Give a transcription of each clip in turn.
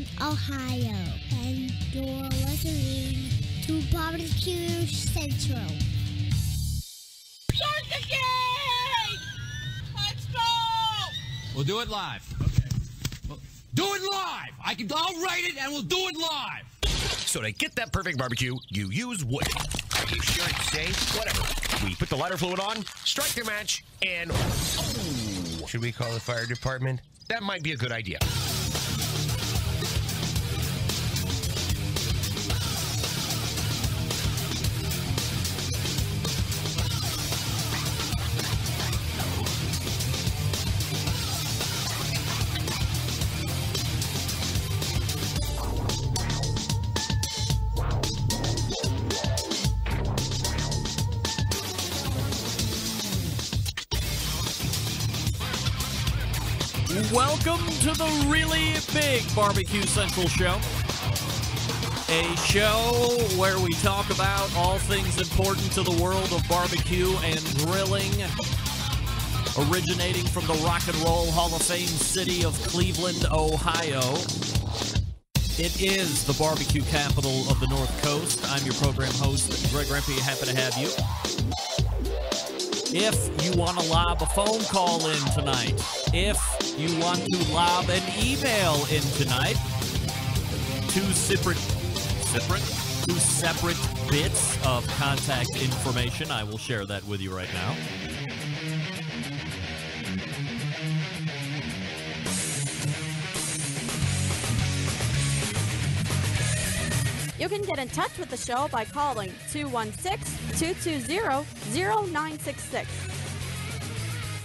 Cleveland, Ohio. And you're listening to BBQ Central. Start the game! Let's go! We'll do it live. Okay. Well, do it live! I'll write it and we'll do it live! So to get that perfect barbecue, you use wood. Are you sure it's safe? Whatever. We put the lighter fluid on, strike the match, and... Oh! Should we call the fire department? That might be a good idea. Welcome to the really big Barbecue Central show. A show where we talk about all things important to the world of barbecue and grilling, originating from the Rock and Roll Hall of Fame city of Cleveland, Ohio. It is the barbecue capital of the North Coast. I'm your program host, Greg Rempe. Happy to have you. If you want to lob a phone call in tonight, if you want to lob an email in tonight, two separate bits of contact information. I will share that with you right now. You can get in touch with the show by calling 216-220-0966.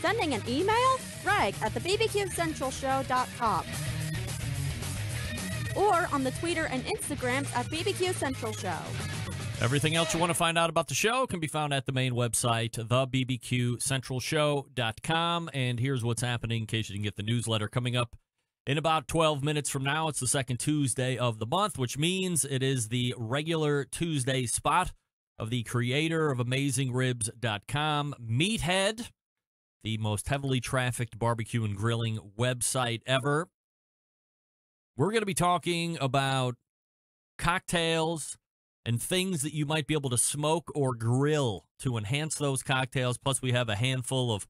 Sending an email, Greg at thebbqcentralshow.com. Or on the Twitter and Instagrams at BBQ Central Show. Everything else you want to find out about the show can be found at the main website, thebbqcentralshow.com. And here's what's happening in case you didn't get the newsletter coming up. In about 12 minutes from now, it's the second Tuesday of the month, which means it is the regular Tuesday spot of the creator of AmazingRibs.com, Meathead, the most heavily trafficked barbecue and grilling website ever. We're going to be talking about cocktails and things that you might be able to smoke or grill to enhance those cocktails. Plus, we have a handful of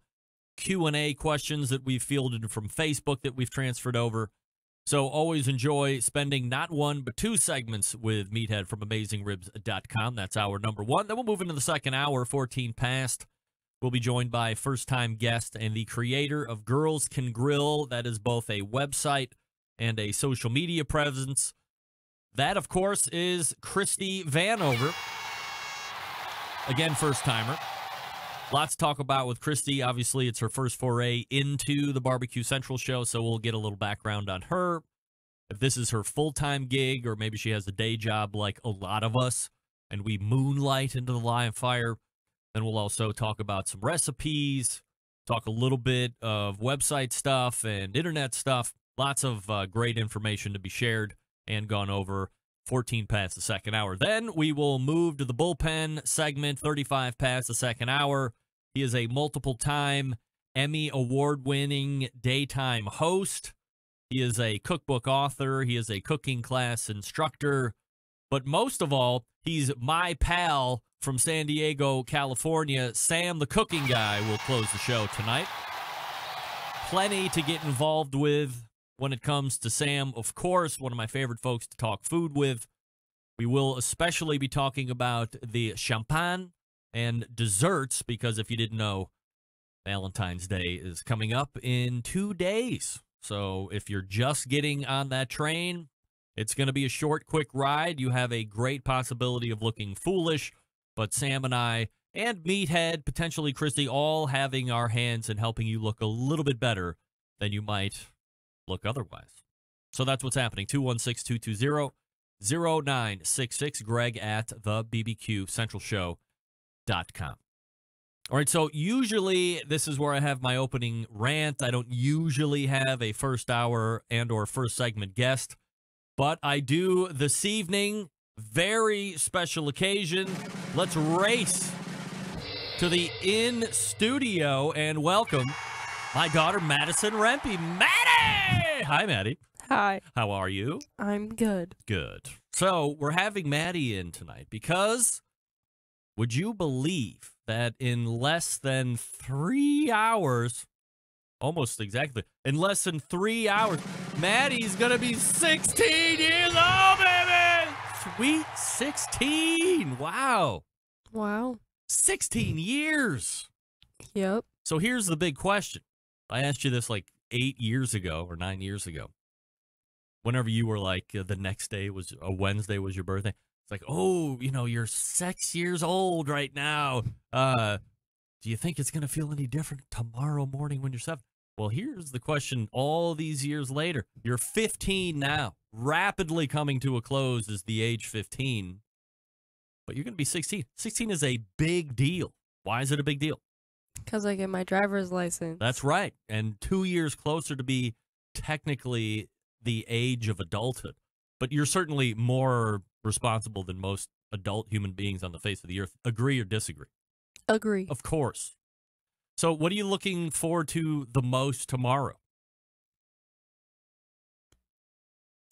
Q&A questions that we've fielded from Facebook that we've transferred over. So always enjoy spending not one, but two segments with Meathead from AmazingRibs.com. That's hour number one. Then we'll move into the second hour, 14 past. We'll be joined by first-time guest and the creator of Girls Can Grill. That is both a website and a social media presence. That, of course, is Christy Vanover. Again, first-timer. Lots to talk about with Christy. Obviously, it's her first foray into the Barbecue Central show, so we'll get a little background on her. If this is her full-time gig, or maybe she has a day job like a lot of us, and we moonlight into the live fire, then we'll also talk about some recipes, talk a little bit of website stuff and internet stuff. Lots of great information to be shared and gone over. 14 past the second hour. Then we will move to the bullpen segment, 35 past the second hour. He is a multiple-time Emmy award-winning daytime host. He is a cookbook author. He is a cooking class instructor. But most of all, he's my pal from San Diego, California. Sam, the cooking guy, will close the show tonight. Plenty to get involved with when it comes to Sam. Of course, one of my favorite folks to talk food with. We will especially be talking about the champagne and desserts, because if you didn't know, Valentine's Day is coming up in 2 days. So if you're just getting on that train, it's going to be a short, quick ride. You have a great possibility of looking foolish, but Sam and I and Meathead, potentially Christy, all having our hands in helping you look a little bit better than you might look otherwise. So that's what's happening. 216-220-0966. Greg at thebbqcentralshow.com. All right, so usually this is where I have my opening rant. I don't usually have a first hour and or first segment guest, but I do this evening. Very special occasion. Let's race to the in-studio and welcome my daughter, Madison Rempe. Maddie! Hi, Maddie. Hi. How are you? I'm good. Good. So we're having Maddie in tonight because would you believe that in less than 3 hours, almost exactly, in less than 3 hours, Maddie's going to be 16 years old, baby! Sweet 16. Wow. Wow. 16 years. Yep. So here's the big question. I asked you this like 8 years ago or 9 years ago. Whenever you were like, the next day was a Wednesday was your birthday. It's like, oh, you're 6 years old right now. Do you think it's going to feel any different tomorrow morning when you're 7? Well, here's the question all these years later. You're 15 now. Rapidly coming to a close is the age 15. But you're going to be 16. 16 is a big deal. Why is it a big deal? Because I get my driver's license. That's right. And 2 years closer to be technically the age of adulthood. But you're certainly more responsible than most adult human beings on the face of the earth. Agree or disagree? Agree. Of course. So what are you looking forward to the most tomorrow?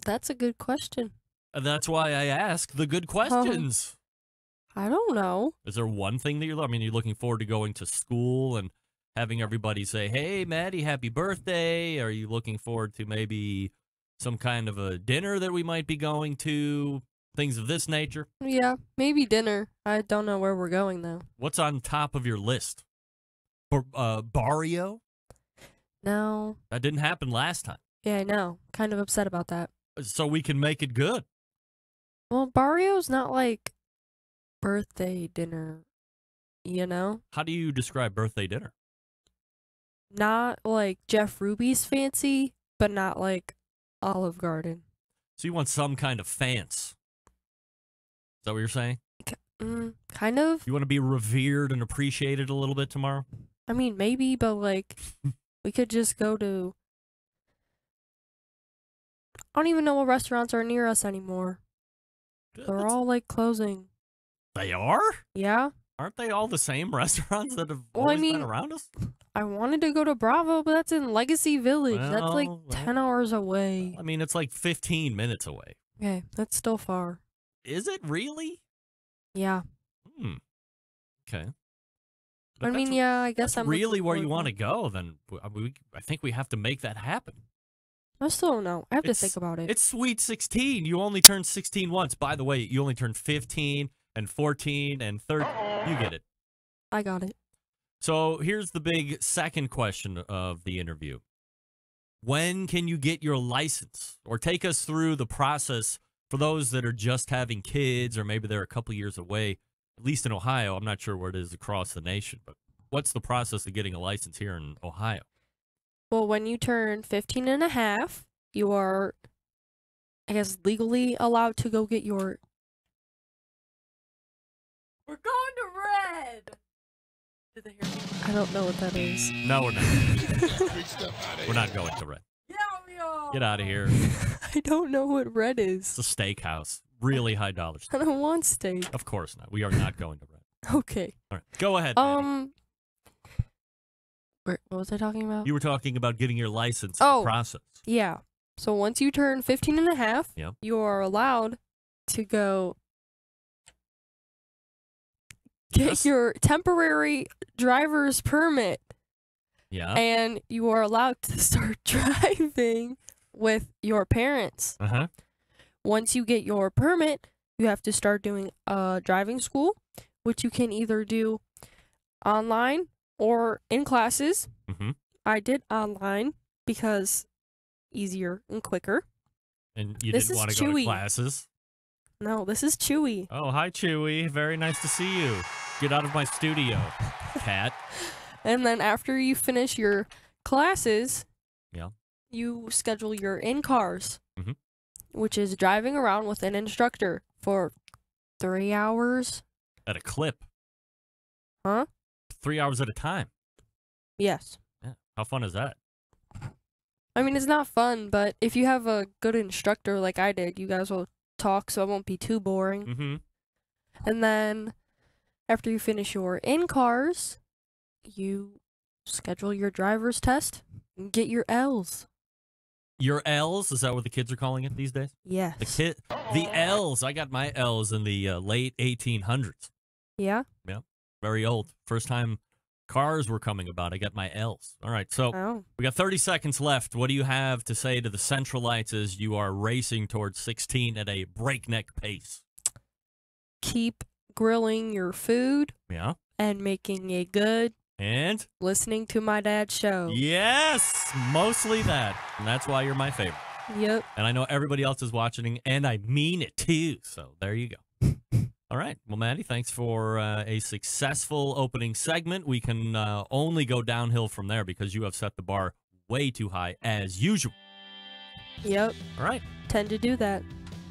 That's a good question. That's why I ask the good questions. I don't know. Is there one thing that you're looking forward to going to school and having everybody say, hey, Maddie, happy birthday? Are you looking forward to maybe some kind of a dinner that we might be going to? Things of this nature? Yeah, maybe dinner. I don't know where we're going, though. What's on top of your list? Barrio? No. That didn't happen last time. Yeah, I know. Kind of upset about that. So we can make it good. Well, Barrio's not like birthday dinner, How do you describe birthday dinner? Not like Jeff Ruby's fancy, but not like Olive Garden. So you want some kind of fancy. Is that what you're saying? Kind of. You want to be revered and appreciated a little bit tomorrow? I mean, maybe, but like, we could just go to... I don't even know what restaurants are near us anymore. They're all like closing. They are? Yeah. Aren't they all the same restaurants that have always been around us? I wanted to go to Bravo, but that's in Legacy Village. That's like 10 hours away. I mean, it's like 15 minutes away. Okay, that's still far. Is it really? Yeah. Okay. But I guess I'm really where you want to go. Then I think we have to make that happen. I still don't know. I have to think about it. It's sweet 16. You only turned 16 once. By the way, you only turned 15 and 14 and 13. You get it. I got it. So here's the big second question of the interview. When can you get your license? Or take us through the process for those that are just having kids or maybe they're a couple years away, at least in Ohio. I'm not sure where it is across the nation, but what's the process of getting a license here in Ohio? Well, when you turn 15 and a half, you are, I guess, legally allowed to go get your... We're going to Red! Did they hear me? I don't know what that is. No, we're not. We're not going to Red. Yeah, we are! Get out of here. I don't know what Red is. It's a steakhouse. Really high dollar steak. I don't want steak. Of course not. We are not going to Red. Okay. All right. Go ahead, Maddie. What was I talking about? You were talking about getting your license process. Yeah. So once you turn 15 and a half, you are allowed to go get your temporary driver's permit. Yeah. And you are allowed to start driving with your parents. Uh-huh. Once you get your permit, you have to start doing driving school, which you can either do online or in classes. Mm-hmm. I did online because easier and quicker. And you didn't want to go to classes? No, this is Chewy. Oh, hi, Chewy. Very nice to see you. Get out of my studio, cat. And then after you finish your classes, yeah, you schedule your in-cars, which is driving around with an instructor for 3 hours. At a clip? Huh? 3 hours at a time? Yes. Yeah. How fun is that? I mean, it's not fun, but if you have a good instructor like I did, you guys will talk, so it won't be too boring. Mm-hmm. And then after you finish your in-cars, you schedule your driver's test and get your L's. Your L's, is that what the kids are calling it these days? Yes. The L's. I got my L's in the late 1800s. Yeah? Yeah, very old. First time cars were coming about, I got my L's. All right, so we got 30 seconds left. What do you have to say to the Centralites as you are racing towards 16 at a breakneck pace? Keep grilling your food. Yeah. And making it good. And? Listening to my dad's show. Yes, mostly that. And that's why you're my favorite. Yep. And I know everybody else is watching, and I mean it too. So there you go. All right. Well, Maddie, thanks for a successful opening segment. We can only go downhill from there because you have set the bar way too high, as usual. Yep. All right. Tend to do that.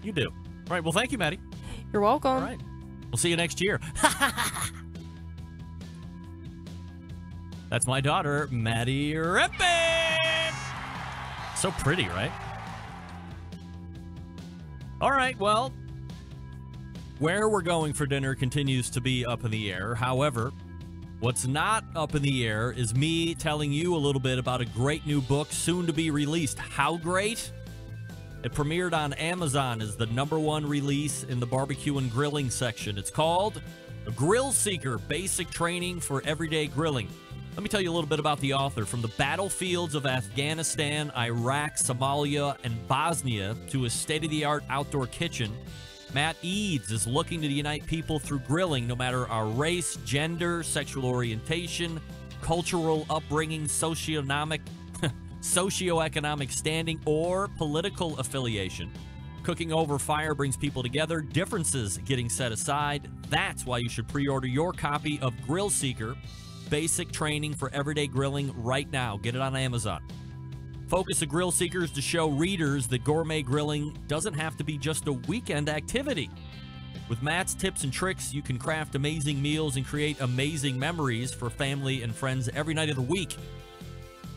You do. All right. Well, thank you, Maddie. You're welcome. All right. We'll see you next year. That's my daughter, Maddie Rippin. So pretty, right? All right, well, where we're going for dinner continues to be up in the air. However, what's not up in the air is me telling you a little bit about a great new book soon to be released. How great? It premiered on Amazon as the #1 release in the barbecue and grilling section. It's called Grill Seeker, Basic Training for Everyday Grilling. Let me tell you a little bit about the author. From the battlefields of Afghanistan, Iraq, Somalia, and Bosnia to a state-of-the-art outdoor kitchen, Matt Eads is looking to unite people through grilling, no matter our race, gender, sexual orientation, cultural upbringing, socioeconomic standing, or political affiliation. Cooking over fire brings people together, differences getting set aside. That's why you should pre-order your copy of Grill Seeker, Basic Training for Everyday Grilling right now. Get it on Amazon. Focus of Grill Seekers to show readers that gourmet grilling doesn't have to be just a weekend activity. With Matt's tips and tricks, you can craft amazing meals and create amazing memories for family and friends every night of the week.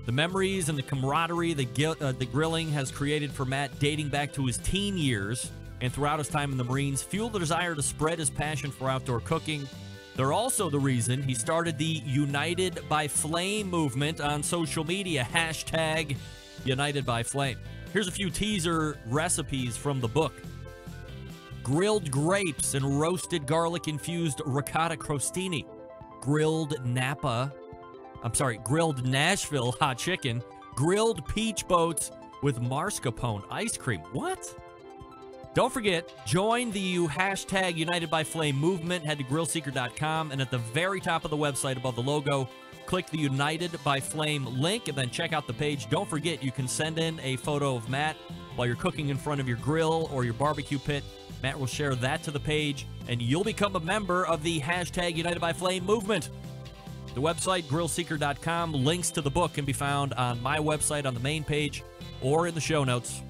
The memories and the camaraderie the grilling has created for Matt dating back to his teen years and throughout his time in the Marines fuel the desire to spread his passion for outdoor cooking. They're also the reason he started the United by Flame movement on social media, hashtag United by Flame. Here's a few teaser recipes from the book. Grilled grapes and roasted garlic-infused ricotta crostini. Grilled Nashville hot chicken. Grilled peach boats with mascarpone ice cream. What? Don't forget, join the hashtag United by Flame movement. Head to grillseeker.com, and at the very top of the website above the logo, click the United by Flame link, and then check out the page. Don't forget, you can send in a photo of Matt while you're cooking in front of your grill or your barbecue pit. Matt will share that to the page, and you'll become a member of the hashtag United by Flame movement. The website, grillseeker.com. Links to the book can be found on my website on the main page or in the show notes.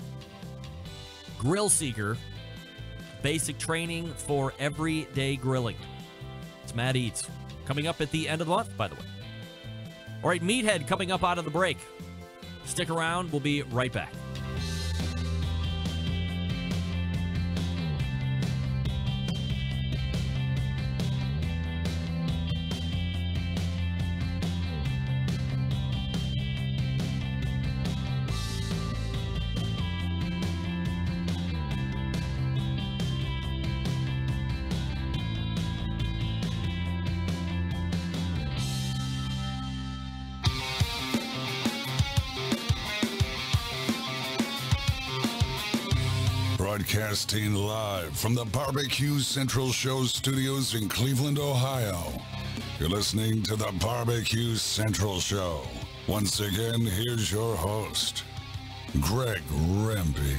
Grill Seeker, Basic Training for Everyday Grilling. It's Matt Eads. Coming up at the end of the month, by the way. All right, Meathead coming up out of the break. Stick around. We'll be right back. Broadcasting live from the Barbecue Central Show studios in Cleveland, Ohio. You're listening to the Barbecue Central Show. Once again, here's your host, Greg Rempe.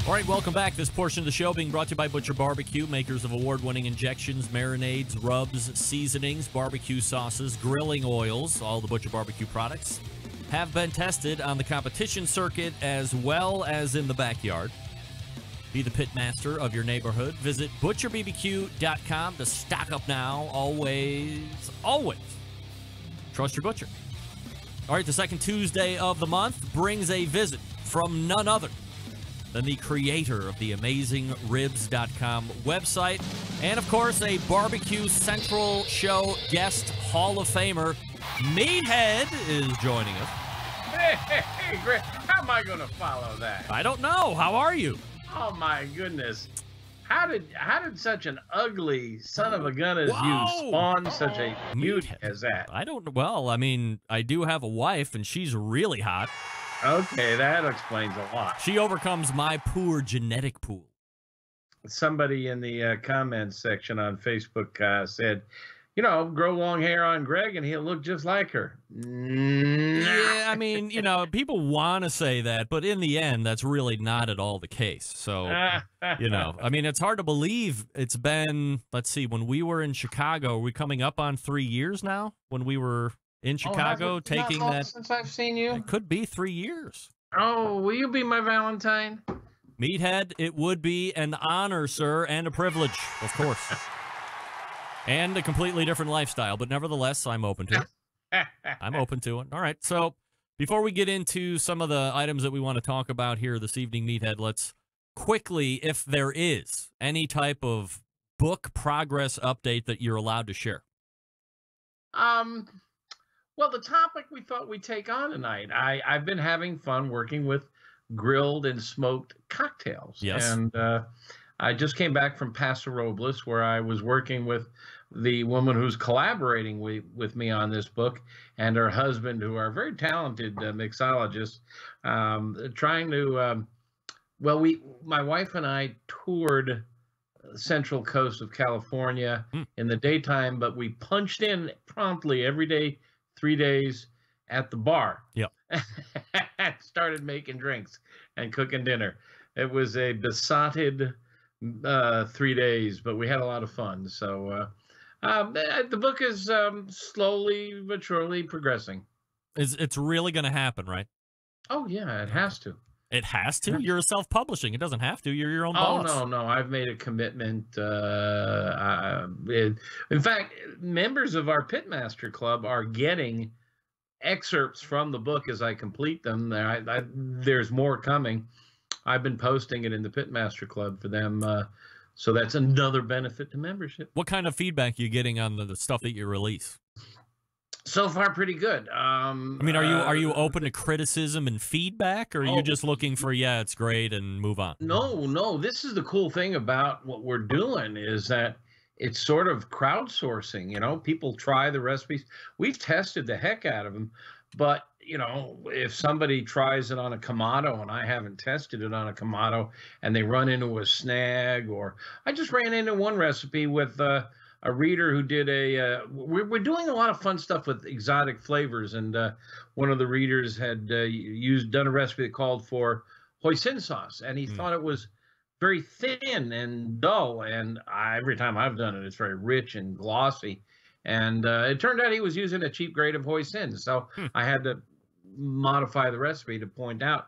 All right, welcome back. This portion of the show being brought to you by Butcher Barbecue, makers of award-winning injections, marinades, rubs, seasonings, barbecue sauces, grilling oils. All the Butcher Barbecue products have been tested on the competition circuit as well as in the backyard. Be the pit master of your neighborhood. Visit butcherbbq.com to stock up now. Always trust your butcher. All right, the second Tuesday of the month brings a visit from none other than the creator of the AmazingRibs.com website, and of course, a Barbecue Central Show guest Hall of Famer. Meathead is joining us. Hey, Greg, how am I going to follow that? I don't know. How are you? Oh my goodness! How did such an ugly son of a gun as you spawn such a beauty as that? I don't. Well, I mean, I do have a wife, and she's really hot. Okay, that explains a lot. She overcomes my poor genetic pool. Somebody in the comments section on Facebook said, you know, grow long hair on Greg and he'll look just like her. Yeah, I mean, you know, people want to say that, but in the end, that's really not at all the case. So, you know, I mean, it's hard to believe it's been, let's see, when we were in Chicago, are we coming up on 3 years now? When we were in Chicago taking that. Since I've seen you? It could be 3 years. Oh, will you be my Valentine? Meathead, it would be an honor, sir, and a privilege, of course. And a completely different lifestyle, but nevertheless, I'm open to it. I'm open to it. All right, so before we get into some of the items that we want to talk about here this evening, Meathead, let's quickly, if there is any type of book progress update that you're allowed to share. Well, the topic we thought we'd take on tonight, I've been having fun working with grilled and smoked cocktails. Yes. And I just came back from Paso Robles, where I was working with the woman who's collaborating with me on this book and her husband, who are very talented mixologists, trying to, my wife and I toured Central Coast of California in the daytime, but we punched in promptly every day, 3 days at the bar. Yep. Started making drinks and cooking dinner. It was a besotted 3 days, but we had a lot of fun. So the book is slowly but surely progressing. It's really going to happen, right? Oh, yeah, it has to. It has to? You're self-publishing. It doesn't have to. You're your own boss. Oh, no. I've made a commitment. In fact, members of our Pitmaster Club are getting excerpts from the book as I complete them. There's more coming. I've been posting it in the Pitmaster Club for them. So that's another benefit to membership. What kind of feedback are you getting on the stuff that you release? So far, pretty good. I mean, are you open to criticism and feedback, or are you just looking for, yeah, it's great and move on? No. This is the cool thing about what we're doing is that it's sort of crowdsourcing. You know, people try the recipes. We've tested the heck out of them, but you know, if somebody tries it on a Kamado and I haven't tested it on a Kamado and they run into a snag, or I just ran into one recipe with a reader who did we're doing a lot of fun stuff with exotic flavors, and one of the readers had done a recipe that called for hoisin sauce, and he thought it was very thin and dull, and every time I've done it, it's very rich and glossy. And it turned out he was using a cheap grade of hoisin, so I had to modify the recipe to point out,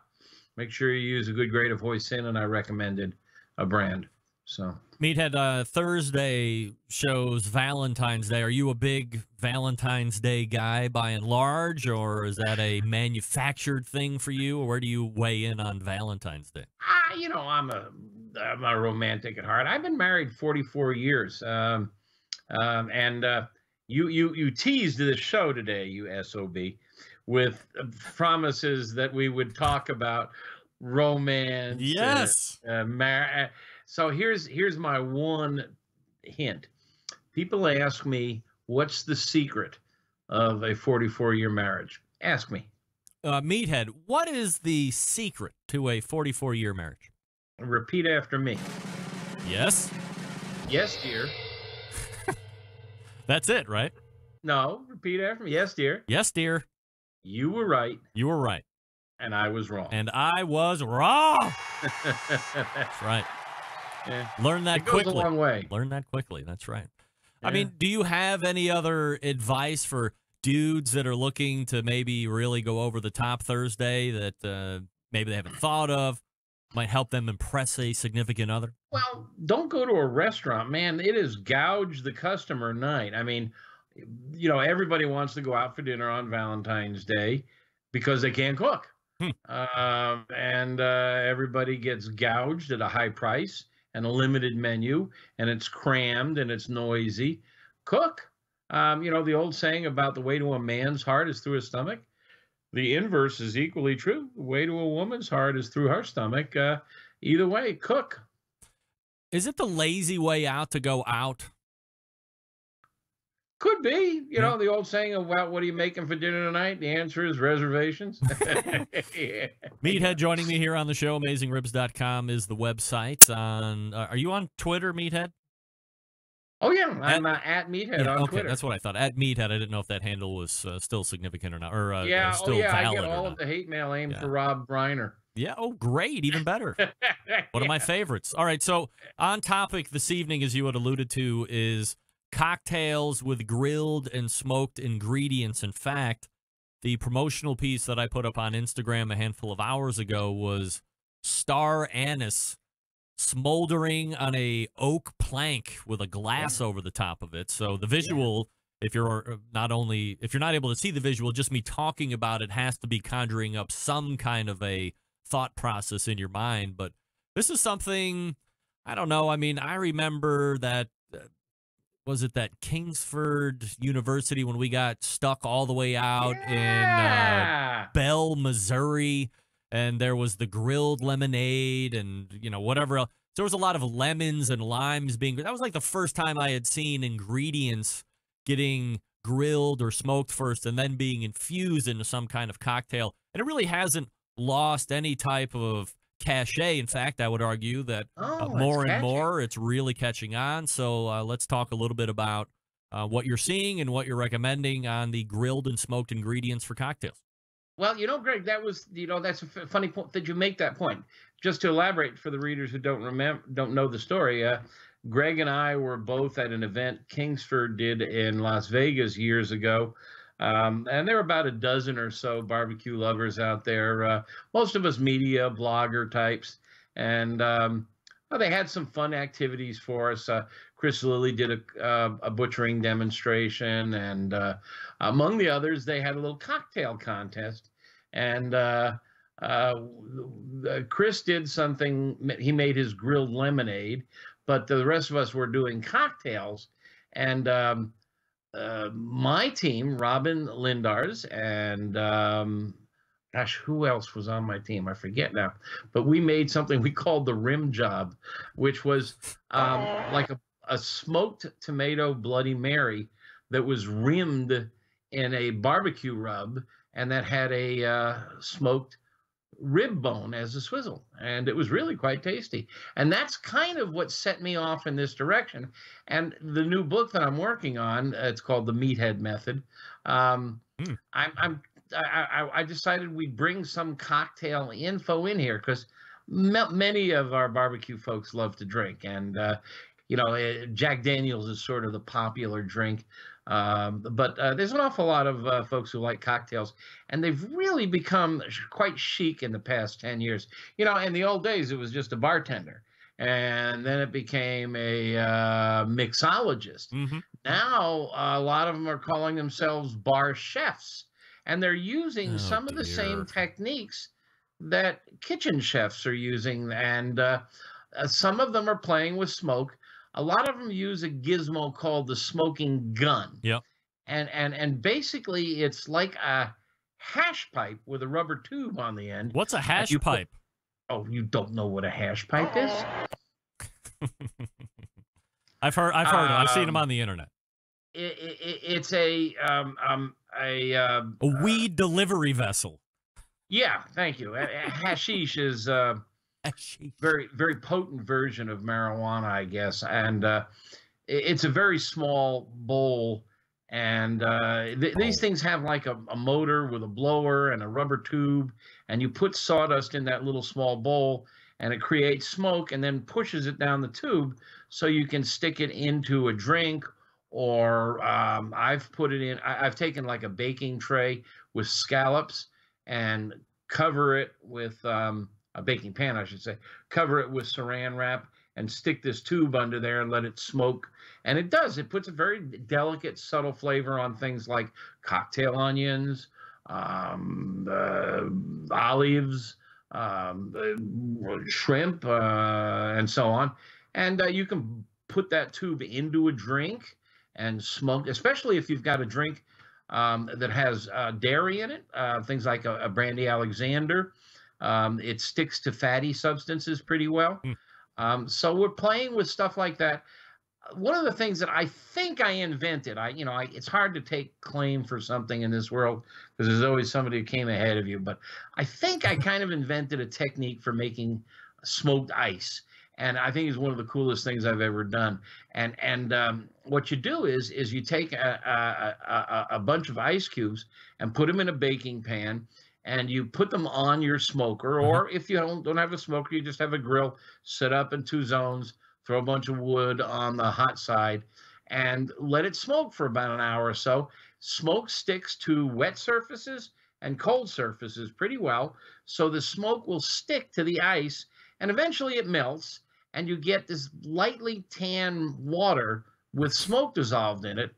make sure you use a good grade of hoisin, and I recommended a brand. So Meathead, Thursday shows Valentine's Day. Are you a big Valentine's Day guy by and large, or is that a manufactured thing for you, or where do you weigh in on Valentine's Day? You know, I'm a romantic at heart. I've been married 44 years, and you teased the show today, you SOB, with promises that we would talk about romance. Yes. So here's my one hint. People ask me, what's the secret of a 44-year marriage? Ask me. Meathead, what is the secret to a 44-year marriage? Repeat after me. Yes? Yes, dear. That's it, right? No, repeat after me. Yes, dear. Yes, dear. You were right. You were right. And I was wrong. And I was wrong. That's right. Yeah. Learn that quickly. It goes a long way. Learn that quickly. That's right. Yeah. I mean, do you have any other advice for dudes that are looking to maybe really go over the top Thursday that maybe they haven't thought of, might help them impress a significant other? Well, don't go to a restaurant, man. It is gouge the customer night. I mean, you know, everybody wants to go out for dinner on Valentine's Day because they can't cook. And everybody gets gouged at a high price and a limited menu, and it's crammed and it's noisy. Cook. You know, the old saying about the way to a man's heart is through his stomach. the inverse is equally true. The way to a woman's heart is through her stomach. Either way, cook. Is it the lazy way out to go out? Could be. You Yeah. know, the old saying about what are you making for dinner tonight? The answer is reservations. Yeah. Meathead joining me here on the show. AmazingRibs.com is the website. Are you on Twitter, Meathead? Oh, yeah. I'm at Meathead on okay, Twitter. that's what I thought. At Meathead, I didn't know if that handle was still significant or not, or still I valid get or all not. of the hate mail aimed Yeah. for Rob Reiner. Yeah, oh, great, even better. One of my favorites. All right, so on topic this evening, as you had alluded to, is cocktails with grilled and smoked ingredients. In fact, the promotional piece that I put up on Instagram a handful of hours ago was star anise smoldering on a oak plank with a glass over the top of it. So the visual, if you're not able to see the visual, just me talking about it has to be conjuring up some kind of a thought process in your mind. But this is something, I don't know. I mean, I remember that, was it that Kingsford University when we got stuck all the way out in Bell, Missouri, and there was the grilled lemonade and, whatever else. There was a lot of lemons and limes that was like the first time I had seen ingredients getting grilled or smoked first and then being infused into some kind of cocktail. And it really hasn't lost any type of cachet. In fact, I would argue that more and more it's really catching on. So let's talk a little bit about what you're seeing and what you're recommending on the grilled and smoked ingredients for cocktails. Well, Greg, that was, that's a funny point that you make that point. Just to elaborate for the readers who don't know the story, Greg and I were both at an event Kingsford did in Las Vegas years ago. And there were about a dozen or so barbecue lovers out there, most of us media, blogger types. And they had some fun activities for us. Chris Lilly did a butchering demonstration. And among the others, they had a little cocktail contest. And Chris did something. He made his grilled lemonade, but the rest of us were doing cocktails. And my team, Robin Lindars, and gosh, who else was on my team? I forget now. But we made something we called the rim job, which was like a smoked tomato Bloody Mary that was rimmed in a barbecue rub, and that had a smoked rib bone as a swizzle, and it was really quite tasty. And that's kind of what set me off in this direction. And the new book that I'm working on, it's called The Meathead Method. I decided we'd bring some cocktail info in here because many of our barbecue folks love to drink, and Jack Daniels is sort of the popular drink. But there's an awful lot of folks who like cocktails, and they've really become quite chic in the past 10 years. In the old days, it was just a bartender, and then it became a mixologist. Mm-hmm. Now, a lot of them are calling themselves bar chefs, and they're using some of the same techniques that kitchen chefs are using, and some of them are playing with smoke. A lot of them use a gizmo called the smoking gun. Yep. And basically it's like a hash pipe with a rubber tube on the end. What's a hash pipe? You don't know what a hash pipe is? I've heard it. I've seen them on the internet. It's a weed delivery vessel. Yeah, thank you. Hashish is very, very potent version of marijuana, I guess. And it's a very small bowl. And these things have like a motor with a blower and a rubber tube. And you put sawdust in that little small bowl, and it creates smoke and then pushes it down the tube so you can stick it into a drink. Or I've put it in, I've taken like a baking tray with scallops and cover it with a baking pan, I should say, cover it with saran wrap and stick this tube under there and let it smoke. And it does. It puts a very delicate, subtle flavor on things like cocktail onions, olives, shrimp, and so on. And you can put that tube into a drink and smoke, especially if you've got a drink that has dairy in it, things like a brandy Alexander. It sticks to fatty substances pretty well. So we're playing with stuff like that. One of the things that I think I invented, it's hard to take claim for something in this world because there's always somebody who came ahead of you, but I think I kind of invented a technique for making smoked ice. And I think it's one of the coolest things I've ever done. And what you do is you take a bunch of ice cubes and put them in a baking pan, and you put them on your smoker, or if you don't have a smoker, you just have a grill set up in 2 zones, throw a bunch of wood on the hot side, and let it smoke for about an hour or so. Smoke sticks to wet surfaces and cold surfaces pretty well, so the smoke will stick to the ice, and eventually it melts, and you get this lightly tan water with smoke dissolved in it.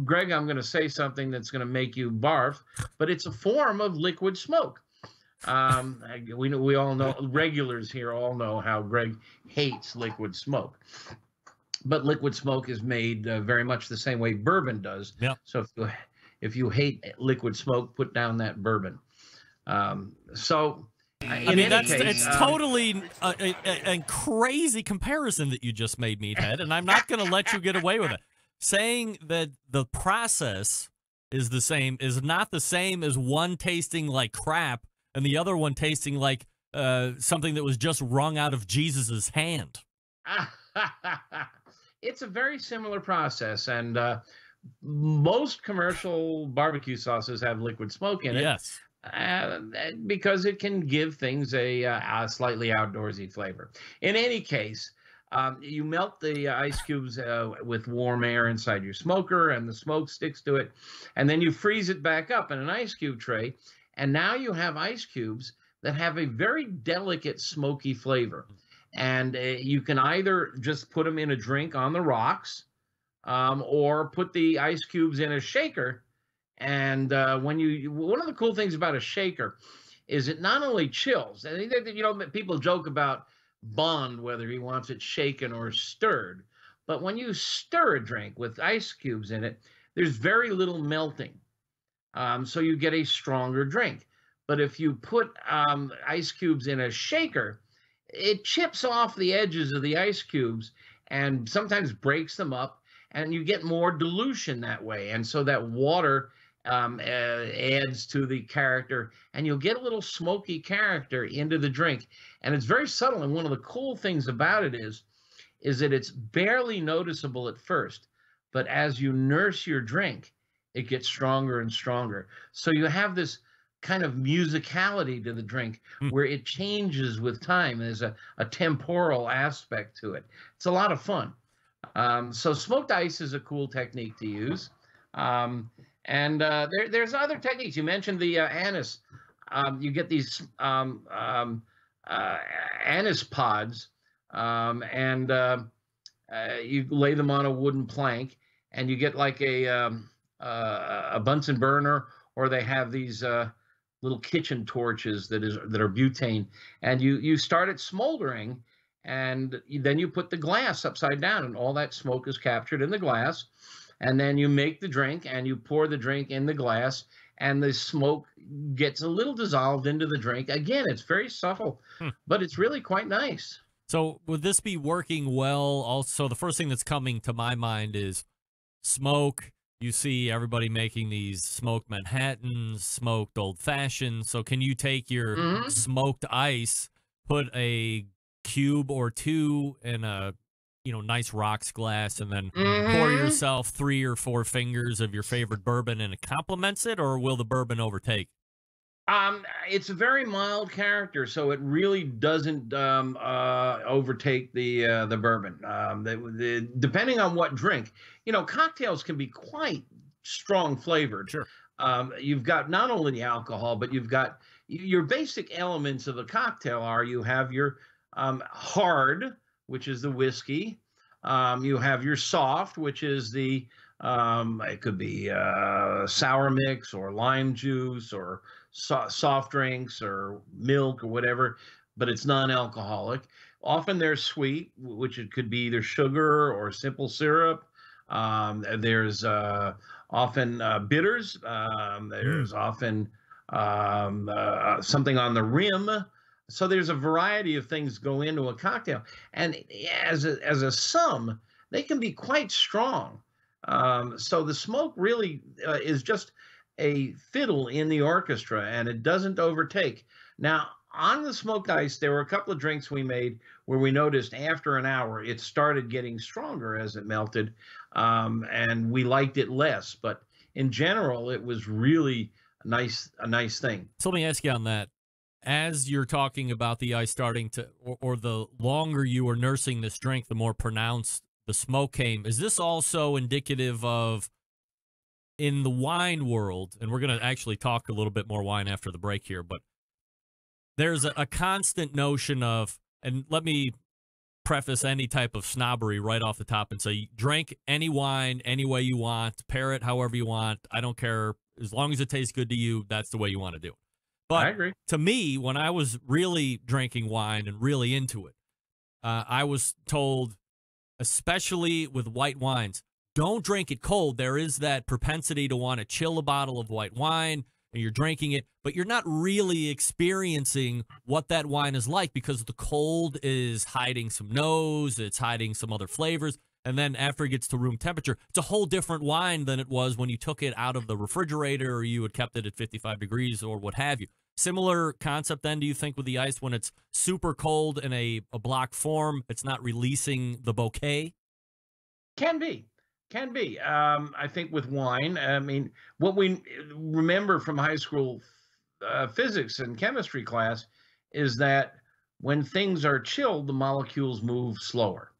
Greg, I'm going to say something that's going to make you barf, but it's a form of liquid smoke. We all know, regulars here all know how Greg hates liquid smoke. But liquid smoke is made very much the same way bourbon does. Yeah. So if you hate liquid smoke, put down that bourbon. It's totally a crazy comparison that you just made, Meathead, and I'm not going to let you get away with it. Saying that the process is the same is not the same as one tasting like crap and the other one tasting like something that was just wrung out of Jesus's hand. It's a very similar process, and most commercial barbecue sauces have liquid smoke in it. Yes. Because it can give things a slightly outdoorsy flavor. In any case, you melt the ice cubes with warm air inside your smoker, and the smoke sticks to it, and then you freeze it back up in an ice cube tray, and now you have ice cubes that have a very delicate smoky flavor. And you can either just put them in a drink on the rocks, or put the ice cubes in a shaker. And one of the cool things about a shaker is it not only chills. People joke about Bond, whether he wants it shaken or stirred. But when you stir a drink with ice cubes in it, there's very little melting. So you get a stronger drink. But if you put ice cubes in a shaker, it chips off the edges of the ice cubes and sometimes breaks them up, and you get more dilution that way. And so that water adds to the character, and you'll get a little smoky character into the drink. And it's very subtle. And one of the cool things about it is that it's barely noticeable at first, but as you nurse your drink, it gets stronger and stronger. So you have this kind of musicality to the drink where it changes with time. There's a temporal aspect to it. It's a lot of fun. So smoked ice is a cool technique to use. And there's other techniques. You mentioned the anise. You get these anise pods, and you lay them on a wooden plank, and you get like a Bunsen burner, or they have these little kitchen torches that are butane, and you start it smoldering, and then you put the glass upside down, and all that smoke is captured in the glass. And then you make the drink, and you pour the drink in the glass, and the smoke gets a little dissolved into the drink. Again, it's very subtle, but it's really quite nice. So would this be working well? Also, the first thing that's coming to my mind is smoke. You see everybody making these smoked Manhattans, smoked Old Fashioned. So can you take your smoked ice, put a cube or two in a nice rocks glass, and then pour yourself 3 or 4 fingers of your favorite bourbon, and it complements it, or will the bourbon overtake? It's a very mild character, so it really doesn't overtake the bourbon. Depending on what drink, cocktails can be quite strong flavored. Sure. You've got not only the alcohol, but you've got your basic elements of a cocktail are you have your hard, which is the whiskey. You have your soft, which is the, it could be sour mix or lime juice or soft drinks or milk or whatever, but it's non-alcoholic. Often they're sweet, which it could be either sugar or simple syrup. There's often bitters. There's often something on the rim. So there's a variety of things go into a cocktail, and as a sum, they can be quite strong. So the smoke really is just a fiddle in the orchestra, and it doesn't overtake. Now, on the smoked ice, there were a couple of drinks we made where we noticed after an hour it started getting stronger as it melted, and we liked it less. But in general, it was really a nice thing. So let me ask you on that. As you're talking about the ice starting to, or the longer you were nursing this drink, the more pronounced the smoke came. Is this also indicative of, in the wine world, and we're going to actually talk a little bit more wine after the break here, but there's a constant notion of, and let me preface any type of snobbery right off the top and say, drink any wine any way you want, pair it however you want. I don't care. As long as it tastes good to you, that's the way you want to do it. But I agree. To me, when I was really drinking wine and really into it, I was told, especially with white wines, don't drink it cold. There is that propensity to want to chill a bottle of white wine, and you're drinking it, but you're not really experiencing what that wine is like because the cold is hiding some nose, it's hiding some other flavors, and then after it gets to room temperature, it's a whole different wine than it was when you took it out of the refrigerator or you had kept it at 55 degrees or what have you. Similar concept then, do you think, with the ice when it's super cold in a block form, it's not releasing the bouquet? Can be. I think with wine, I mean, what we remember from high school physics and chemistry class is that when things are chilled, the molecules move slower.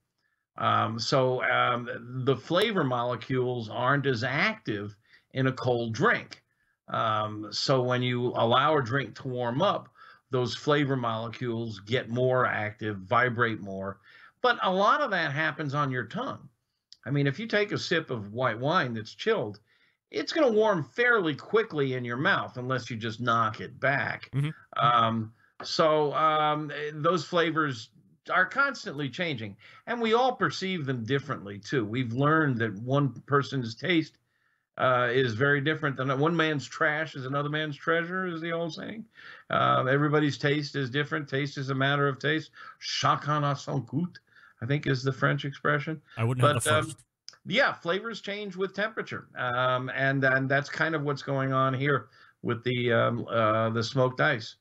The flavor molecules aren't as active in a cold drink. So when you allow a drink to warm up, those flavor molecules get more active, vibrate more. But a lot of that happens on your tongue. I mean, if you take a sip of white wine that's chilled, it's going to warm fairly quickly in your mouth unless you just knock it back. Mm-hmm. Those flavors are constantly changing, and we all perceive them differently too. We've learned that one person's taste is very different than one man's trash is another man's treasure, is the old saying. Everybody's taste is different. Taste is a matter of taste. Chacun a son goût, I think, is the French expression. I wouldn't have the first. Yeah, flavors change with temperature, and that's kind of what's going on here with the smoked ice.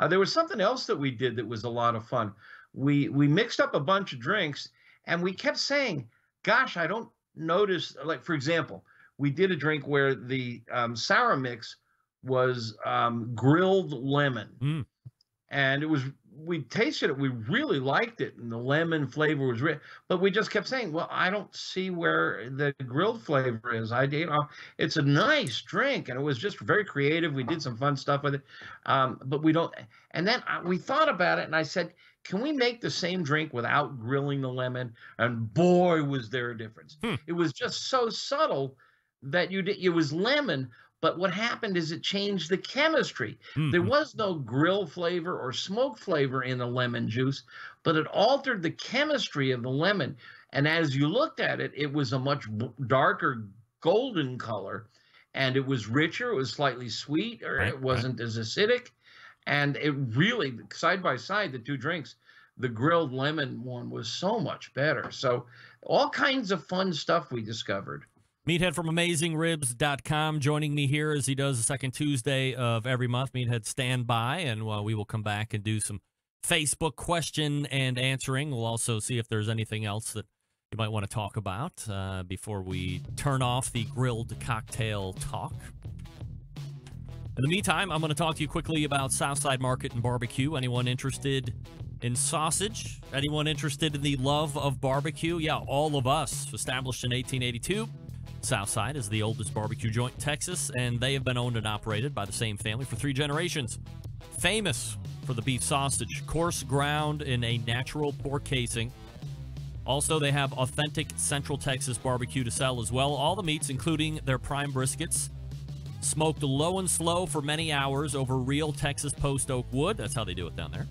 There was something else that we did that was a lot of fun. We mixed up a bunch of drinks, and we kept saying, "Gosh, I don't notice." Like, for example, we did a drink where the sour mix was grilled lemon, and we tasted it. We really liked it, and the lemon flavor was rich. But we just kept saying, "Well, I don't see where the grilled flavor is." It's a nice drink, and it was just very creative. We did some fun stuff with it, but we don't. And then we thought about it, and I said, "Can we make the same drink without grilling the lemon?" And boy, was there a difference! It was just so subtle that it was lemon. But what happened is it changed the chemistry. Mm-hmm. There was no grill flavor or smoke flavor in the lemon juice, but it altered the chemistry of the lemon. And as you looked at it, it was a much darker golden color, and it was richer. It was slightly sweet, or it wasn't as acidic. And it really, side by side, the two drinks, the grilled lemon one was so much better. So all kinds of fun stuff we discovered. Meathead from AmazingRibs.com joining me here as he does the second Tuesday of every month. Meathead, stand by, and we will come back and do some Facebook question and answering. We'll also see if there's anything else that you might want to talk about before we turn off the grilled cocktail talk. In the meantime, I'm going to talk to you quickly about Southside Market and Barbecue. Anyone interested in sausage? Anyone interested in the love of barbecue? Yeah, all of us. Established in 1882. Southside is the oldest barbecue joint in Texas, and they have been owned and operated by the same family for 3 generations. Famous for the beef sausage, coarse ground in a natural pork casing. Also, they have authentic Central Texas barbecue to sell as well. All the meats, including their prime briskets, smoked low and slow for many hours over real Texas post oak wood. That's how they do it down there.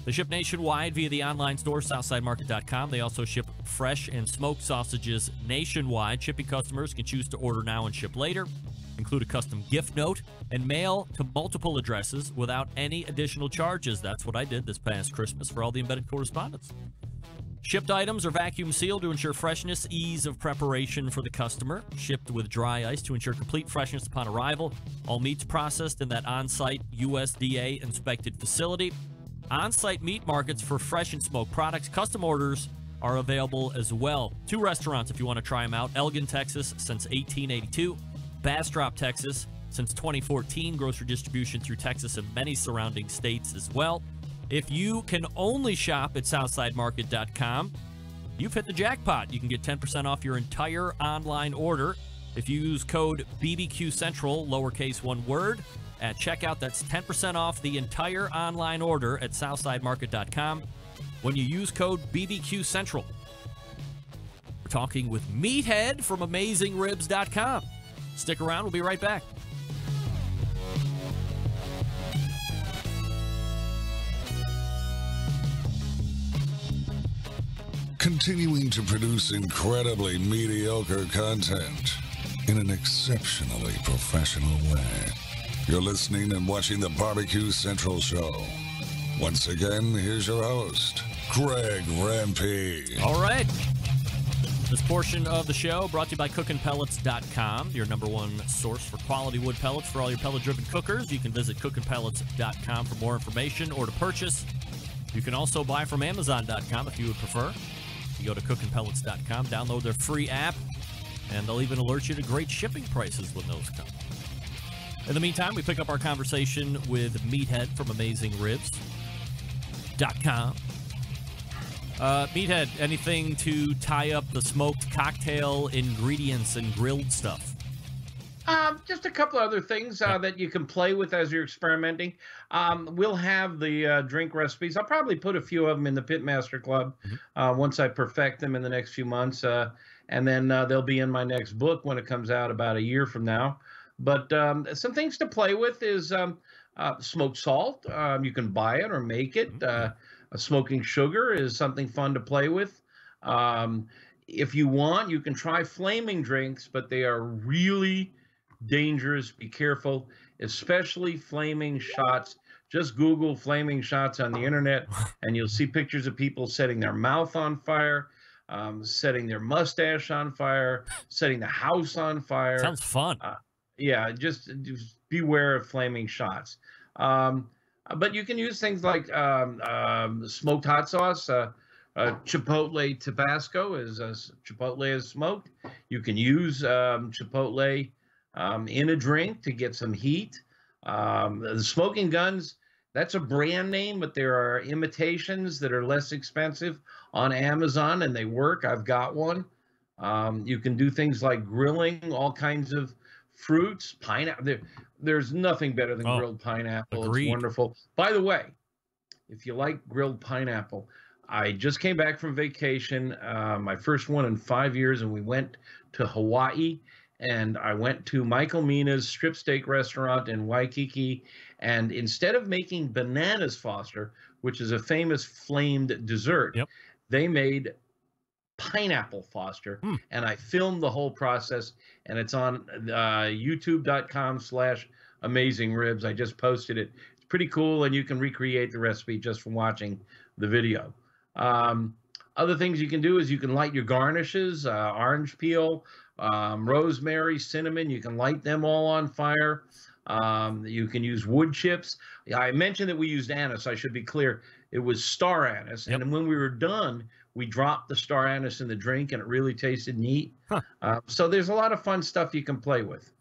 They ship nationwide via the online store, southsidemarket.com. They also ship fresh and smoked sausages nationwide. Shipping customers can choose to order now and ship later, include a custom gift note, and mail to multiple addresses without any additional charges. That's what I did this past Christmas for all the embedded correspondents. Shipped items are vacuum sealed to ensure freshness, ease of preparation for the customer. Shipped with dry ice to ensure complete freshness upon arrival. All meats processed in that on-site USDA inspected facility. On-site meat markets for fresh and smoked products. Custom orders are available as well. 2 restaurants if you want to try them out. Elgin, Texas, since 1882. Bastrop, Texas, since 2014. Grocery distribution through Texas and many surrounding states as well. If you can only shop at southsidemarket.com, you've hit the jackpot. You can get 10% off your entire online order if you use code BBQ Central, lowercase one word, at checkout. That's 10% off the entire online order at southsidemarket.com when you use code BBQ Central. We're talking with Meathead from AmazingRibs.com. Stick around. We'll be right back. Continuing to produce incredibly mediocre content in an exceptionally professional way. You're listening and watching the BBQ Central Show. Once again, here's your host, Greg Rampey. All right. This portion of the show brought to you by cookinpellets.com, your #1 source for quality wood pellets for all your pellet-driven cookers. You can visit cookinpellets.com for more information or to purchase. You can also buy from Amazon.com if you would prefer. You go to cookinpellets.com, download their free app, and they'll even alert you to great shipping prices when those come. In the meantime, we pick up our conversation with Meathead from AmazingRibs.com. Meathead, anything to tie up the smoked cocktail ingredients and grilled stuff? Just a couple other things that you can play with as you're experimenting. We'll have the drink recipes. I'll probably put a few of them in the Pitmaster Club once I perfect them in the next few months. And then they'll be in my next book when it comes out about a year from now. But some things to play with is smoked salt. You can buy it or make it. Smoking sugar is something fun to play with. If you want, you can try flaming drinks, but they are really dangerous. Be careful, especially flaming shots. Just Google flaming shots on the internet, and you'll see pictures of people setting their mouth on fire, setting their mustache on fire, setting the house on fire. Sounds fun. Yeah, just beware of flaming shots. But you can use things like smoked hot sauce. Chipotle Tabasco is Chipotle is smoked. You can use Chipotle in a drink to get some heat. The smoking guns, that's a brand name, but there are imitations that are less expensive on Amazon, and they work. I've got one. You can do things like grilling all kinds of fruits, pineapple. There's nothing better than grilled pineapple. Agreed. It's wonderful. By the way, if you like grilled pineapple, I just came back from vacation, my first one in 5 years, and we went to Hawaii, and I went to Michael Mina's strip steak restaurant in Waikiki, and instead of making bananas Foster, which is a famous flamed dessert, they made pineapple Foster, and I filmed the whole process, and it's on youtube.com/AmazingRibs. I just posted it. It's pretty cool, and you can recreate the recipe just from watching the video. Other things you can do is you can light your garnishes, orange peel, rosemary, cinnamon. You can light them all on fire. You can use wood chips. I mentioned that we used anise. I should be clear. It was star anise. And when we were done, we dropped the star anise in the drink, and it really tasted neat. So there's a lot of fun stuff you can play with.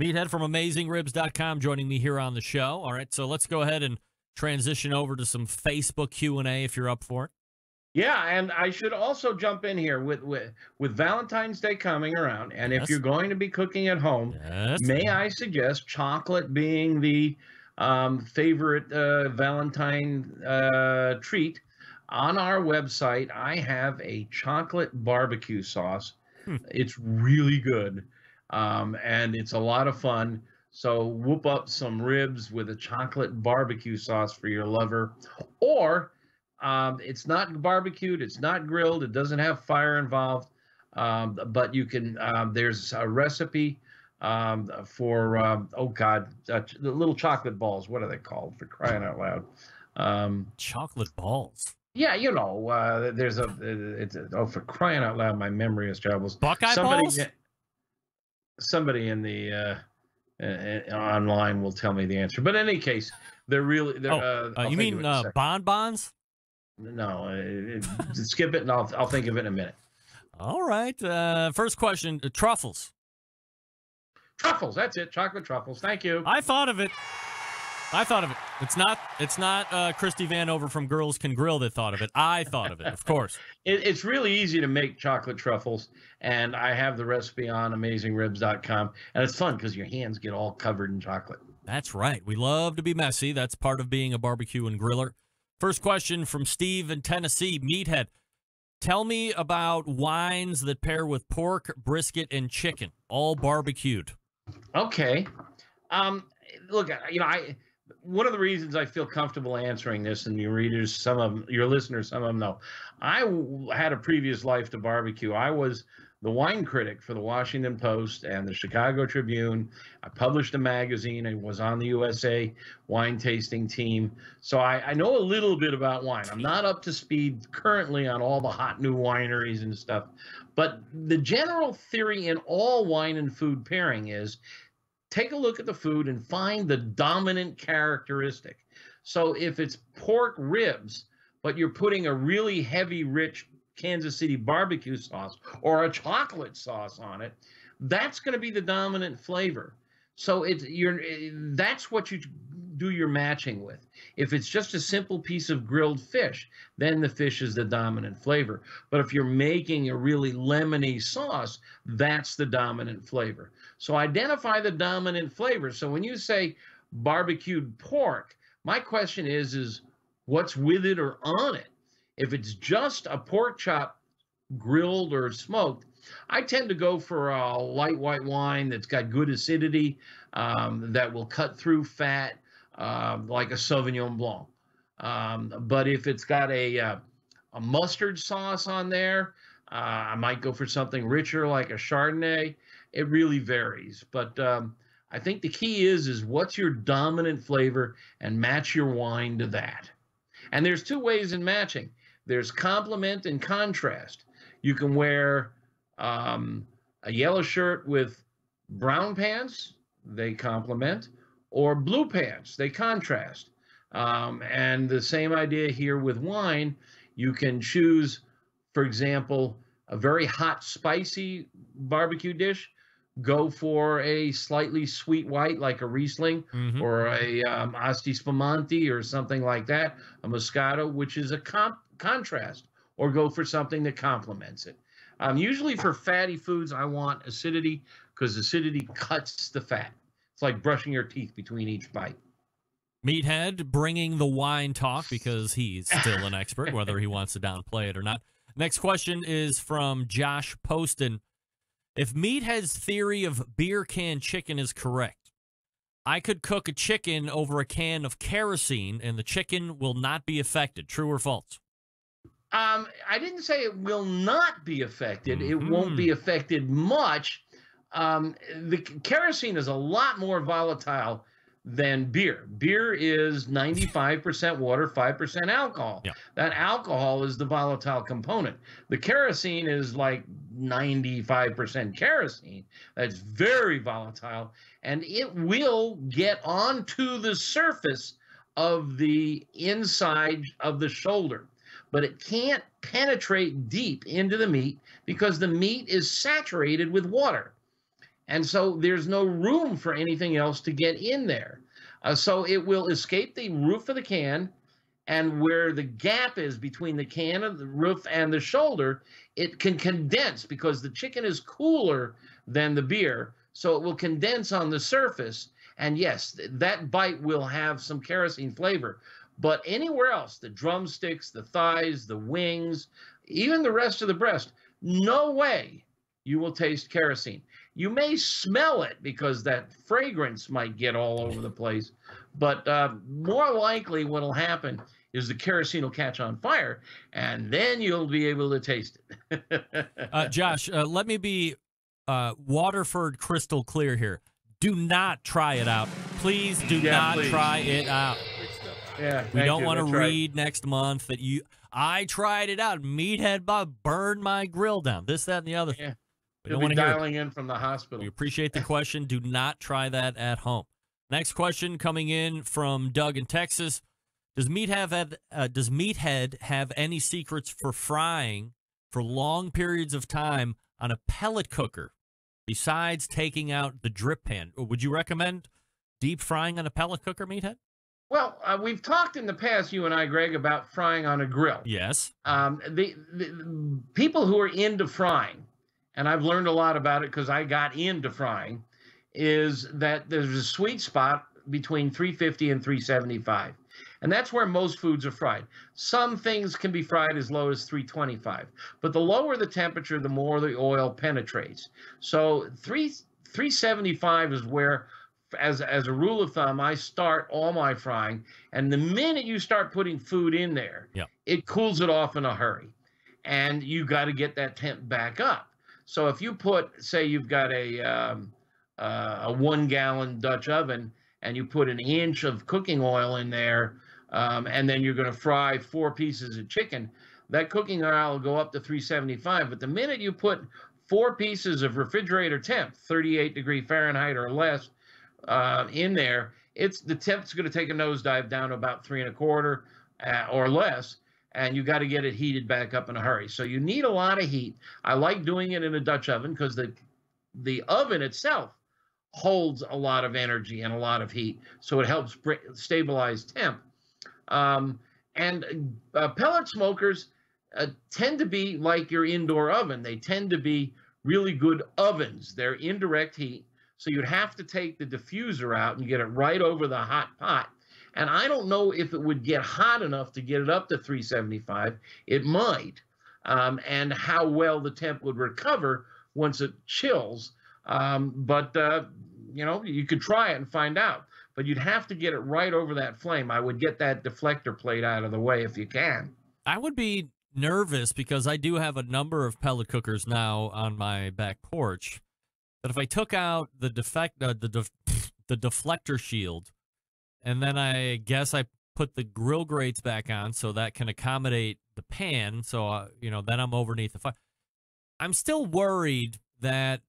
Meathead from AmazingRibs.com joining me here on the show. All right, so let's go ahead and transition over to some Facebook Q&A if you're up for it. Yeah, and I should also jump in here with Valentine's Day coming around, and if you're going to be cooking at home, may I suggest chocolate being the favorite Valentine treat. On our website, I have a chocolate barbecue sauce. It's really good, and it's a lot of fun. So whoop up some ribs with a chocolate barbecue sauce for your lover, or It's not barbecued. It's not grilled. It doesn't have fire involved. But you can. There's a recipe for the little chocolate balls. What are they called? For crying out loud! Chocolate balls. Yeah, there's for crying out loud, my memory is troubles. Buckeye balls. Somebody in the online will tell me the answer. But in any case, they're really. You mean bonbons? No, skip it, and I'll think of it in a minute. All right. First question: truffles. Truffles. That's it. Chocolate truffles. Thank you. I thought of it. It's not Christy Vanover from Girls Can Grill that thought of it. I thought of it, of course. It's really easy to make chocolate truffles, and I have the recipe on AmazingRibs.com, and it's fun because your hands get all covered in chocolate. That's right. We love to be messy. That's part of being a barbecue and griller. First question from Steve in Tennessee, Meathead. Tell me about wines that pair with pork, brisket, and chicken, all barbecued. Okay. Look, one of the reasons I feel comfortable answering this, and your readers, your listeners, some of them know, I had a previous life to barbecue. I was the wine critic for the Washington Post and the Chicago Tribune. I published a magazine. I was on the USA wine tasting team. So I know a little bit about wine. I'm not up to speed currently on all the hot new wineries and stuff. But the general theory in all wine and food pairing is take a look at the food and find the dominant characteristic. So if it's pork ribs, but you're putting a really heavy, rich Kansas City barbecue sauce or a chocolate sauce on it, that's going to be the dominant flavor. So that's what you do your matching with. If it's just a simple piece of grilled fish, then the fish is the dominant flavor. But if you're making a really lemony sauce, that's the dominant flavor. So identify the dominant flavor. So when you say barbecued pork, my question is what's with it or on it? If it's just a pork chop grilled or smoked, I tend to go for a light white wine that's got good acidity, that will cut through fat, like a Sauvignon Blanc. But if it's got a mustard sauce on there, I might go for something richer like a Chardonnay. It really varies. But I think the key is what's your dominant flavor and match your wine to that. And there's two ways in matching. There's complement and contrast. You can wear a yellow shirt with brown pants, they complement, or blue pants, they contrast. And the same idea here with wine. You can choose, for example, a very hot, spicy barbecue dish. Go for a slightly sweet white like a Riesling, or a Asti Spumante or something like that, a Moscato, which is a contrast, or go for something that complements it. Usually for fatty foods, I want acidity because acidity cuts the fat. It's like brushing your teeth between each bite. Meathead bringing the wine talk because he's still an expert, whether he wants to downplay it or not. Next question is from Josh Poston. If Meathead's theory of beer can chicken is correct, I could cook a chicken over a can of kerosene and the chicken will not be affected. True or false? I didn't say it will not be affected. It won't be affected much. The kerosene is a lot more volatile than beer. Beer is 95% water, 5% alcohol. Yeah. That alcohol is the volatile component. The kerosene is like 95% kerosene. That's very volatile, and it will get onto the surface of the inside of the shoulder, but it can't penetrate deep into the meat because the meat is saturated with water. And so there's no room for anything else to get in there. So it will escape the roof of the can, and where the gap is between the can of the roof and the shoulder, it can condense because the chicken is cooler than the beer. So it will condense on the surface. And yes, that bite will have some kerosene flavor. But anywhere else, the drumsticks, the thighs, the wings, even the rest of the breast, no way you will taste kerosene. You may smell it because that fragrance might get all over the place, but more likely what will happen is the kerosene will catch on fire, and then you'll be able to taste it. Josh, let me be Waterford crystal clear here. Do not try it out. Please do not try it out. Yeah, we don't want to read next month that I tried it out. Meathead Bob burned my grill down. This, that, and the other. Yeah. We You'll don't be want to hear dialing in from the hospital. We appreciate the question. Do not try that at home. Next question coming in from Doug in Texas. Does Meathead have any secrets for frying for long periods of time on a pellet cooker besides taking out the drip pan? Or would you recommend deep frying on a pellet cooker, Meathead? Well, we've talked in the past, you and I, Greg, about frying on a grill. Yes. The people who are into frying, and I've learned a lot about it because I got into frying, is that there's a sweet spot between 350 and 375. And that's where most foods are fried. Some things can be fried as low as 325. But the lower the temperature, the more the oil penetrates. So 375 is where, as a rule of thumb, I start all my frying. And the minute you start putting food in there, it cools it off in a hurry. And you got to get that temp back up. So if you put, say you've got a 1-gallon Dutch oven, and you put an inch of cooking oil in there, and then you're going to fry 4 pieces of chicken, that cooking oil will go up to 375. But the minute you put 4 pieces of refrigerator temp, 38 Fahrenheit or less, in there, the temp's going to take a nosedive down to about 3.25 or less, and you got to get it heated back up in a hurry. So you need a lot of heat. I like doing it in a Dutch oven because the oven itself holds a lot of energy and a lot of heat, so it helps stabilize temp. And pellet smokers tend to be like your indoor oven. They tend to be really good ovens. They're indirect heat, so you'd have to take the diffuser out and get it right over the hot pot. And I don't know if it would get hot enough to get it up to 375. It might, and how well the temp would recover once it chills. You know, you could try it and find out, but you'd have to get it right over that flame. I would get that deflector plate out of the way if you can. I would be nervous because I do have a number of pellet cookers now on my back porch. That if I took out the deflector shield, and then I guess I put the grill grates back on so that can accommodate the pan, so you know, then I'm underneath the fire. I'm still worried that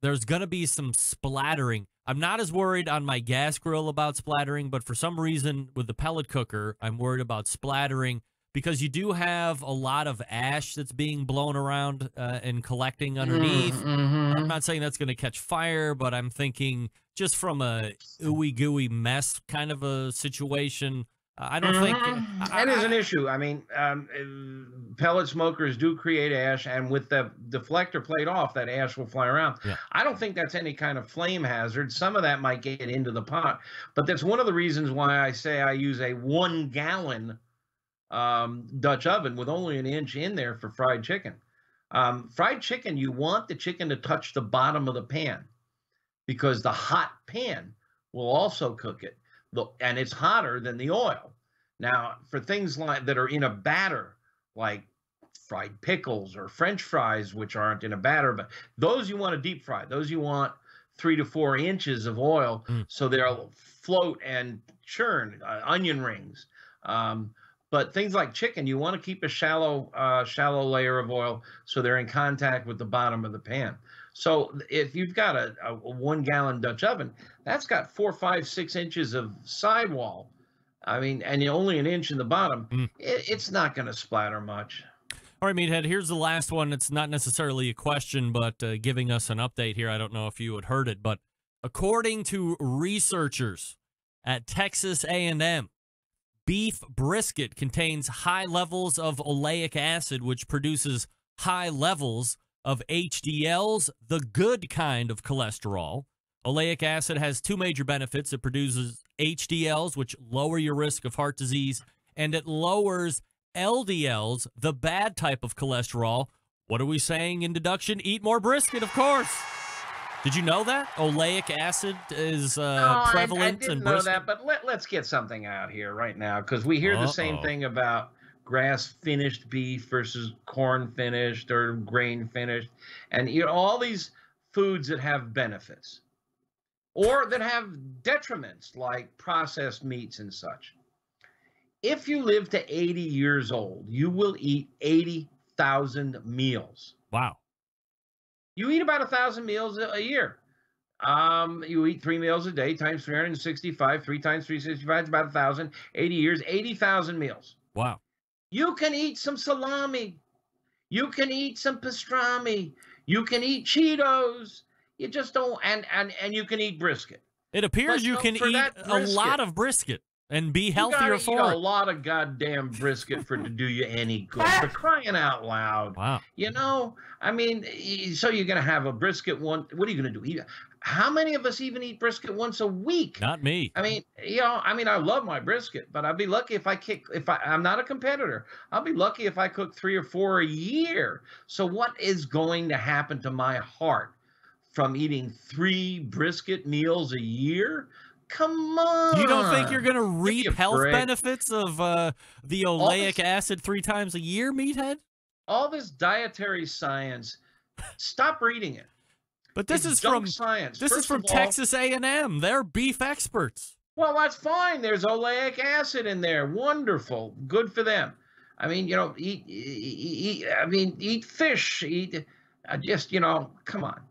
there's going to be some splattering. I'm not as worried on my gas grill about splattering, but for some reason with the pellet cooker, I'm worried about splattering because you do have a lot of ash that's being blown around and collecting underneath. I'm not saying that's going to catch fire, but I'm thinking just from a ooey gooey mess kind of a situation. I don't think that is an issue. I mean, pellet smokers do create ash, and with the deflector plate off, that ash will fly around. Yeah. I don't think that's any kind of flame hazard. Some of that might get into the pot, but that's one of the reasons why I say I use a 1-gallon Dutch oven with only an inch in there for fried chicken. Fried chicken, you want the chicken to touch the bottom of the pan because the hot pan will also cook it. And it's hotter than the oil. Now, for things like that are in a batter, like fried pickles or French fries, which aren't in a batter, but those you want to deep fry. Those you want 3 to 4 inches of oil, so they'll float and churn. Onion rings, but things like chicken, you want to keep a shallow layer of oil so they're in contact with the bottom of the pan. So if you've got a 1-gallon Dutch oven, that's got 4, 5, 6 inches of sidewall. I mean, and only an inch in the bottom. It's not going to splatter much. All right, Meathead, here's the last one. It's not necessarily a question, but giving us an update here. I don't know if you had heard it, but according to researchers at Texas A&M, beef brisket contains high levels of oleic acid, which produces high levels of HDLs, the good kind of cholesterol. Oleic acid has 2 major benefits. It produces HDLs, which lower your risk of heart disease, and it lowers LDLs, the bad type of cholesterol. What are we saying in deduction? Eat more brisket, of course. Did you know that oleic acid is No, prevalent I didn't in know brisket? that, but let's get something out here right now because we hear the same thing about grass finished beef versus corn finished or grain finished, and all these foods that have benefits or that have detriments like processed meats and such. If you live to 80 years old, you will eat 80,000 meals. Wow. You eat about 1,000 meals a year. You eat 3 meals a day times 365, 3 times 365 is about 1,000. 80 years, 80,000 meals. Wow. You can eat some salami. You can eat some pastrami. You can eat Cheetos. You just don't, and you can eat brisket. It appears But, you can for eat that a lot brisket, of brisket and be you healthier gotta eat for a it. lot of goddamn brisket for it to do you any good. For crying out loud. Wow. I mean, so you're going to have a brisket one. What are you going to do? How many of us even eat brisket once a week? Not me. I mean, I love my brisket, but I'd be lucky if I'm not a competitor. I'll be lucky if I cook 3 or 4 a year. So what is going to happen to my heart from eating 3 brisket meals a year? Come on. You don't think you're going to reap Give me a health break. benefits of the oleic acid 3 times a year, Meathead? All this dietary science, stop reading it. But this It's is junk from science. This is First from of all, Texas A&M. They're beef experts. Well, that's fine. There's oleic acid in there. Wonderful. Good for them. I mean, eat fish. Come on.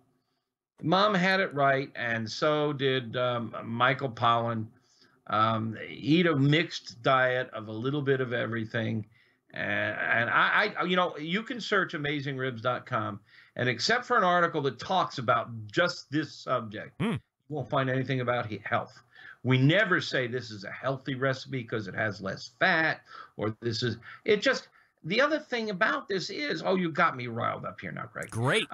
Mom had it right, and so did Michael Pollan. Eat a mixed diet of a little bit of everything. And you can search AmazingRibs.com, and except for an article that talks about just this subject, you won't find anything about health. We never say this is a healthy recipe because it has less fat, or the other thing about this is, you got me riled up here now, Greg. Great.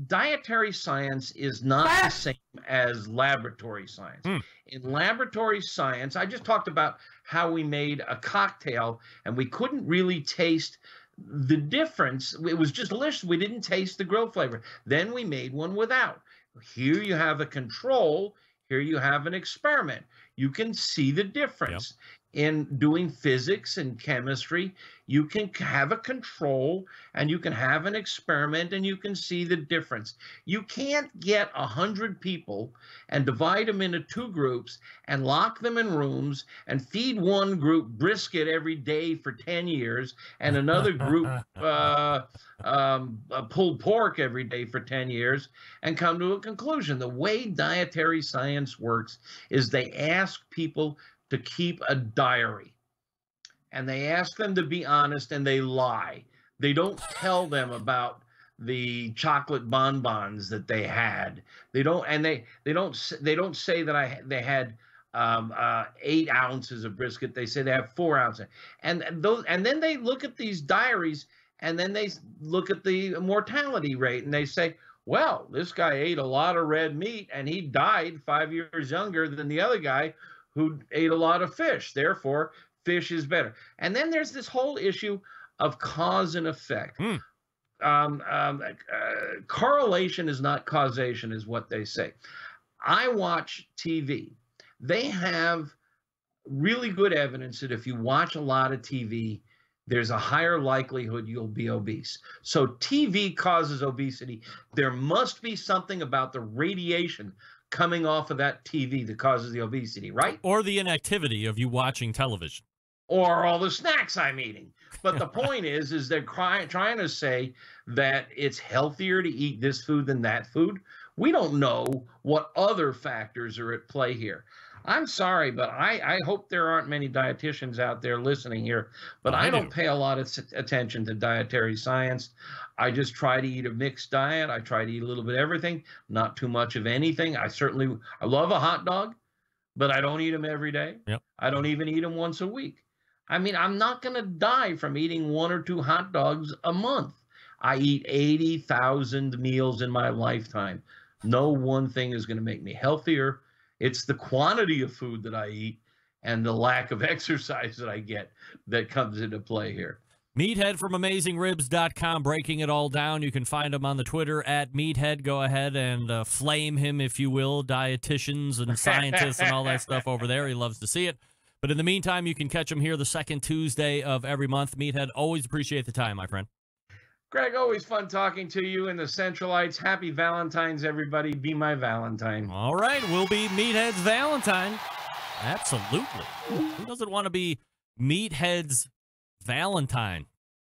Dietary science is not the same as laboratory science. In laboratory science, I just talked about how we made a cocktail and we couldn't really taste the difference. It was just delicious. We didn't taste the grill flavor. Then we made one without. Here you have a control. Here you have an experiment. You can see the difference. In doing physics and chemistry, you can have a control and you can have an experiment and you can see the difference. You can't get 100 people and divide them into 2 groups and lock them in rooms and feed one group brisket every day for 10 years and another group pulled pork every day for 10 years and come to a conclusion. The way dietary science works is they ask people to keep a diary, and they ask them to be honest, and they lie. They don't tell them about the chocolate bonbons that they had. They don't say that they had 8 ounces of brisket. They say they have 4 ounces, and then they look at these diaries, and then they look at the mortality rate, and they say, well, this guy ate a lot of red meat, and he died 5 years younger than the other guy who ate a lot of fish. Therefore, fish is better. And then there's this whole issue of cause and effect. Correlation is not causation, is what they say. I watch TV. They have really good evidence that if you watch a lot of TV, there's a higher likelihood you'll be obese. So TV causes obesity. There must be something about the radiation coming off of that TV that causes the obesity, right? Or the inactivity of you watching television. Or all the snacks I'm eating. But the point is they're trying to say that it's healthier to eat this food than that food. We don't know what other factors are at play here. I'm sorry, but I hope there aren't many dietitians out there listening here, but I don't pay a lot of attention to dietary science. I just try to eat a mixed diet. I try to eat a little bit of everything, not too much of anything. I love a hot dog, but I don't eat them every day. Yep. I don't even eat them once a week. I mean, I'm not going to die from eating 1 or 2 hot dogs a month. I eat 80,000 meals in my lifetime. No one thing is going to make me healthier. It's the quantity of food that I eat and the lack of exercise that I get that comes into play here. Meathead from AmazingRibs.com, breaking it all down. You can find him on the Twitter at Meathead. Go ahead and flame him, if you will. Dietitians and scientists and all that stuff over there. He loves to see it. But in the meantime, you can catch him here the second Tuesday of every month. Meathead, always appreciate the time, my friend. Greg, always fun talking to you and the Centralites. Happy Valentine's, everybody. Be my Valentine. All right, we'll be Meathead's Valentine. Absolutely. Who doesn't want to be Meathead's Valentine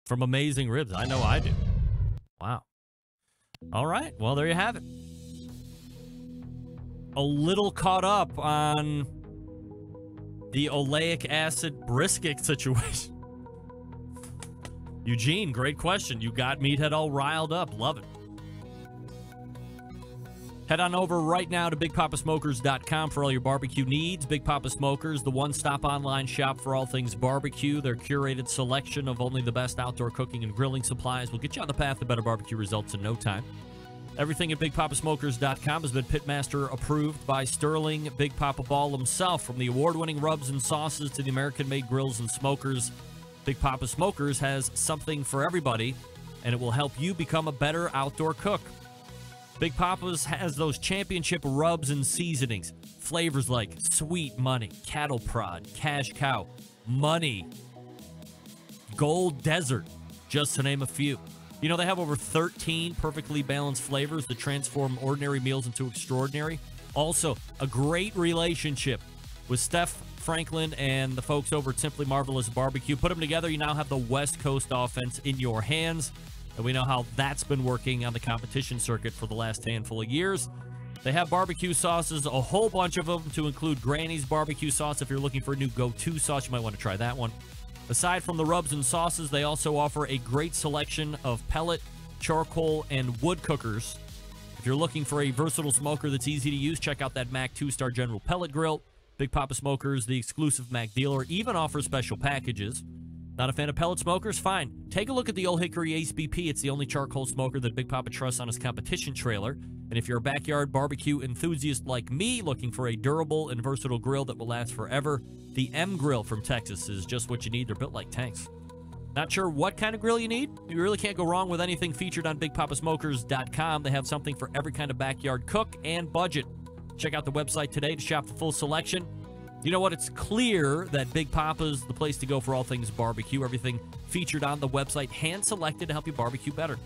from Amazing Ribs? I know I do. Wow. All right. Well, there you have it. A little caught up on the oleic acid brisket situation. Eugene, great question. You got Meathead all riled up. Love it. Head on over right now to BigPapaSmokers.com for all your barbecue needs. Big Papa Smokers, the one-stop online shop for all things barbecue. Their curated selection of only the best outdoor cooking and grilling supplies will get you on the path to better barbecue results in no time. Everything at BigPapaSmokers.com has been Pitmaster approved by Sterling Big Papa Ball himself. From the award-winning rubs and sauces to the American-made grills and smokers, Big Papa Smokers has something for everybody, and it will help you become a better outdoor cook. Big Papa's has those championship rubs and seasonings. Flavors like Sweet Money, Cattle Prod, Cash Cow, Money, Gold Desert, just to name a few. You know, they have over 13 perfectly balanced flavors that transform ordinary meals into extraordinary. Also, a great relationship with Steph Franklin and the folks over at Simply Marvelous Barbecue. Put them together, you now have the West Coast offense in your hands. And we know how that's been working on the competition circuit for the last handful of years. They have barbecue sauces, a whole bunch of them, to include Granny's barbecue sauce. If you're looking for a new go-to sauce, you might want to try that one. Aside from the rubs and sauces, they also offer a great selection of pellet, charcoal, and wood cookers. If you're looking for a versatile smoker that's easy to use, check out that Mac 2-Star General Pellet Grill. Big Papa Smokers, the exclusive Mac dealer, even offers special packages. Not a fan of pellet smokers? Fine. Take a look at the Old Hickory Ace BP. It's the only charcoal smoker that Big Papa trusts on his competition trailer. And if you're a backyard barbecue enthusiast like me, looking for a durable and versatile grill that will last forever, the M Grill from Texas is just what you need. They're built like tanks. Not sure what kind of grill you need? You really can't go wrong with anything featured on BigPapaSmokers.com. They have something for every kind of backyard cook and budget. Check out the website today to shop the full selection. You know what? It's clear that Big Papa's the place to go for all things barbecue. Everything featured on the website, hand-selected to help you barbecue better.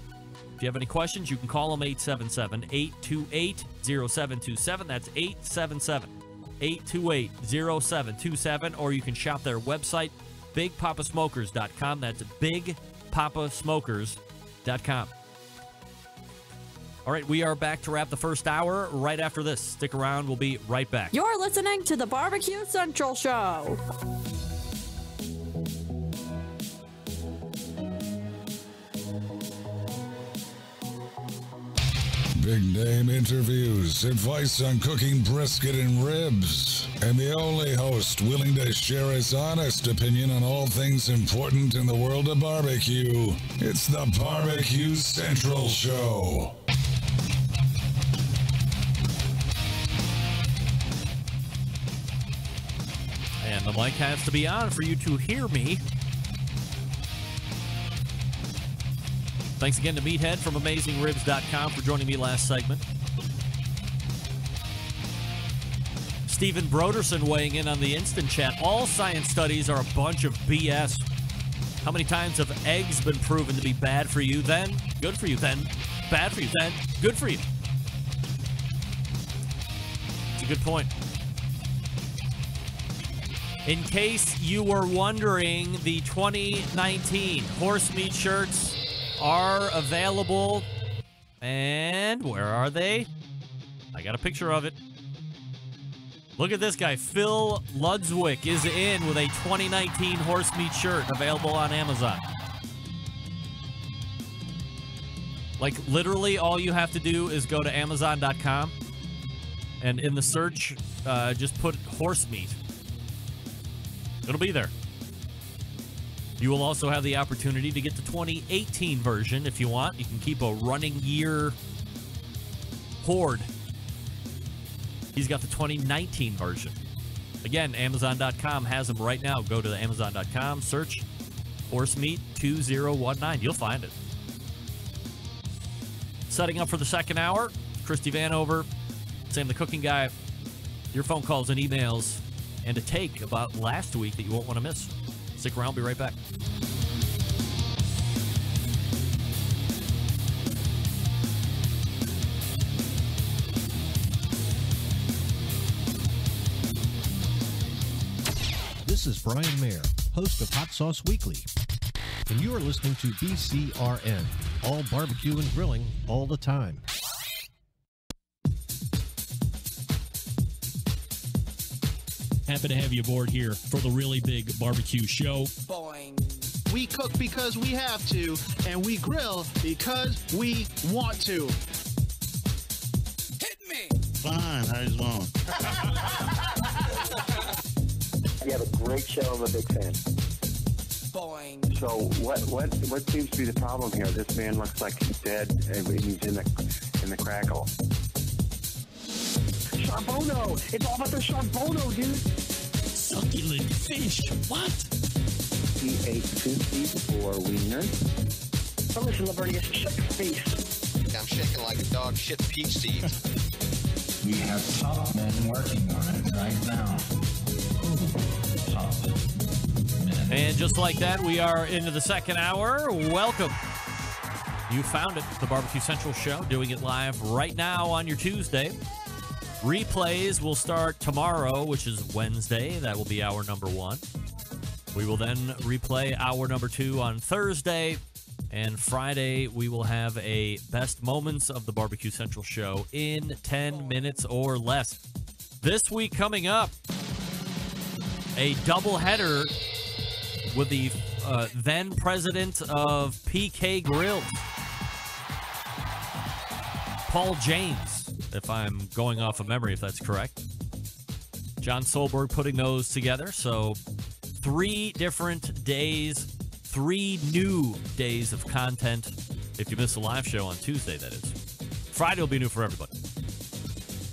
If you have any questions, you can call them 877-828-0727. That's 877-828-0727. Or you can shop their website, BigPapaSmokers.com. That's BigPapaSmokers.com. All right, we are back to wrap the first hour right after this. Stick around. We'll be right back. You're listening to the Barbecue Central Show. Big name interviews, advice on cooking brisket and ribs, and the only host willing to share his honest opinion on all things important in the world of barbecue. It's the Barbecue Central Show. And the mic has to be on for you to hear me. Thanks again to Meathead from AmazingRibs.com for joining me last segment. Stephen Broderson weighing in on the instant chat. All science studies are a bunch of BS. How many times have eggs been proven to be bad for you? Then, good for you. Then, bad for you. Then, good for you. It's a good point. In case you were wondering, the 2019 horse meat shirts are available. And where are they? I got a picture of it. Look at this guy. Phil Ludswick is in with a 2019 horse meat shirt available on Amazon. Like, literally all you have to do is go to Amazon.com and in the search, just put horse meat. It'll be there. You will also have the opportunity to get the 2018 version if you want. You can keep a running year hoard. He's got the 2019 version. Again, Amazon.com has them right now. Go to Amazon.com, search Horse Meat 2019. You'll find it. Setting up for the second hour, Christy Vanover, Sam the Cooking Guy. Your phone calls and emails and a take about last week that you won't want to miss. Stick around. Be right back. This is Brian Mayer, host of Hot Sauce Weekly, and you are listening to BCRN, all barbecue and grilling all the time. Happy to have you aboard here for the really big barbecue show. Boing. We cook because we have to, and we grill because we want to. Hit me! Fine, how's it going? You have a great show. I'm a big fan. Boing. So what seems to be the problem here? This man looks like he's dead, and he's in the crackle. Charbono! It's all about the charbono, dude. Succulent fish. What? He ate 54 wieners. Oh, listen, Liberty, shut your face. I'm shaking like a dog shit peach seeds. We have top men working on it right now. And just like that, we are into the second hour. Welcome. You found it, the Barbecue Central Show, doing it live right now on your Tuesday. Replays will start tomorrow, which is Wednesday. That will be hour number 1. We will then replay hour number 2 on Thursday. And Friday, we will have a best moments of the Barbecue Central Show in 10 minutes or less. This week coming up, a doubleheader with the then president of PK Grills, Paul James, if I'm going off of memory, if that's correct. John Solberg putting those together. So 3 different days, 3 new days of content. If you missed the live show on Tuesday, that is. Friday will be new for everybody.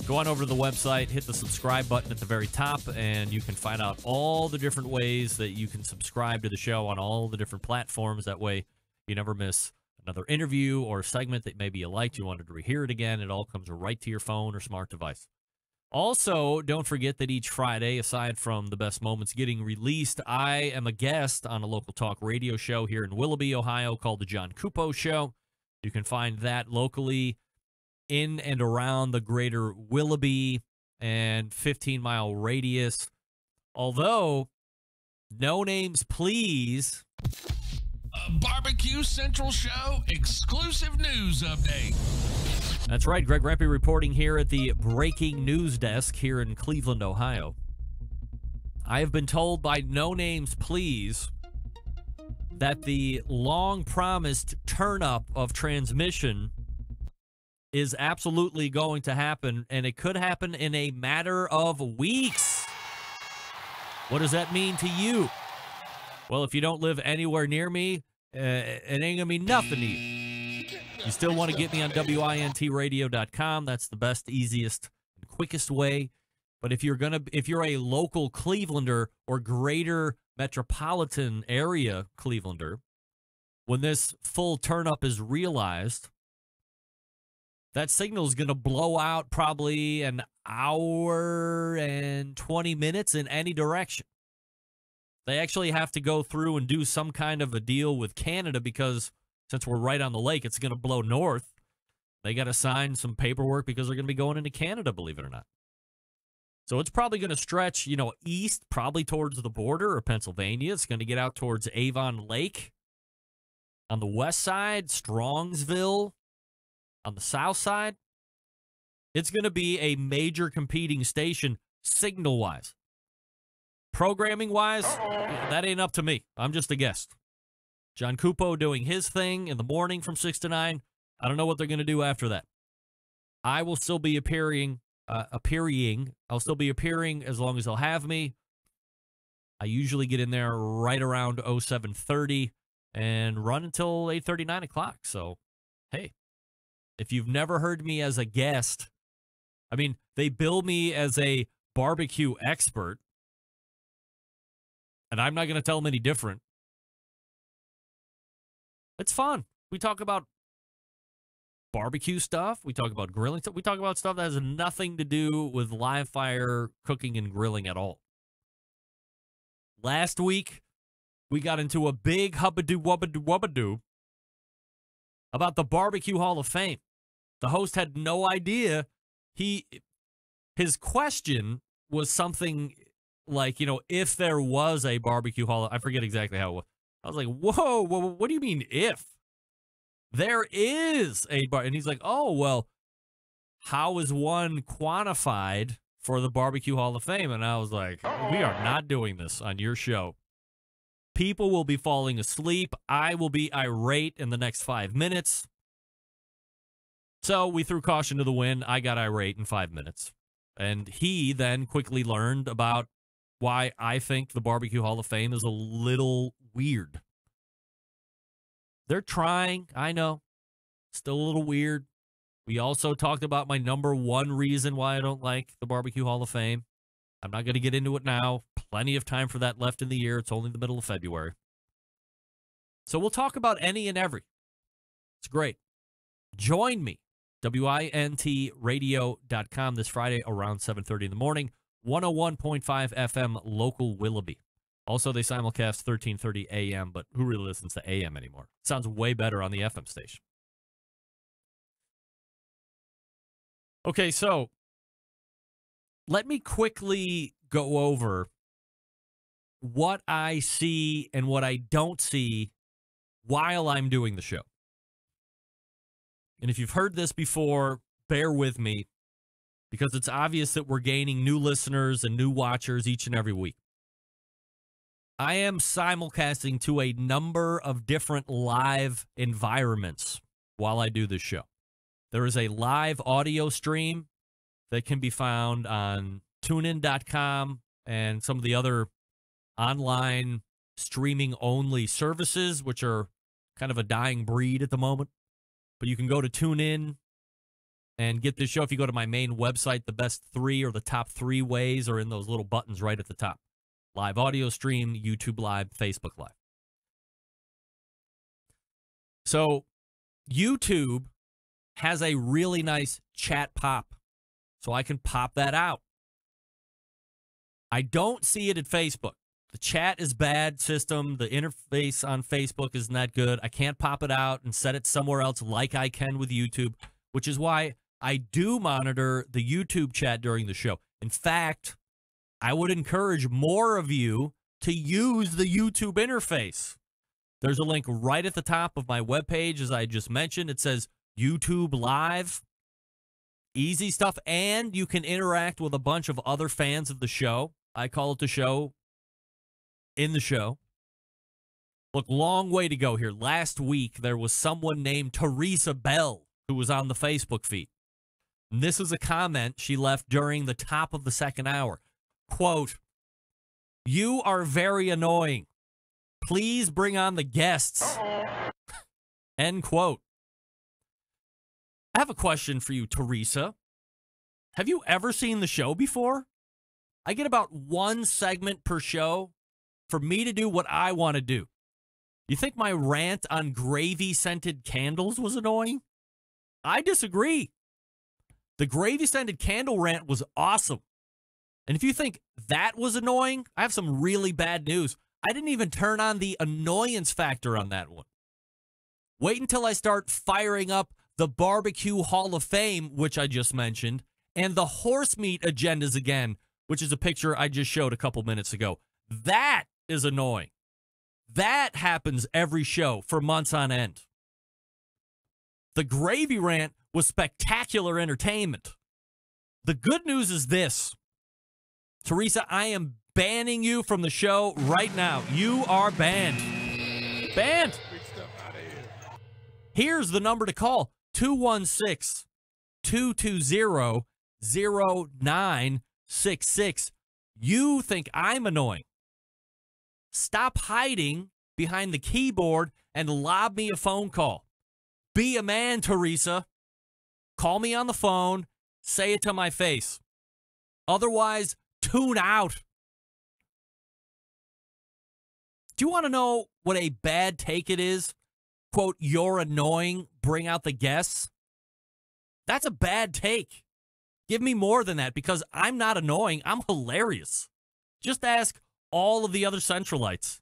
Go on over to the website, hit the subscribe button at the very top, and you can find out all the different ways that you can subscribe to the show on all the different platforms. That way, you never miss another interview or segment that maybe you liked, you wanted to rehear it again. It all comes right to your phone or smart device. Also, don't forget that each Friday, aside from the best moments getting released, I am a guest on a local talk radio show here in Willoughby, Ohio, called The John Cupo Show. You can find that locally in and around the greater Willoughby and 15-mile radius. Although, no names, please. A Barbecue Central Show exclusive news update. That's right, Greg Rempe reporting here at the breaking news desk here in Cleveland, Ohio. I have been told by No Names Please that the long-promised turn-up of transmission is absolutely going to happen, and it could happen in a matter of weeks. What does that mean to you? Well, if you don't live anywhere near me, it ain't going to mean nothing to you. You still want to get me on wintradio.com. That's the best, easiest, and quickest way. But if you're a local Clevelander or greater metropolitan area Clevelander, when this full turn-up is realized, that signal is going to blow out probably an hour and 20 minutes in any direction. They actually have to go through and do some kind of a deal with Canada because since we're right on the lake, it's going to blow north. They got to sign some paperwork because they're going to be going into Canada, believe it or not. So it's probably going to stretch, east, probably towards the border of Pennsylvania. It's going to get out towards Avon Lake. On the west side, Strongsville. On the south side, it's going to be a major competing station signal-wise. Programming-wise, that ain't up to me. I'm just a guest. John Cupo doing his thing in the morning from 6 to 9. I don't know what they're going to do after that. I will still be appearing. I'll still be appearing as long as they'll have me. I usually get in there right around 07:30 and run until 8:30, 9 o'clock. So, hey. If you've never heard me as a guest, I mean, they bill me as a barbecue expert, and I'm not going to tell them any different. It's fun. We talk about barbecue stuff. We talk about grilling stuff. We talk about stuff that has nothing to do with live fire cooking and grilling at all. Last week, we got into a big hubbadoo about the Barbecue Hall of Fame. The host had no idea. His question was something like, if there was a Barbecue Hall, I forget exactly how it was. I was like, whoa, what do you mean if? There is a bar. And he's like, oh, well, how is one quantified for the Barbecue Hall of Fame? And I was like, we are not doing this on your show. People will be falling asleep. I will be irate in the next 5 minutes. So we threw caution to the wind. I got irate in 5 minutes. And he then quickly learned about why I think the Barbecue Hall of Fame is a little weird. They're trying, I know. Still a little weird. We also talked about my number one reason why I don't like the Barbecue Hall of Fame. I'm not going to get into it now. Plenty of time for that left in the year. It's only the middle of February. So we'll talk about any and every. It's great. Join me, wintradio.com this Friday around 7:30 in the morning, 101.5 FM, local Willoughby. Also, they simulcast 13:30 a.m., but who really listens to a.m. anymore? Sounds way better on the FM station. Okay, so let me quickly go over what I see and what I don't see while I'm doing the show. And if you've heard this before, bear with me, because it's obvious that we're gaining new listeners and new watchers each and every week. I am simulcasting to a number of different live environments while I do this show. There is a live audio stream that can be found on tunein.com and some of the other online streaming-only services, which are kind of a dying breed at the moment. But you can go to TuneIn and get this show. If you go to my main website, the best three or the top three ways are in those little buttons right at the top. Live audio stream, YouTube Live, Facebook Live. So YouTube has a really nice chat pop, so I can pop that out. I don't see it at Facebook. The chat is bad system. The interface on Facebook isn't that good. I can't pop it out and set it somewhere else like I can with YouTube, which is why I do monitor the YouTube chat during the show. In fact, I would encourage more of you to use the YouTube interface. There's a link right at the top of my webpage, as I just mentioned. It says YouTube Live. Easy stuff, and you can interact with a bunch of other fans of the show. I call it the show in the show. Look, long way to go here. Last week, there was someone named Teresa Bell who was on the Facebook feed. And this is a comment she left during the top of the second hour. Quote, "You are very annoying. Please bring on the guests." End quote. I have a question for you, Teresa. Have you ever seen the show before? I get about one segment per show for me to do what I want to do. You think my rant on gravy-scented candles was annoying? I disagree. The gravy-scented candle rant was awesome. And if you think that was annoying, I have some really bad news. I didn't even turn on the annoyance factor on that one. Wait until I start firing up the Barbecue Hall of Fame, which I just mentioned, and the horse meat agendas again, which is a picture I just showed a couple minutes ago. That is annoying. That happens every show for months on end. The gravy rant was spectacular entertainment. The good news is this. Teresa, I am banning you from the show right now. You are banned. Banned. Here's the number to call. 216-220-0966. You think I'm annoying. Stop hiding behind the keyboard and lob me a phone call. Be a man, Teresa. Call me on the phone. Say it to my face. Otherwise, tune out. Do you want to know what a bad take it is? quote, "You're annoying, bring out the guests." That's a bad take. Give me more than that, because I'm not annoying. I'm hilarious. Just ask all of the other Centralites.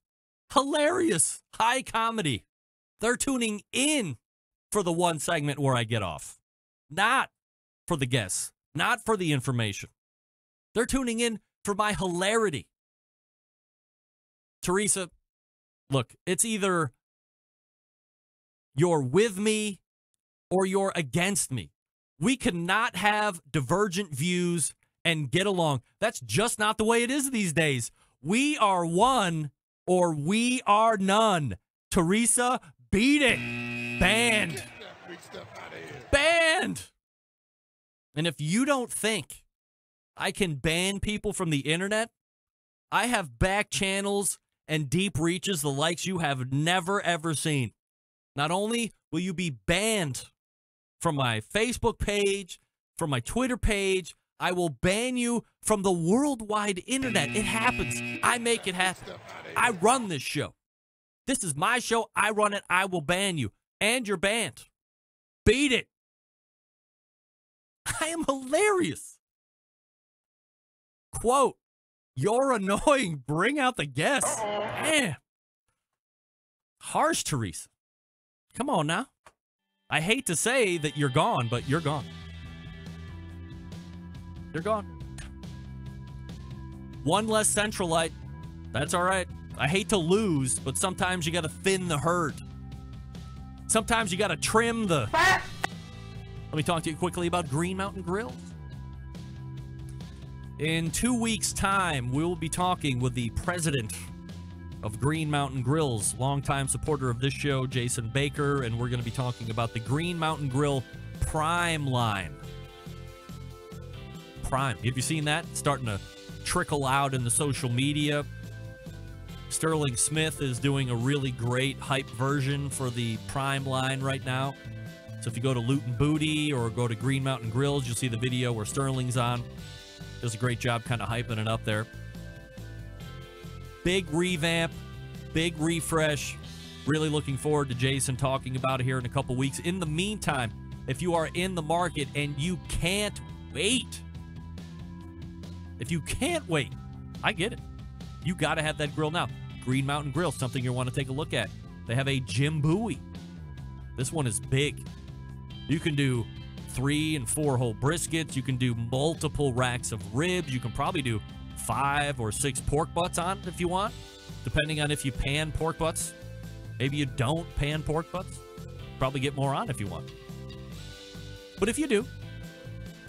Hilarious. High comedy. They're tuning in for the one segment where I get off. Not for the guests. Not for the information. They're tuning in for my hilarity. Teresa, look, it's either you're with me or you're against me. We cannot have divergent views and get along. That's just not the way it is these days. We are one or we are none. Teresa, beat it. Banned. Banned. And if you don't think I can ban people from the internet, I have back channels and deep reaches the likes you have never, ever seen. Not only will you be banned from my Facebook page, from my Twitter page, I will ban you from the worldwide internet. It happens. I make it happen. I run this show. This is my show. I run it. I will ban you. And you're banned. Beat it. I am hilarious. Quote, "You're annoying. Bring out the guests." Damn. Harsh, Teresa. Come on now. I hate to say that you're gone, but you're gone. You're gone. One less Centralite. That's all right. I hate to lose, but sometimes you got to thin the herd. Sometimes you got to trim the... Let me talk to you quickly about Green Mountain Grills. In 2 weeks' time, we'll be talking with the president of Green Mountain Grills, longtime supporter of this show, Jason Baker, and we're going to be talking about the Green Mountain Grill Prime line. Prime. Have you seen that? It's starting to trickle out in the social media. Sterling Smith is doing a really great hype version for the Prime line right now. So if you go to Loot and Booty or go to Green Mountain Grills, you'll see the video where Sterling's on. Does a great job kind of hyping it up there. Big revamp, big refresh. Really looking forward to Jason talking about it here in a couple weeks. In the meantime, if you are in the market and you can't wait, I get it. You got to have that grill now. Green Mountain Grill, something you want to take a look at. They have a Jimbui. This one is big. You can do 3 and 4 whole briskets. You can do multiple racks of ribs. You can probably do 5 or 6 pork butts on it if you want, depending on if you pan pork butts. Maybe you don't pan pork butts. Probably get more on if you want. But if you do,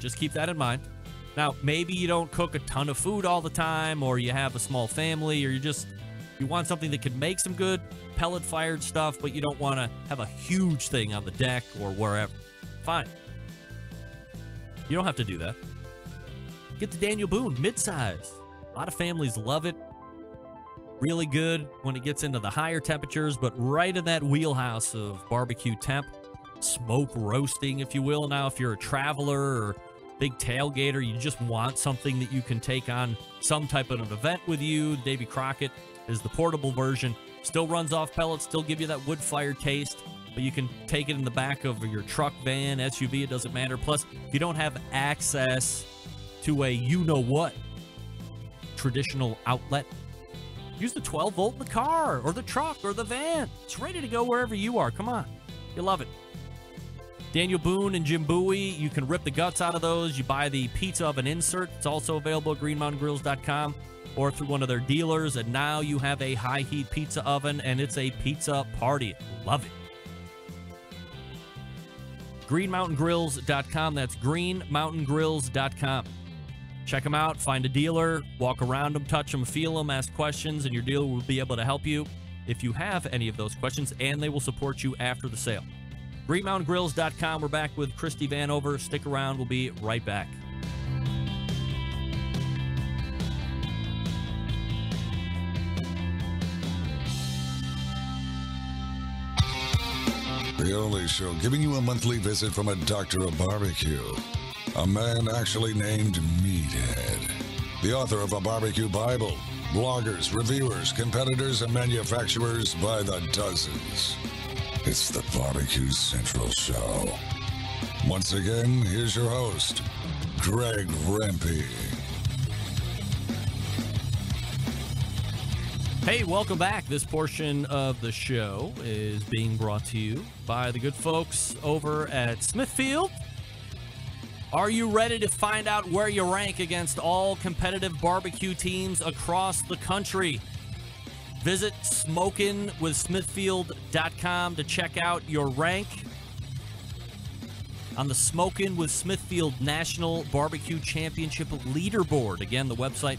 just keep that in mind. Now, maybe you don't cook a ton of food all the time, or you have a small family, or you want something that can make some good pellet-fired stuff, but you don't want to have a huge thing on the deck or wherever. Fine. You don't have to do that. Get the Daniel Boone midsize. A lot of families love it. Really good when it gets into the higher temperatures, but right in that wheelhouse of barbecue temp. Smoke roasting, if you will. Now, if you're a traveler or big tailgater, you just want something that you can take on some type of an event with you. Davy Crockett is the portable version. Still runs off pellets, still give you that wood-fired taste, but you can take it in the back of your truck, van, SUV, it doesn't matter. Plus, if you don't have access to a you-know-what traditional outlet, use the 12-volt in the car or the truck or the van. It's ready to go wherever you are. Come on. You love it. Daniel Boone and Jimbui, you can rip the guts out of those. You buy the pizza oven insert. It's also available at greenmountaingrills.com or through one of their dealers. And now you have a high-heat pizza oven, and it's a pizza party. Love it. greenmountaingrills.com. That's greenmountaingrills.com. Check them out. Find a dealer. Walk around them, touch them, feel them, ask questions, and your dealer will be able to help you if you have any of those questions, and they will support you after the sale. greenmountaingrills.com. We're back with Christy Vanover. Stick around. We'll be right back. The only show giving you a monthly visit from a doctor of barbecue. A man actually named Meathead. The author of a barbecue Bible. Bloggers, reviewers, competitors, and manufacturers by the dozens. It's the Barbecue Central Show. Once again, here's your host, Greg Rempe. Hey, welcome back. This portion of the show is being brought to you by the good folks over at Smithfield. Are you ready to find out where you rank against all competitive barbecue teams across the country? Visit smokinwithsmithfield.com to check out your rank on the Smokin' with Smithfield National Barbecue Championship Leaderboard. Again, the website,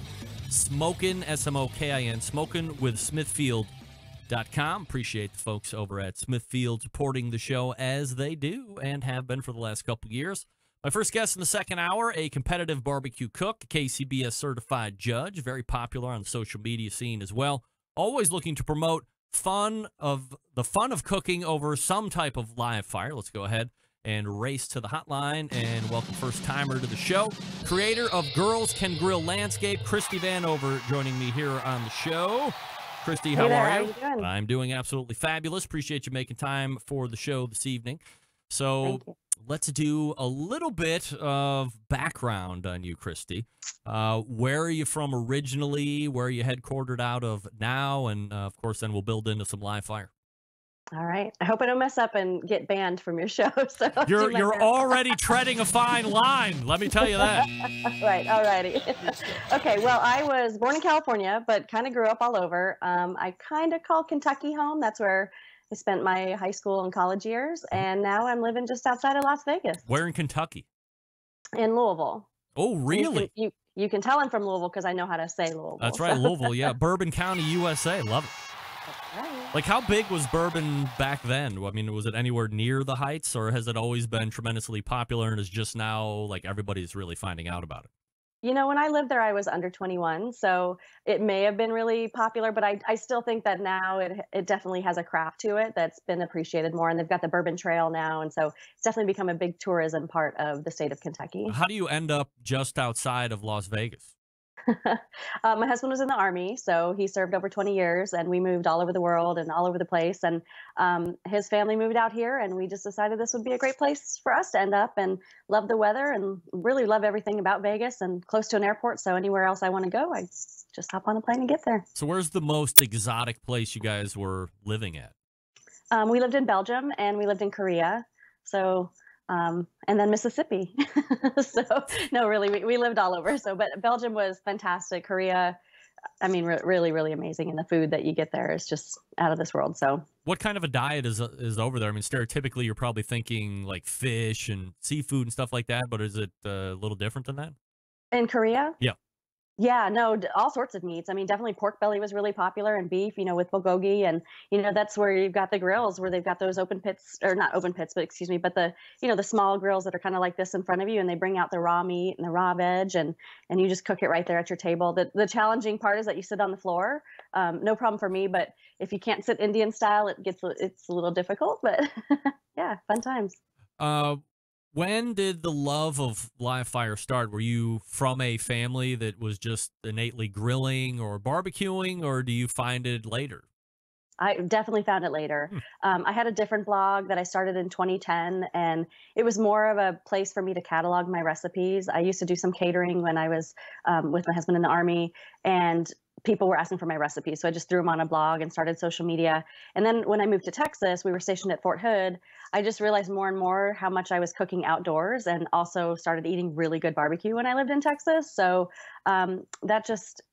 Smokin', S-M-O-K-I-N, smokinwithsmithfield.com. Appreciate the folks over at Smithfield supporting the show as they do and have been for the last couple years. My first guest in the second hour, a competitive barbecue cook, KCBS certified judge, very popular on the social media scene as well. Always looking to promote the fun of cooking over some type of live fire. Let's go ahead and race to the hotline and welcome first timer to the show. Creator of Girls Can Grill Landscape, Christy Vanover, joining me here on the show. Christy, how are you? How you doing? I'm doing absolutely fabulous. Appreciate you making time for the show this evening. So let's do a little bit of background on you, Christy. Where are you from originally? Where are you headquartered out of now? And, of course, then we'll build into some live fire. All right. I hope I don't mess up and get banned from your show. So you're already treading a fine line. Let me tell you that. Right. All righty. Okay. Well, I was born in California, but kind of grew up all over. I kind of call Kentucky home. That's where I spent my high school and college years. And now I'm living just outside of Las Vegas. Where in Kentucky? In Louisville. Oh, really? You can tell I'm from Louisville because I know how to say Louisville. That's right. Louisville. Yeah. Bourbon County, USA. Love it. Right. Like, how big was bourbon back then? I mean, was it anywhere near the heights, or has it always been tremendously popular and is just now, like, everybody's really finding out about it? You know, when I lived there, I was under 21, so it may have been really popular, but I still think that now it definitely has a craft to it that's been appreciated more, and they've got the Bourbon Trail now, and so it's definitely become a big tourism part of the state of Kentucky. How do you end up just outside of Las Vegas? My husband was in the Army, so he served over 20 years, and we moved all over the world and all over the place. And his family moved out here, and we just decided this would be a great place for us to end up, and love the weather and really love everything about Vegas and close to an airport. So anywhere else I want to go, I just hop on a plane and get there. So where's the most exotic place you guys were living at? We lived in Belgium and we lived in Korea. So and then Mississippi. So no, really, we lived all over. So, but Belgium was fantastic. Korea, I mean, really, really amazing. And the food that you get there is just out of this world. So what kind of a diet is over there? I mean, stereotypically, you're probably thinking like fish and seafood and stuff like that, but is it a little different than that? In Korea? Yeah. Yeah, no, all sorts of meats. I mean, definitely pork belly was really popular, and beef, with bulgogi. And, that's where you've got the grills where they've got those open pits, or not open pits, but excuse me, but the small grills that are kind of like this in front of you, and they bring out the raw meat and the raw veg, and you just cook it right there at your table. The challenging part is that you sit on the floor. No problem for me, but if you can't sit Indian style, it's a little difficult, but yeah, fun times. When did the love of live fire start? Were you from a family that was just innately grilling or barbecuing, or do you find it later? I definitely found it later. I had a different blog that I started in 2010, and it was more of a place for me to catalog my recipes. I used to do some catering when I was with my husband in the Army, and people were asking for my recipes. So I just threw them on a blog and started social media. And then when I moved to Texas, we were stationed at Fort Hood. I just realized more and more how much I was cooking outdoors, and also started eating really good barbecue when I lived in Texas. So that just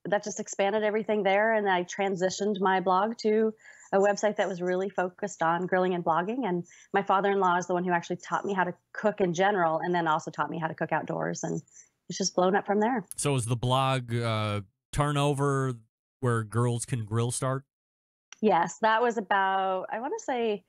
expanded everything there. And I transitioned my blog to a website that was really focused on grilling and blogging. And my father-in-law is the one who actually taught me how to cook in general, and then also taught me how to cook outdoors. And it's just blown up from there. So is the blog turnover where Girls Can Grill start? Yes, that was about, I want to say,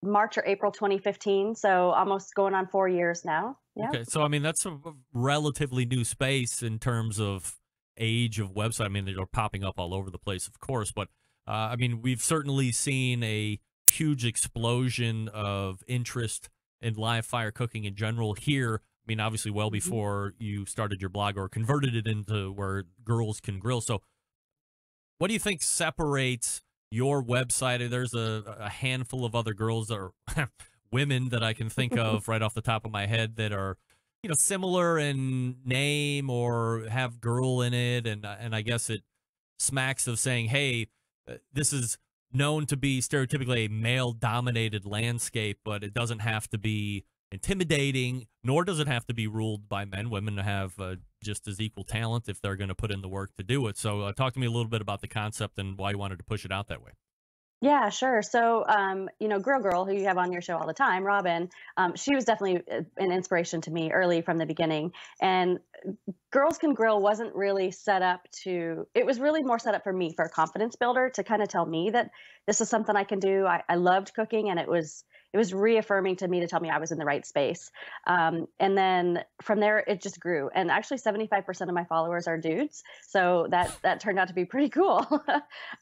March or April 2015. So almost going on 4 years now. Yeah. Okay. So, I mean, that's a relatively new space in terms of age of website. I mean, they're popping up all over the place, of course. But, I mean, we've certainly seen a huge explosion of interest in live fire cooking in general here. I mean, obviously, well before you started your blog or converted it into where Girls Can Grill. So what do you think separates your website. There's a handful of other girls that are women that I can think of right off the top of my head that are, similar in name or have girl in it. And I guess it smacks of saying, hey, this is known to be stereotypically a male-dominated landscape, but it doesn't have to be intimidating, nor does it have to be ruled by men. Women have just as equal talent if they're going to put in the work to do it. So talk to me a little bit about the concept and why you wanted to push it out that way. Yeah, sure. So, Girl, who you have on your show all the time, Robin, she was definitely an inspiration to me early from the beginning. And Girls Can Grill wasn't really set up it was really more set up for me, for a confidence builder, to kind of tell me that this is something I can do. I loved cooking, and it was reaffirming to me to tell me I was in the right space. And then from there, it just grew. And actually 75% of my followers are dudes. So that turned out to be pretty cool.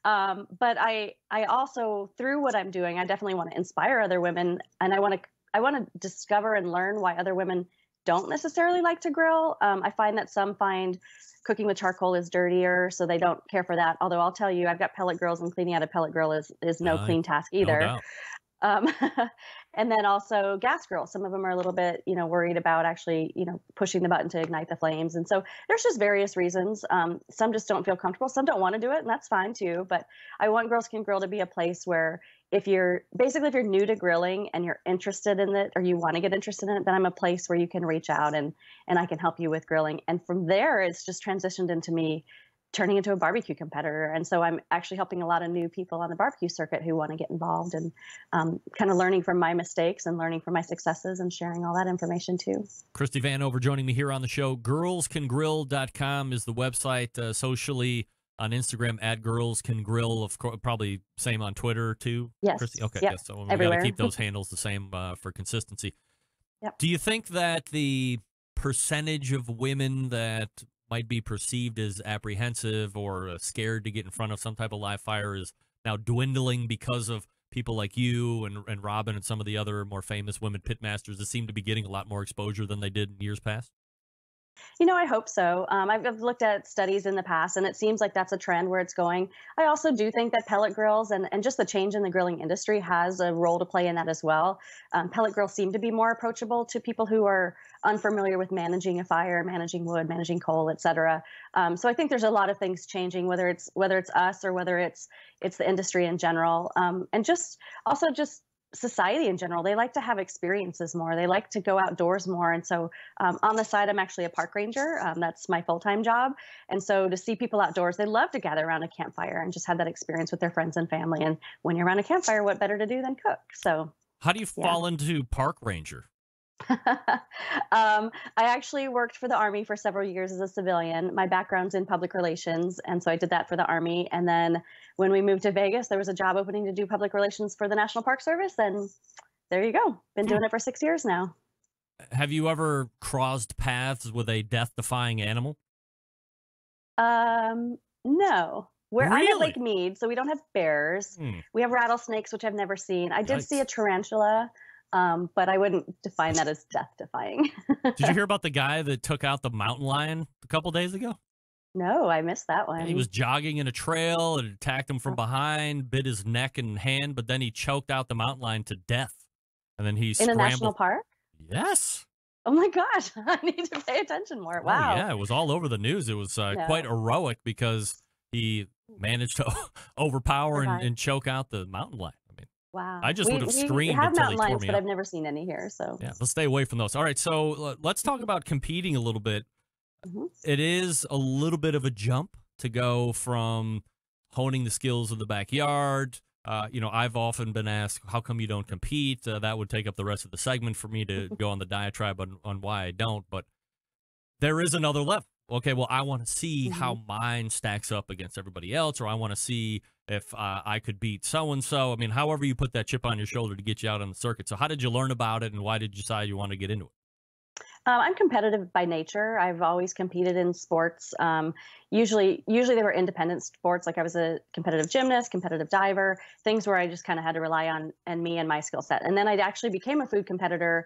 But I also, through what I'm doing, I definitely want to inspire other women. And I want to discover and learn why other women don't necessarily like to grill. I find that some find cooking with charcoal is dirtier, so they don't care for that. Although I'll tell you, I've got pellet grills, and cleaning out a pellet grill is no clean task either. No And then also gas grills. Some of them are a little bit, worried about actually, pushing the button to ignite the flames. And so there's just various reasons. Some just don't feel comfortable. Some don't want to do it, and that's fine too. But I want Girls Can Grill to be a place where if you're new to grilling and you're interested in it, or you want to get interested in it, then I'm a place where you can reach out and I can help you with grilling. And from there, it's just transitioned into me turning into a barbecue competitor. And so I'm actually helping a lot of new people on the barbecue circuit who want to get involved, and kind of learning from my mistakes and learning from my successes and sharing all that information too. Christy Vanover joining me here on the show. Girlscangrill.com is the website. Socially on Instagram at Girls Can Grill, of course, probably same on Twitter too. Yes. Christy? Okay. Yep. Yes. So we got Everywhere. to keep those handles the same for consistency. Yep. Do you think that the percentage of women that might be perceived as apprehensive or scared to get in front of some type of live fire is now dwindling because of people like you and Robin and some of the other more famous women pitmasters that seem to be getting a lot more exposure than they did in years past? I hope so. I've looked at studies in the past, and it seems like that's a trend where it's going. I also do think that pellet grills and just the change in the grilling industry has a role to play in that as well. Pellet grills seem to be more approachable to people who are unfamiliar with managing a fire, managing wood, managing coal, etc. So I think there's a lot of things changing, whether it's us or whether it's the industry in general, and just society in general. They like to have experiences more. They like to go outdoors more. And so on the side, I'm actually a park ranger. That's my full-time job. And so to see people outdoors, they love to gather around a campfire and just have that experience with their friends and family. And when you're around a campfire, what better to do than cook? So how do you fall into park ranger? I actually worked for the Army for several years as a civilian. My background's in public relations, and so I did that for the Army. And then when we moved to Vegas, there was a job opening to do public relations for the National Park Service, and there you go. Been doing it for 6 years now. Have you ever crossed paths with a death-defying animal? No. I'm at Lake Mead, so we don't have bears. We have rattlesnakes, which I've never seen. I did see a tarantula. But I wouldn't define that as death-defying. Did you hear about the guy that took out the mountain lion a couple days ago? No, I missed that one. He was jogging in a trail and it attacked him from behind, bit his neck and hand, but then he choked out the mountain lion to death. And then he scrambled. In a national park? Yes. Oh my gosh, I need to pay attention more. Wow. Oh, yeah, it was all over the news. It was quite heroic because he managed to overpower and choke out the mountain lion. Wow. I just would have screamed we have until mountain he tore lions, me but up. I've never seen any here. So yeah, let's stay away from those. All right, so let's talk about competing a little bit. It is a little bit of a jump to go from honing the skills of the backyard. I've often been asked, how come you don't compete? That would take up the rest of the segment for me to go on the diatribe on why I don't. But there is another level. Okay, well, I want to see how mine stacks up against everybody else, or I want to see if I could beat so-and-so. I mean, however you put that chip on your shoulder to get you out on the circuit. So how did you learn about it, and why did you decide you wanted to get into it? I'm competitive by nature. I've always competed in sports. Usually they were independent sports. Like I was a competitive gymnast, competitive diver, things where I just kind of had to rely on me and my skill set. And then I actually became a food competitor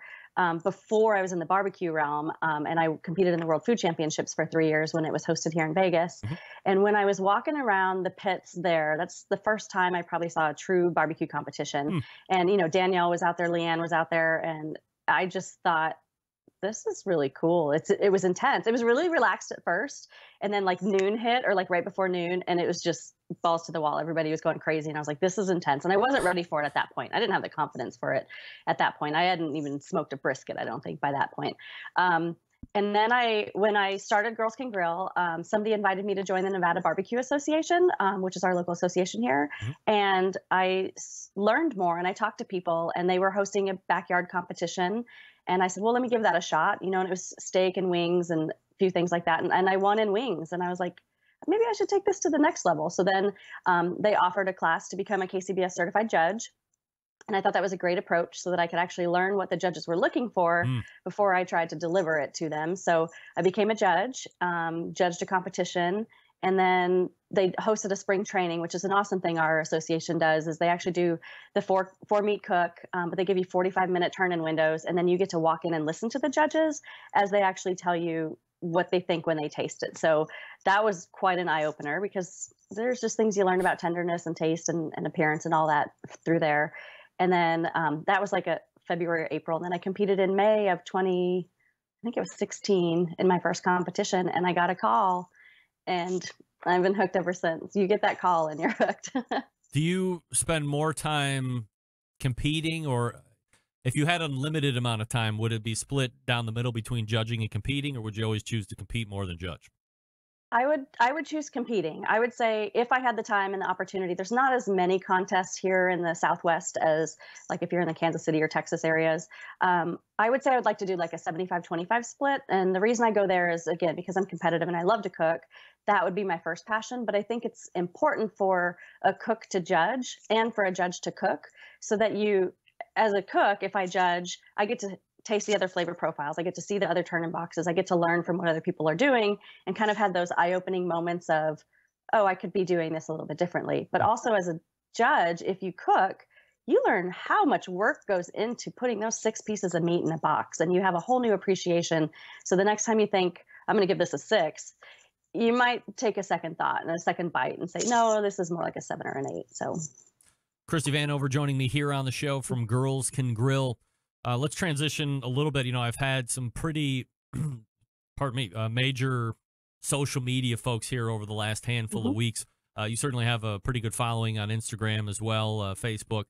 before I was in the barbecue realm. And I competed in the World Food Championships for 3 years when it was hosted here in Vegas. And when I was walking around the pits there, that's the first time I probably saw a true barbecue competition. And, you know, Danielle was out there, Leanne was out there, and I just thought, this is really cool. It was intense. It was really relaxed at first. And then like noon hit, or like right before noon, and it was just balls to the wall. Everybody was going crazy. And I was like, this is intense. And I wasn't ready for it at that point. I didn't have the confidence for it at that point. I hadn't even smoked a brisket, I don't think, by that point. And then when I started Girls Can Grill, somebody invited me to join the Nevada Barbecue Association, which is our local association here. And I learned more, and I talked to people, and they were hosting a backyard competition. And I said, well, let me give that a shot, you know, and it was steak and wings and a few things like that. And I won in wings. And I was like, maybe I should take this to the next level. So then they offered a class to become a KCBS certified judge. And I thought that was a great approach, so that I could actually learn what the judges were looking for before I tried to deliver it to them. So I became a judge, judged a competition, and then they hosted a spring training, which is an awesome thing our association does. Is they actually do the four meat cook, but they give you 45-minute turn-in windows, and then you get to walk in and listen to the judges as they actually tell you what they think when they taste it. So that was quite an eye-opener, because there's just things you learn about tenderness and taste and appearance and all that through there. And then that was like a February or April. And then I competed in May of 2016 in my first competition, and I got a call, and I've been hooked ever since. You get that call and you're hooked. Do you spend more time competing, or if you had an unlimited amount of time, would it be split down the middle between judging and competing, or would you always choose to compete more than judge? I would choose competing. I would say if I had the time and the opportunity, there's not as many contests here in the Southwest as like if you're in the Kansas City or Texas areas. I would say I would like to do like a 75-25 split. And the reason I go there is, again, because I'm competitive and I love to cook. That would be my first passion. But I think it's important for a cook to judge and for a judge to cook, so that you, as a cook, if I judge, I get to taste the other flavor profiles. I get to see the other turn-in boxes. I get to learn from what other people are doing, and kind of have those eye-opening moments of, oh, I could be doing this a little bit differently. But also as a judge, if you cook, you learn how much work goes into putting those 6 pieces of meat in a box, and you have a whole new appreciation. So the next time you think, I'm going to give this a 6, you might take a second thought and a second bite and say, no, this is more like a 7 or an 8. So Christy Vanover joining me here on the show from Girls Can Grill. Let's transition a little bit. You know, I've had some pretty, pardon me, major social media folks here over the last handful of weeks. You certainly have a pretty good following on Instagram as well, Facebook.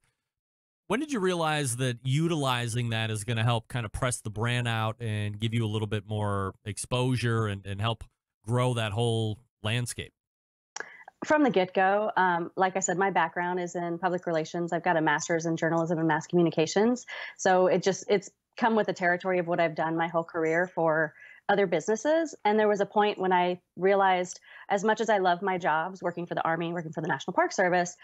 When did you realize that utilizing that is going to help kind of press the brand out and give you a little bit more exposure and help grow that whole landscape? From the get-go, like I said, my background is in public relations. I've got a master's in journalism and mass communications. So it's come with the territory of what I've done my whole career for other businesses. And there was a point when I realized, as much as I love my jobs, working for the Army, working for the National Park Service,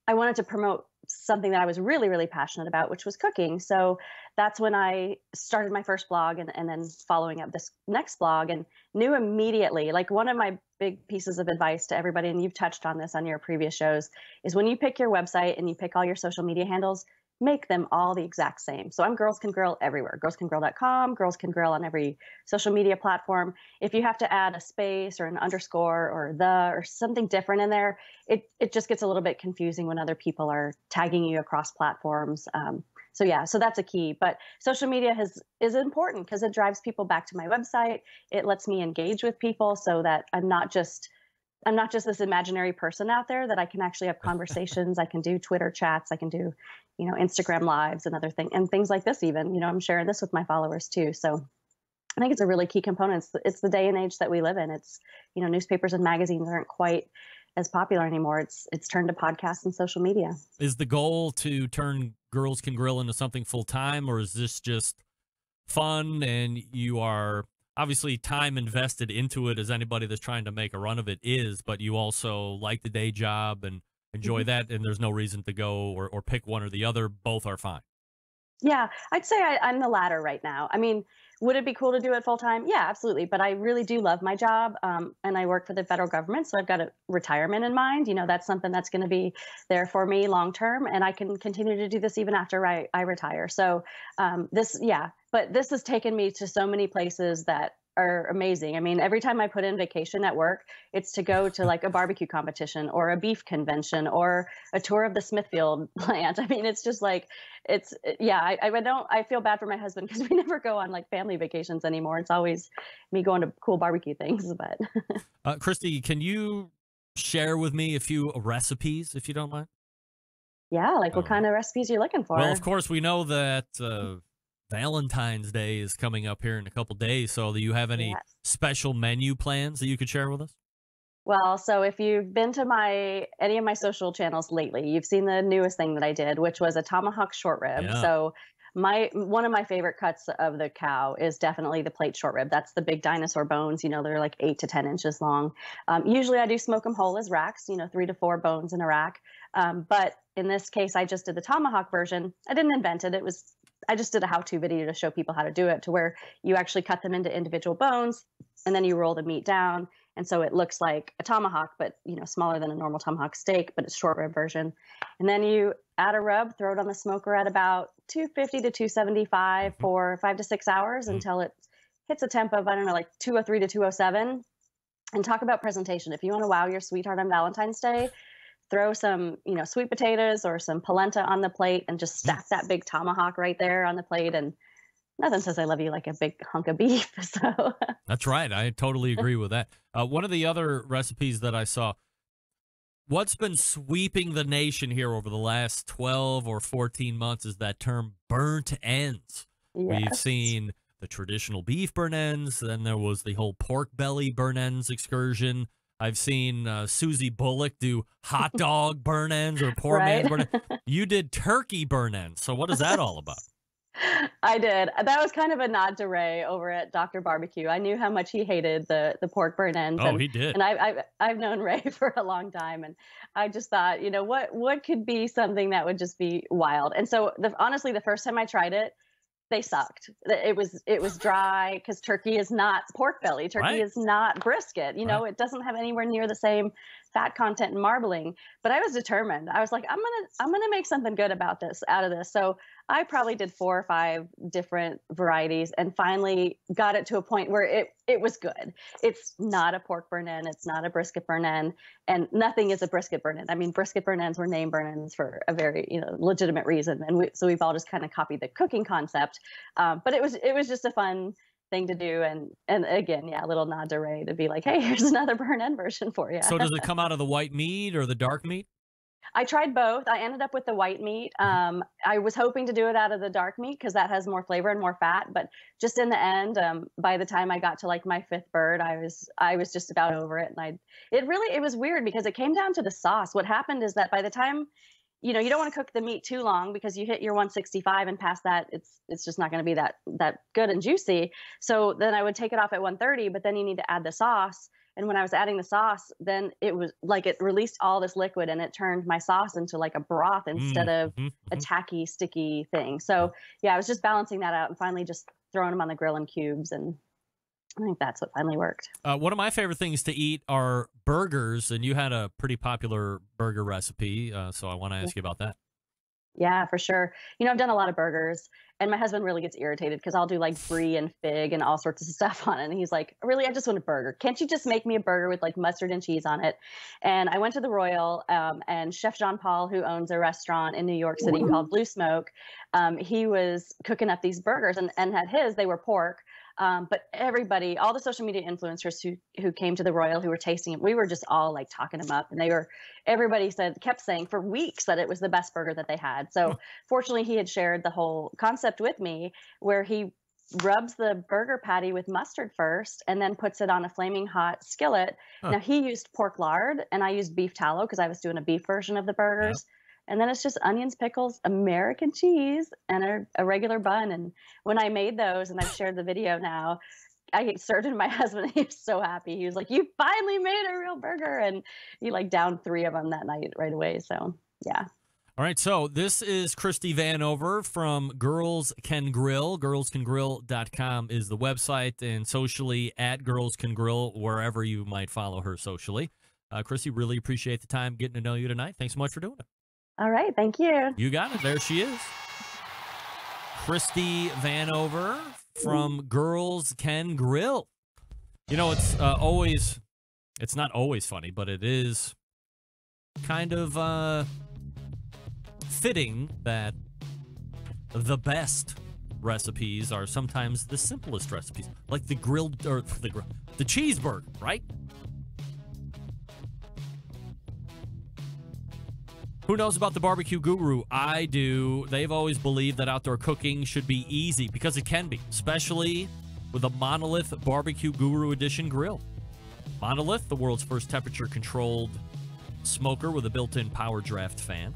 I wanted to promote something that I was really, really passionate about, which was cooking. So that's when I started my first blog, and then following up this next blog, and knew immediately, like, one of my big pieces of advice to everybody, and you've touched on this on your previous shows, is when you pick your website and you pick all your social media handles, make them all the exact same. So I'm Girls Can Grill everywhere. girlscangrill.com, Girls Can Grill on every social media platform. If you have to add a space or an underscore or or something different in there, it just gets a little bit confusing when other people are tagging you across platforms. So that's a key. But social media is important because it drives people back to my website. It lets me engage with people so that I'm not just this imaginary person out there, that I can actually have conversations. I can do Twitter chats. I can do, Instagram lives and things like this even. I'm sharing this with my followers too. So I think it's a really key component. It's the day and age that we live in. It's, newspapers and magazines aren't quite as popular anymore. It's turned to podcasts and social media. Is the goal to turn Girls Can Grill into something full-time, or is this just fun and you are obviously time invested into it, as anybody that's trying to make a run of it is, but you also like the day job and enjoy that, and there's no reason to go or pick one or the other? Both are fine. Yeah, I'd say I'm the latter right now. I mean, would it be cool to do it full time? Yeah, absolutely. But I really do love my job. And I work for the federal government. So I've got a retirement in mind. That's something that's going to be there for me long term. And I can continue to do this even after I retire. So but But this has taken me to so many places that are amazing. I mean, every time I put in vacation at work, it's to go to like a barbecue competition or a beef convention or a tour of the Smithfield plant. I mean, it's just like, I feel bad for my husband because we never go on like family vacations anymore. It's always me going to cool barbecue things. But Christy, can you share with me a few recipes if you don't mind? Yeah, like what kind of recipes you're looking for? Well, of course, we know that Valentine's Day is coming up here in a couple days. So do you have any special menu plans that you could share with us? Well, so if you've been to any of my social channels lately, you've seen the newest thing that I did, which was a tomahawk short rib. Yeah. So one of my favorite cuts of the cow is definitely the plate short rib. That's the big dinosaur bones. They're like 8 to 10 inches long. Usually I do smoke them whole as racks, 3 to 4 bones in a rack. But in this case, I just did the tomahawk version. I didn't invent it. I just did a how-to video to show people how to do it, to where you actually cut them into individual bones and then you roll the meat down. And so it looks like a tomahawk, but smaller than a normal tomahawk steak, but it's short rib version. And then you add a rub, throw it on the smoker at about 250 to 275 for 5 to 6 hours until it hits a temp of, I don't know, like 203 to 207. And talk about presentation. If you want to wow your sweetheart on Valentine's Day, throw some, sweet potatoes or some polenta on the plate and just stack that big tomahawk right there on the plate. And nothing says I love you like a big hunk of beef. So that's right. I totally agree with that. One of the other recipes that I saw, what's been sweeping the nation here over the last 12 or 14 months is that term burnt ends. Yes. We've seen the traditional beef burnt ends. Then there was the whole pork belly burnt ends excursion. I've seen Susie Bullock do hot dog burn ends or poor man's burn ends. You did turkey burn ends. So what is that all about? I did. That was kind of a nod to Ray over at Dr. Barbecue. I knew how much he hated the pork burn ends. Oh, he did. And I've known Ray for a long time. And I just thought, what could be something that would just be wild? And so honestly, the first time I tried it, they sucked. It was dry because turkey is not pork belly. Turkey is not brisket. It doesn't have anywhere near the same fat content and marbling. But I was determined. I was like, I'm gonna make something good out of this. So I probably did 4 or 5 different varieties and finally got it to a point where it was good. It's not a pork burn end. It's not a brisket burn end, and nothing is a brisket burn end. I mean, brisket burn ends were named burn ends for a very legitimate reason, and so we've all just kind of copied the cooking concept. But it was just a fun thing to do, and again, a little nod to Ray to be like, hey, here's another burn end version for you. So does it come out of the white meat or the dark meat? I tried both. I ended up with the white meat. I was hoping to do it out of the dark meat because that has more flavor and more fat. But just in the end, by the time I got to like my 5th bird, I was just about over it. And it was weird because it came down to the sauce. What happened is that by the time, you don't want to cook the meat too long because you hit your 165 and past that, it's just not going to be that good and juicy. So then I would take it off at 130, but then you need to add the sauce. And when I was adding the sauce, then it was like it released all this liquid and it turned my sauce into like a broth instead of a tacky, sticky thing. So I was just balancing that out and finally just throwing them on the grill in cubes. And I think that's what finally worked. One of my favorite things to eat are burgers. And you had a pretty popular burger recipe. So I want to ask you about that. Yeah, for sure. I've done a lot of burgers and my husband really gets irritated because I'll do like brie and fig and all sorts of stuff on it. And he's like, really, I just want a burger. Can't you just make me a burger with like mustard and cheese on it? And I went to the Royal and Chef Jean Paul, who owns a restaurant in New York City called Blue Smoke, he was cooking up these burgers and they were pork. But everybody, all the social media influencers who came to the Royal, who were tasting it, we were just all like talking them up, and everybody kept saying for weeks that it was the best burger that they had. So fortunately, he had shared the whole concept with me, where he rubs the burger patty with mustard first, and then puts it on a flaming hot skillet. Now he used pork lard, and I used beef tallow because I was doing a beef version of the burgers. And then it's just onions, pickles, American cheese, and a regular bun. And when I made those, and I've shared the video now, I served it to my husband, and he was so happy. He was like, you finally made a real burger. And he like downed 3 of them that night right away. So, yeah. All right, so this is Christy Vanover from Girls Can Grill. GirlsCanGrill.com is the website, and socially at Girls Can Grill, wherever you might follow her socially. Christy, really appreciate the time getting to know you tonight. Thanks so much for doing it. All right. Thank you. You got it. There she is. Christy Vanover from Girls Can Grill. You know, it's not always funny, but it is kind of fitting that the best recipes are sometimes the simplest recipes, like the cheeseburger, right? Who knows about the Barbecue Guru? I do. They've always believed that outdoor cooking should be easy, because it can be, especially with a Monolith Barbecue Guru Edition grill. Monolith, the world's first temperature-controlled smoker with a built-in power draft fan.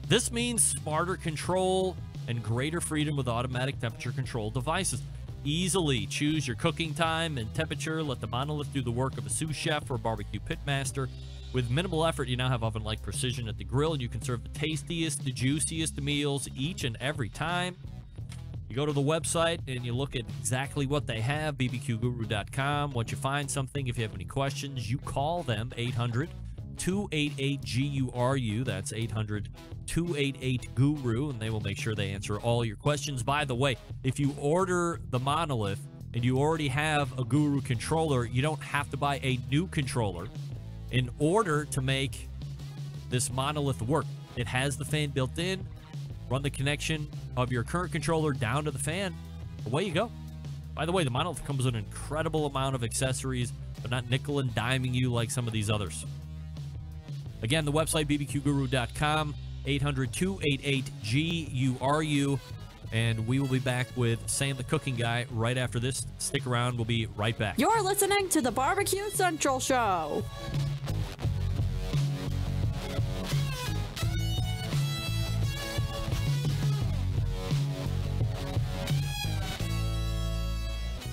This means smarter control and greater freedom with automatic temperature control devices. Easily choose your cooking time and temperature. Let the Monolith do the work of a sous chef or barbecue pit master. With minimal effort, you now have oven-like precision at the grill, and you can serve the tastiest, the juiciest meals each and every time. You go to the website and you look at exactly what they have, bbqguru.com. Once you find something, if you have any questions, you call them, 800-288-GURU. That's 800-288-GURU, and they will make sure they answer all your questions. By the way, if you order the Monolith and you already have a Guru controller, you don't have to buy a new controller in order to make this Monolith work. It has the fan built in. Run the connection of your current controller down to the fan. Away you go. By the way, the Monolith comes with an incredible amount of accessories, but not nickel and diming you like some of these others. Again, the website, bbqguru.com, 800-288-GURU. And we will be back with Sam the Cooking Guy right after this. Stick around. We'll be right back. You're listening to the Barbecue Central Show.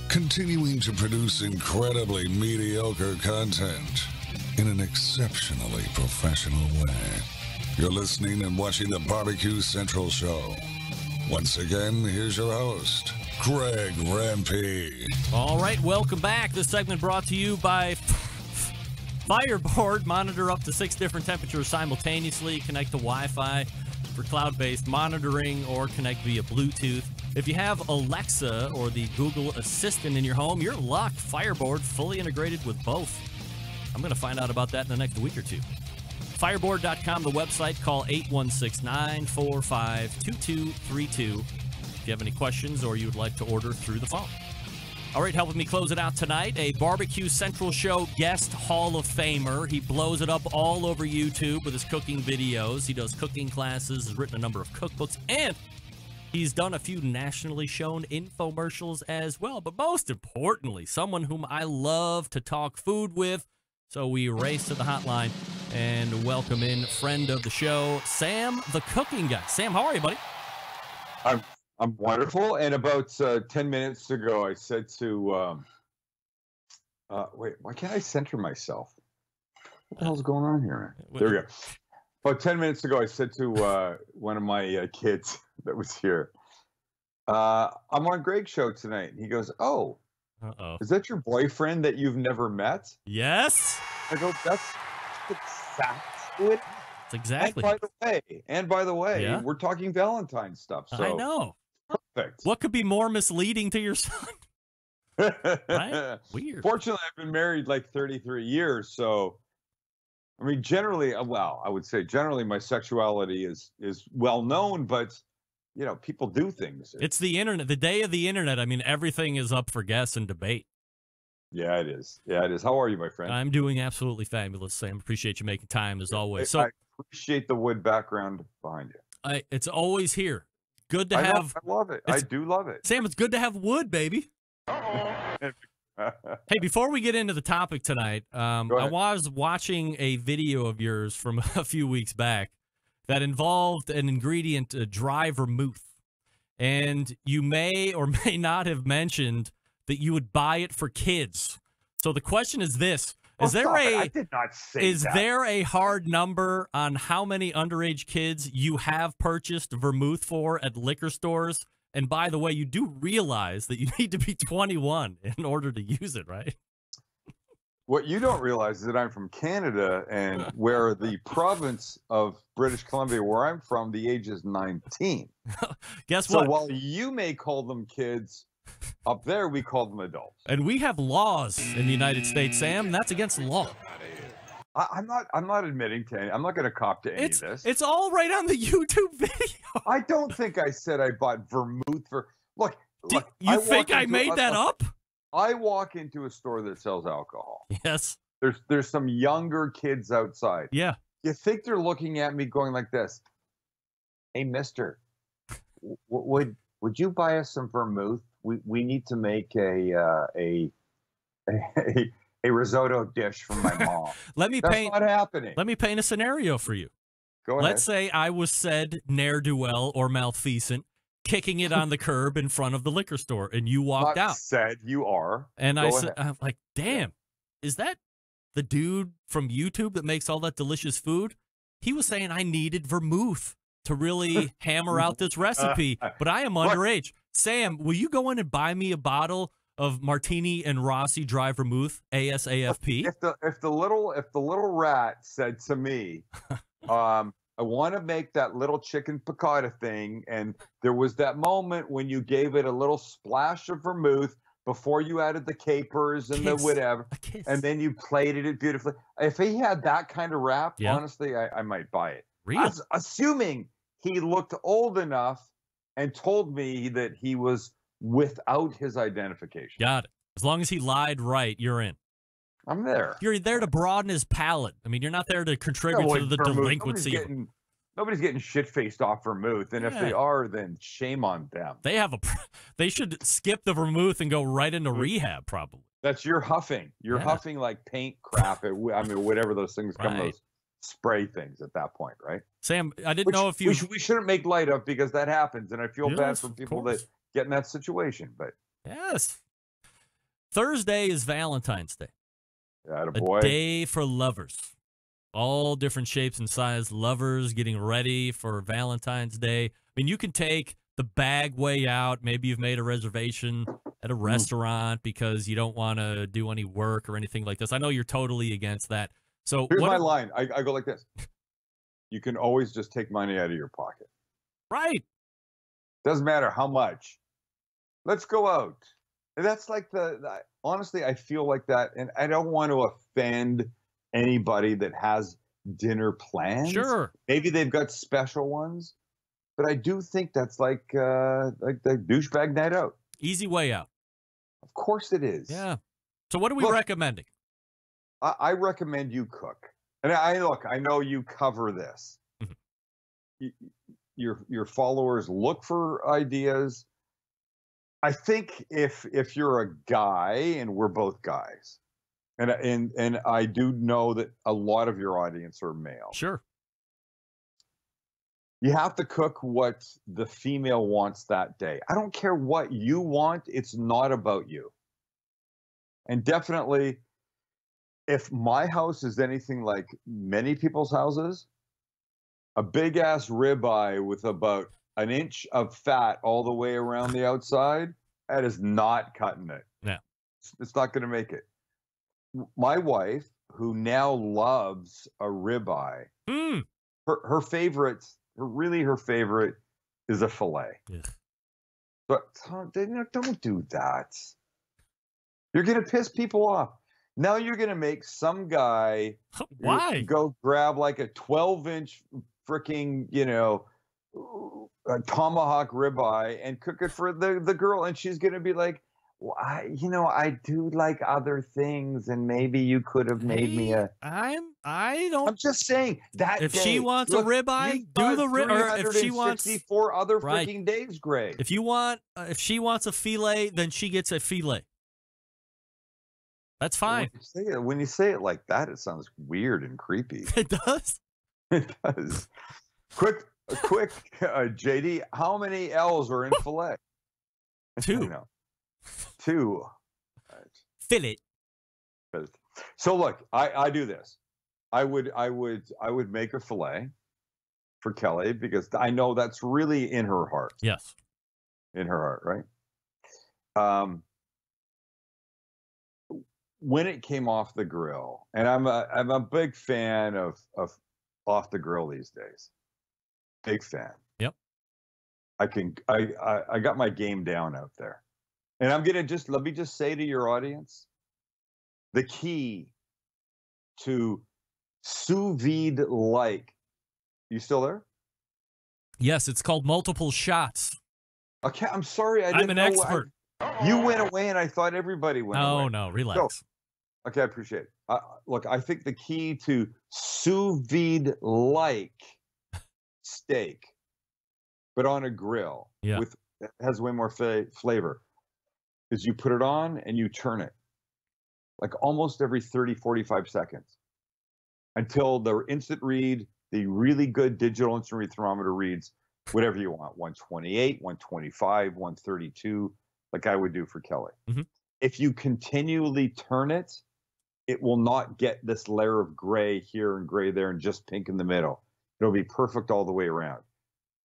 Continuing to produce incredibly mediocre content in an exceptionally professional way. You're listening and watching the Barbecue Central Show. Once again, here's your host, Greg Rampey. All right, welcome back. This segment brought to you by Fireboard. Monitor up to 6 different temperatures simultaneously. Connect to Wi-Fi for cloud-based monitoring, or connect via Bluetooth. If you have Alexa or the Google Assistant in your home, you're in luck. Fireboard, fully integrated with both. I'm going to find out about that in the next week or two. Fireboard.com, the website. Call 816-945-2232 if you have any questions or you would like to order through the phone. All right, helping me close it out tonight, a Barbecue Central Show guest Hall of Famer. He blows it up all over YouTube with his cooking videos. He does cooking classes, has written a number of cookbooks, and he's done a few nationally shown infomercials as well. But most importantly, someone whom I love to talk food with. So we race to the hotline and welcome in friend of the show, Sam the Cooking Guy. Sam, how are you, buddy? I'm wonderful. And about 10 minutes ago, I said to wait, why can't I center myself? What the hell's going on here? There we go. About 10 minutes ago, I said to one of my kids that was here, I'm on Greg's show tonight. And he goes, oh, is that your boyfriend that you've never met? Yes. I go, that's exactly it. That's exactly. And by the way, Yeah. we're talking Valentine's stuff. So I know. Perfect. What could be more misleading to your son? Right? Weird. Fortunately, I've been married like 33 years, so I mean, generally, well, I would say generally my sexuality is well known, but you know, people do things. It's the internet. The day of the internet. I mean, everything is up for guess and debate. Yeah, it is. Yeah, it is. How are you, my friend? I'm doing absolutely fabulous, Sam. Appreciate you making time as always. So I appreciate the wood background behind you. It's always here. Good to have. I love it. I do love it. Sam, it's good to have wood, baby. Hey, before we get into the topic tonight, I was watching a video of yours from a few weeks back that involved an ingredient, dry vermouth. And you may or may not have mentioned that you would buy it for kids. So the question is this. I did not say that. There a hard number on how many underage kids you have purchased vermouth for at liquor stores? And by the way, you do realize that you need to be 21 in order to use it, right? What you don't realize is that I'm from Canada, and where the province of British Columbia, where I'm from, the age is 19. Guess so what? while you may call them kids, up there we call them adults. And we have laws in the United States, Sam. That's against the law. I'm not admitting to any. I'm not going to cop to any of this. It's all right on the YouTube video. I don't think I said I bought vermouth for. Look, you think I made that up? I walk into a store that sells alcohol. Yes. There's some younger kids outside. Yeah. You think they're looking at me going like this? Hey, mister, would you buy us some vermouth? We need to make a risotto dish for my mom. That's not happening. Let me paint a scenario for you. Go ahead. Let's say I was said ne'er-do-well or malfeasant, kicking it on the curb in front of the liquor store, and you walked out. Said you are. And Go I said, ahead. I'm like, damn, is that the dude from YouTube that makes all that delicious food? He was saying I needed vermouth to really hammer out this recipe, but I am underage. Sam, will you go in and buy me a bottle of Martini and Rossi dry vermouth, ASAFP? If the little rat said to me, I want to make that little chicken piccata thing, and there was that moment when you gave it a little splash of vermouth before you added the capers and the whatever, and then you plated it beautifully. If he had that kind of rap, honestly, I might buy it. Really? Assuming he looked old enough and told me that he was without his identification. Got it. As long as he lied right, you're in. I'm there. You're there to broaden his palate. I mean, you're not there to contribute to the delinquency. Nobody's getting shit-faced off vermouth, and if they are, then shame on them. They should skip the vermouth and go right into rehab, probably. That's your huffing. You're huffing like paint crap. I mean, whatever those things come, those spray things at that point, right? Sam, I didn't know if you... We shouldn't make light of, because that happens, and I feel bad for people that get in that situation. But yes. Thursday is Valentine's Day. Attaboy. A day for lovers. All different shapes and size lovers getting ready for Valentine's Day. I mean, you can take the bag way out. Maybe you've made a reservation at a restaurant because you don't want to do any work or anything like this. I know you're totally against that. So here's my line. I go like this. You can always just take money out of your pocket. Right. Doesn't matter how much. Let's go out. And that's like honestly, I feel like that. And I don't want to offend anybody that has dinner plans. Sure. Maybe they've got special ones. But I do think that's like the douchebag night out. Easy way out. Of course it is. Yeah. So what are we recommending? I recommend you cook. And I know you cover this. Your followers look for ideas. I think if you're a guy, and we're both guys, and I do know that a lot of your audience are male. Sure. You have to cook what the female wants that day. I don't care what you want. It's not about you. And definitely, if my house is anything like many people's houses, a big ass ribeye with about an inch of fat all the way around the outside, that is not cutting it. Yeah. It's not going to make it. My wife, who now loves a ribeye, her favorite is a fillet. Yeah. But don't do that. You're going to piss people off. Now you're going to make some guy go grab like a 12-inch freaking, tomahawk ribeye and cook it for the girl, and she's going to be like, well, I do like other things, and maybe you could have made me a. I'm just saying that if day, she wants a ribeye, do the ribeye. If she wants 64 other freaking days, Greg. If you want, if she wants a filet, then she gets a filet. That's fine. When you say it like that, it sounds weird and creepy. It does. It does. Quick, JD, how many L's are in filet? 2. 2. Fillet. So look, I do this. I would make a filet for Kelly because I know that's really in her heart. Yes. In her heart, right? when it came off the grill, and I'm a big fan of off the grill these days. Big fan. Yep. I got my game down out there. And I'm gonna let me just say to your audience, the key to sous vide you still there? Yes, it's called multiple shots. Okay, I'm sorry. I'm an expert. You went away, and I thought everybody went away. Oh, no, relax. Okay, I appreciate it. Look, I think the key to sous vide steak, but on a grill that has way more flavor, is you put it on and you turn it like almost every 30, 45 seconds until the instant read, the really good digital instant read thermometer reads whatever you want, 128, 125, 132, like I would do for Kelly. Mm-hmm. If you continually turn it, it will not get this layer of gray here and gray there and just pink in the middle. It'll be perfect all the way around.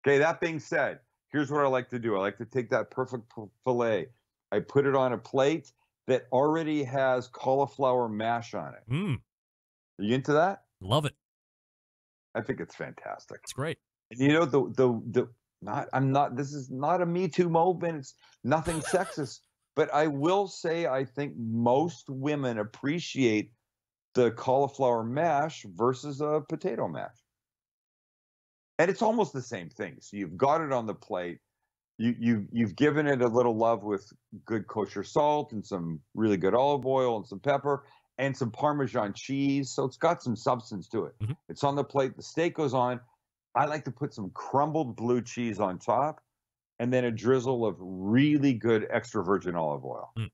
Okay, that being said, here's what I like to do. I like to take that perfect filet. I put it on a plate that already has cauliflower mash on it. Mm. Are you into that? Love it. I think it's fantastic. It's great. And you know, this is not a Me Too moment. It's nothing sexist. But I will say I think most women appreciate the cauliflower mash versus a potato mash. And it's almost the same thing. So you've got it on the plate. You've given it a little love with good kosher salt and some really good olive oil and some pepper and some Parmesan cheese. So it's got some substance to it. Mm-hmm. It's on the plate. The steak goes on. I like to put some crumbled blue cheese on top and then a drizzle of really good extra virgin olive oil. Mm.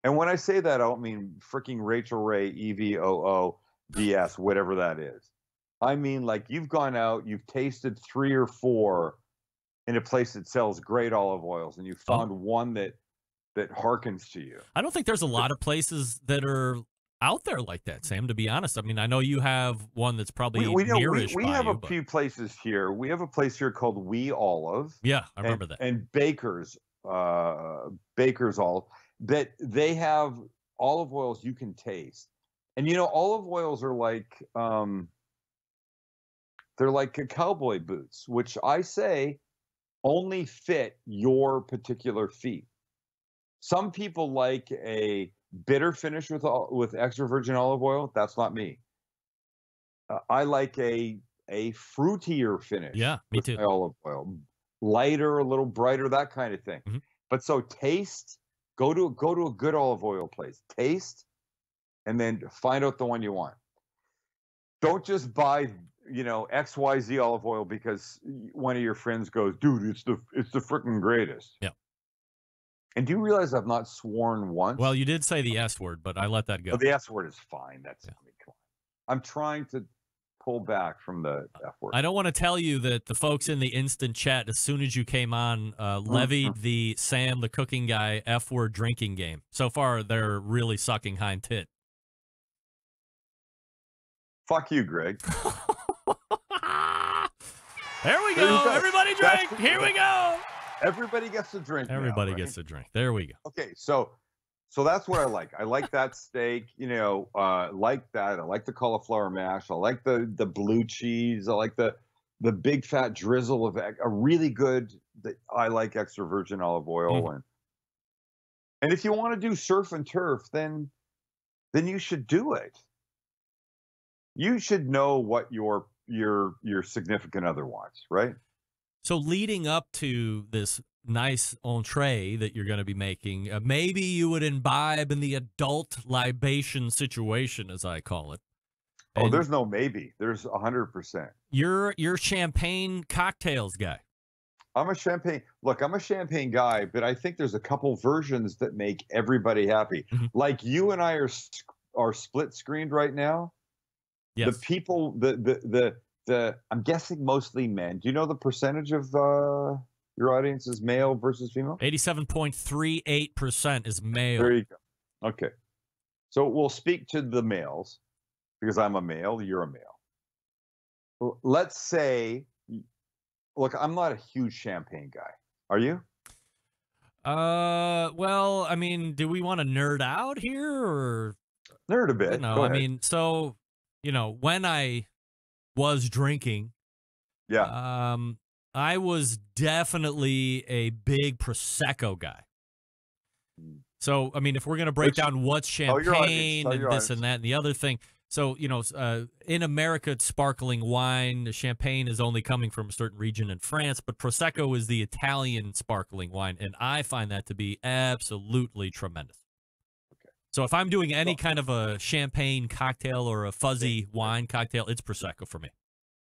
And when I say that, I don't mean freaking Rachel Ray, EVOODS, whatever that is. I mean, like you've gone out, you've tasted 3 or 4 in a place that sells great olive oils, and you found one that harkens to you. I don't think there's a lot of places that are out there like that, Sam, to be honest. I mean, I know you have one that's probably nearish we have a few places here. We have a place here called We Olive. Yeah, I remember that. And Baker's Olive, that they have olive oils you can taste. And you know, olive oils are like they're like cowboy boots, which I say only fit your particular feet. Some people like a bitter finish with extra virgin olive oil. That's not me. I like a fruitier finish. Yeah, me too. My olive oil, lighter, a little brighter, that kind of thing. Mm-hmm. But so taste. Go to a good olive oil place. Taste, and then find out the one you want. Don't just buy XYZ olive oil because one of your friends goes, dude, it's the freaking greatest. Yeah. And do you realize I've not sworn once? Well, you did say the S word, but I let that go. Oh, the S word is fine. That's come on. I'm trying to pull back from the F word. I don't want to tell you that the folks in the instant chat, as soon as you came on, levied the Sam, the cooking guy, F word drinking game. So far, they're really sucking hind tit. Fuck you, Greg. There we go. Everybody drink. Here we go. Everybody gets to drink. Everybody now, right? gets to drink. There we go. Okay, so that's what I like. I like that steak. Like that. I like the cauliflower mash. I like the blue cheese. I like the big fat drizzle of a really good. I like extra virgin olive oil and if you want to do surf and turf, then you should do it. You should know what your significant other wants, right? So leading up to this nice entree that you're going to be making, maybe you would imbibe in the adult libation situation, as I call it. And there's no maybe. There's 100%. You're champagne cocktails guy. I'm a champagne guy, but I think there's a couple versions that make everybody happy. Mm-hmm. Like you and I are split screened right now. Yes. The people, the I'm guessing mostly men. Do you know the percentage of your audience is male versus female? 87.38% is male. There you go. Okay. So we'll speak to the males because I'm a male, you're a male. Let's say, look, I'm not a huge champagne guy. Are you? Well, I mean, do we want to nerd out here or nerd a bit? No, I mean, so when I was drinking, I was definitely a big Prosecco guy. So, I mean, if we're going to break down what's champagne and this and that and the other thing. So, in America, it's sparkling wine. Champagne is only coming from a certain region in France, but Prosecco is the Italian sparkling wine, and I find that to be absolutely tremendous. Okay. So if I'm doing any kind of a champagne cocktail or a fuzzy wine cocktail, it's Prosecco for me.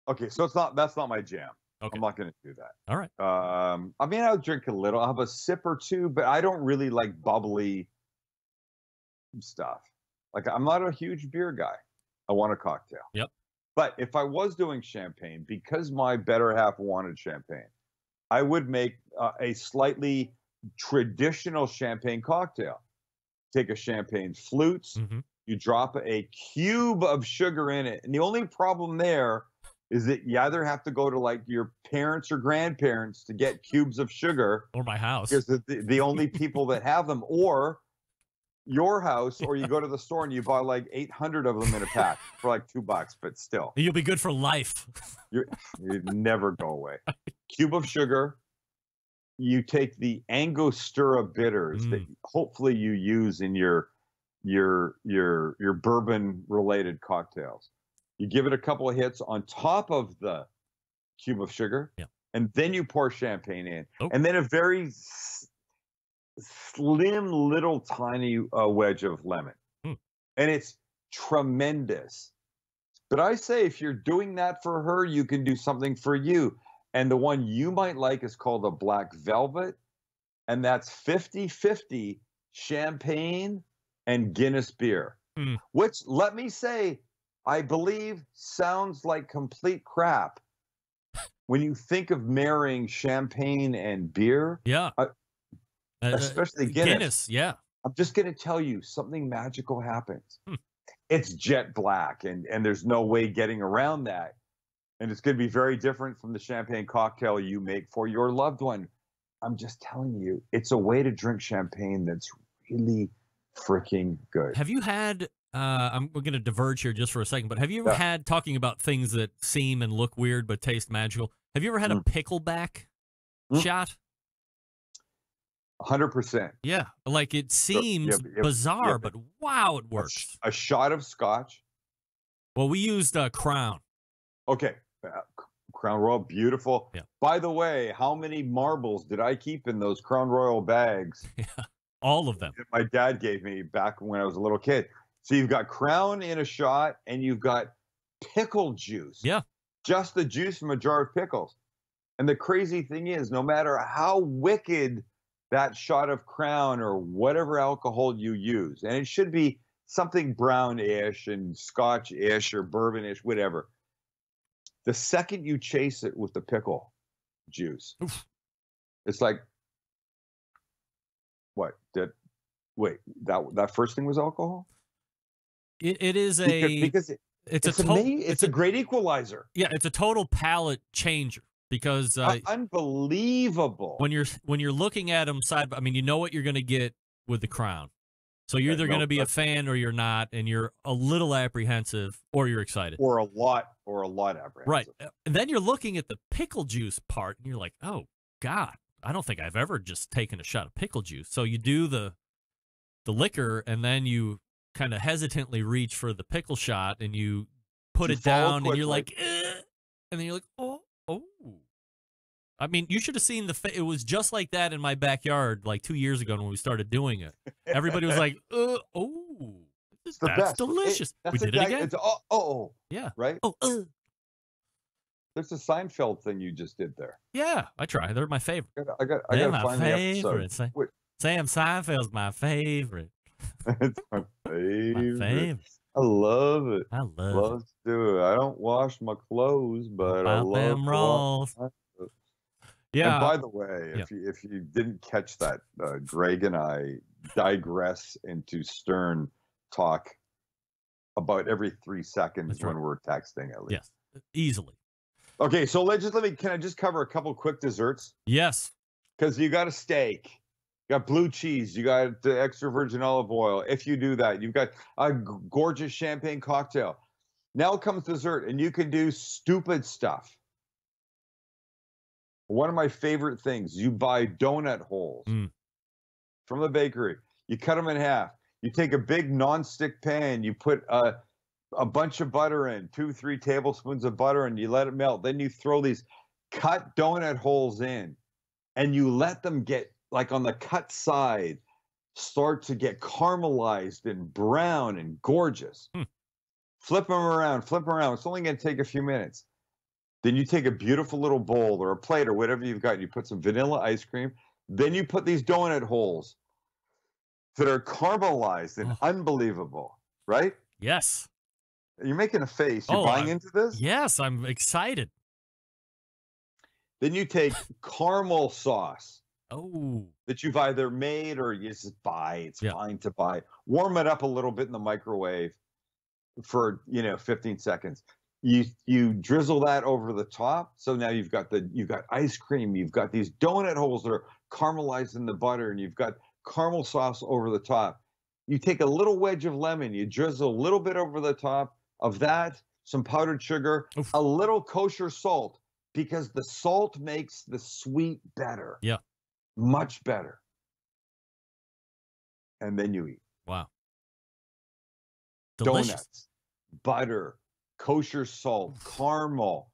Okay, so that's not my jam. Okay. I'm not going to do that. All right. I mean, I'll drink a little. I'll have a sip or two, but I don't really like bubbly stuff. Like, I'm not a huge beer guy. I want a cocktail. Yep. But if I was doing champagne, because my better half wanted champagne, I would make a slightly traditional champagne cocktail. Take a champagne flutes, you drop a cube of sugar in it. And the only problem there is that you either have to go to like your parents or grandparents to get cubes of sugar. Or my house. Because the only people that have them, or your house, or you go to the store and you buy like 800 of them in a pack for like $2, but still. You'll be good for life. You never go away. Cube of sugar. You take the Angostura bitters that hopefully you use in your bourbon related cocktails. You give it a couple of hits on top of the cube of sugar, and then you pour champagne in, and then a very slim little tiny wedge of lemon, and it's tremendous. But I say if you're doing that for her, you can do something for you. And the one you might like is called a Black Velvet, and that's 50-50 champagne and Guinness beer, which, let me say, I believe sounds like complete crap when you think of marrying champagne and beer. Yeah. Especially Guinness. Yeah. I'm just going to tell you, something magical happens. It's jet black, and there's no way getting around that. And it's going to be very different from the champagne cocktail you make for your loved one. I'm just telling you, it's a way to drink champagne that's really freaking good. Have you had, we're going to diverge here just for a second, but have you ever had, talking about things that seem and look weird but taste magical, have you ever had a pickleback shot? 100%. Yeah. Like, it seems bizarre, but wow, it works. A shot of scotch. Well, we used Crown. Okay. Crown Royal, beautiful. Yeah. By the way, how many marbles did I keep in those Crown Royal bags? Yeah, all of them. That my dad gave me back when I was a little kid. So you've got Crown in a shot, and you've got pickle juice. Yeah. Just the juice from a jar of pickles. And the crazy thing is, no matter how wicked that shot of Crown or whatever alcohol you use, and it should be something brown-ish and scotch-ish or bourbon-ish, whatever. The second you chase it with the pickle juice, it's like, what? That first thing was alcohol? It is because it's a great equalizer. Yeah, it's a total palate changer because unbelievable. When you're looking at them side, I mean, you know what you're going to get with the Crown. So you're either going to be a fan or you're not, and you're a little apprehensive or you're excited. Or a lot apprehensive. Right. And then you're looking at the pickle juice part, and you're like, oh, God, I don't think I've ever just taken a shot of pickle juice. So you do the liquor, and then you kind of hesitantly reach for the pickle shot, and you put it down, and you're like, and then you're like, oh. I mean, you should have seen it was just like that in my backyard like 2 years ago when we started doing it. Everybody was like, that's delicious. We did it again. It's, yeah. Right? There's a Seinfeld thing you just did there. Yeah, I try. They're my favorite. I got to find the episode. Sam Seinfeld's my favorite. It's my favorite. My favorite. I love it. I love to do it. I don't wash my clothes, but I love them rolls. Yeah. And by the way, if you didn't catch that, Greg and I digress into stern talk about every 3 seconds when we're texting, at least. Yes, easily. Okay, so can I just cover a couple quick desserts? Yes. Because you got a steak. You got blue cheese. You got the extra virgin olive oil. If you do that, you've got a gorgeous champagne cocktail. Now comes dessert, and you can do stupid stuff. One of my favorite things, you buy donut holes from the bakery. You cut them in half. You take a big nonstick pan. You put a bunch of butter in, 2-3 tablespoons of butter, and you let it melt. Then you throw these cut donut holes in, and you let them get, like on the cut side, start to get caramelized and brown and gorgeous. Flip them around, flip them around. It's only going to take a few minutes. Then you take a beautiful little bowl or a plate or whatever you've got. You put some vanilla ice cream. Then you put these donut holes that are caramelized and unbelievable, right? Yes. You're making a face. You're buying into this? Yes, I'm excited. Then you take caramel sauce. Oh. That you've either made or you just buy. It's fine to buy. Warm it up a little bit in the microwave for 15 seconds. You drizzle that over the top. So now you've got ice cream. You've got these donut holes that are caramelized in the butter, and you've got caramel sauce over the top. You take a little wedge of lemon. You drizzle a little bit over the top of that. Some powdered sugar, a little kosher salt, because the salt makes the sweet better. Yeah. Much better. And then you eat. Wow. Delicious. Donuts, butter, kosher salt, caramel,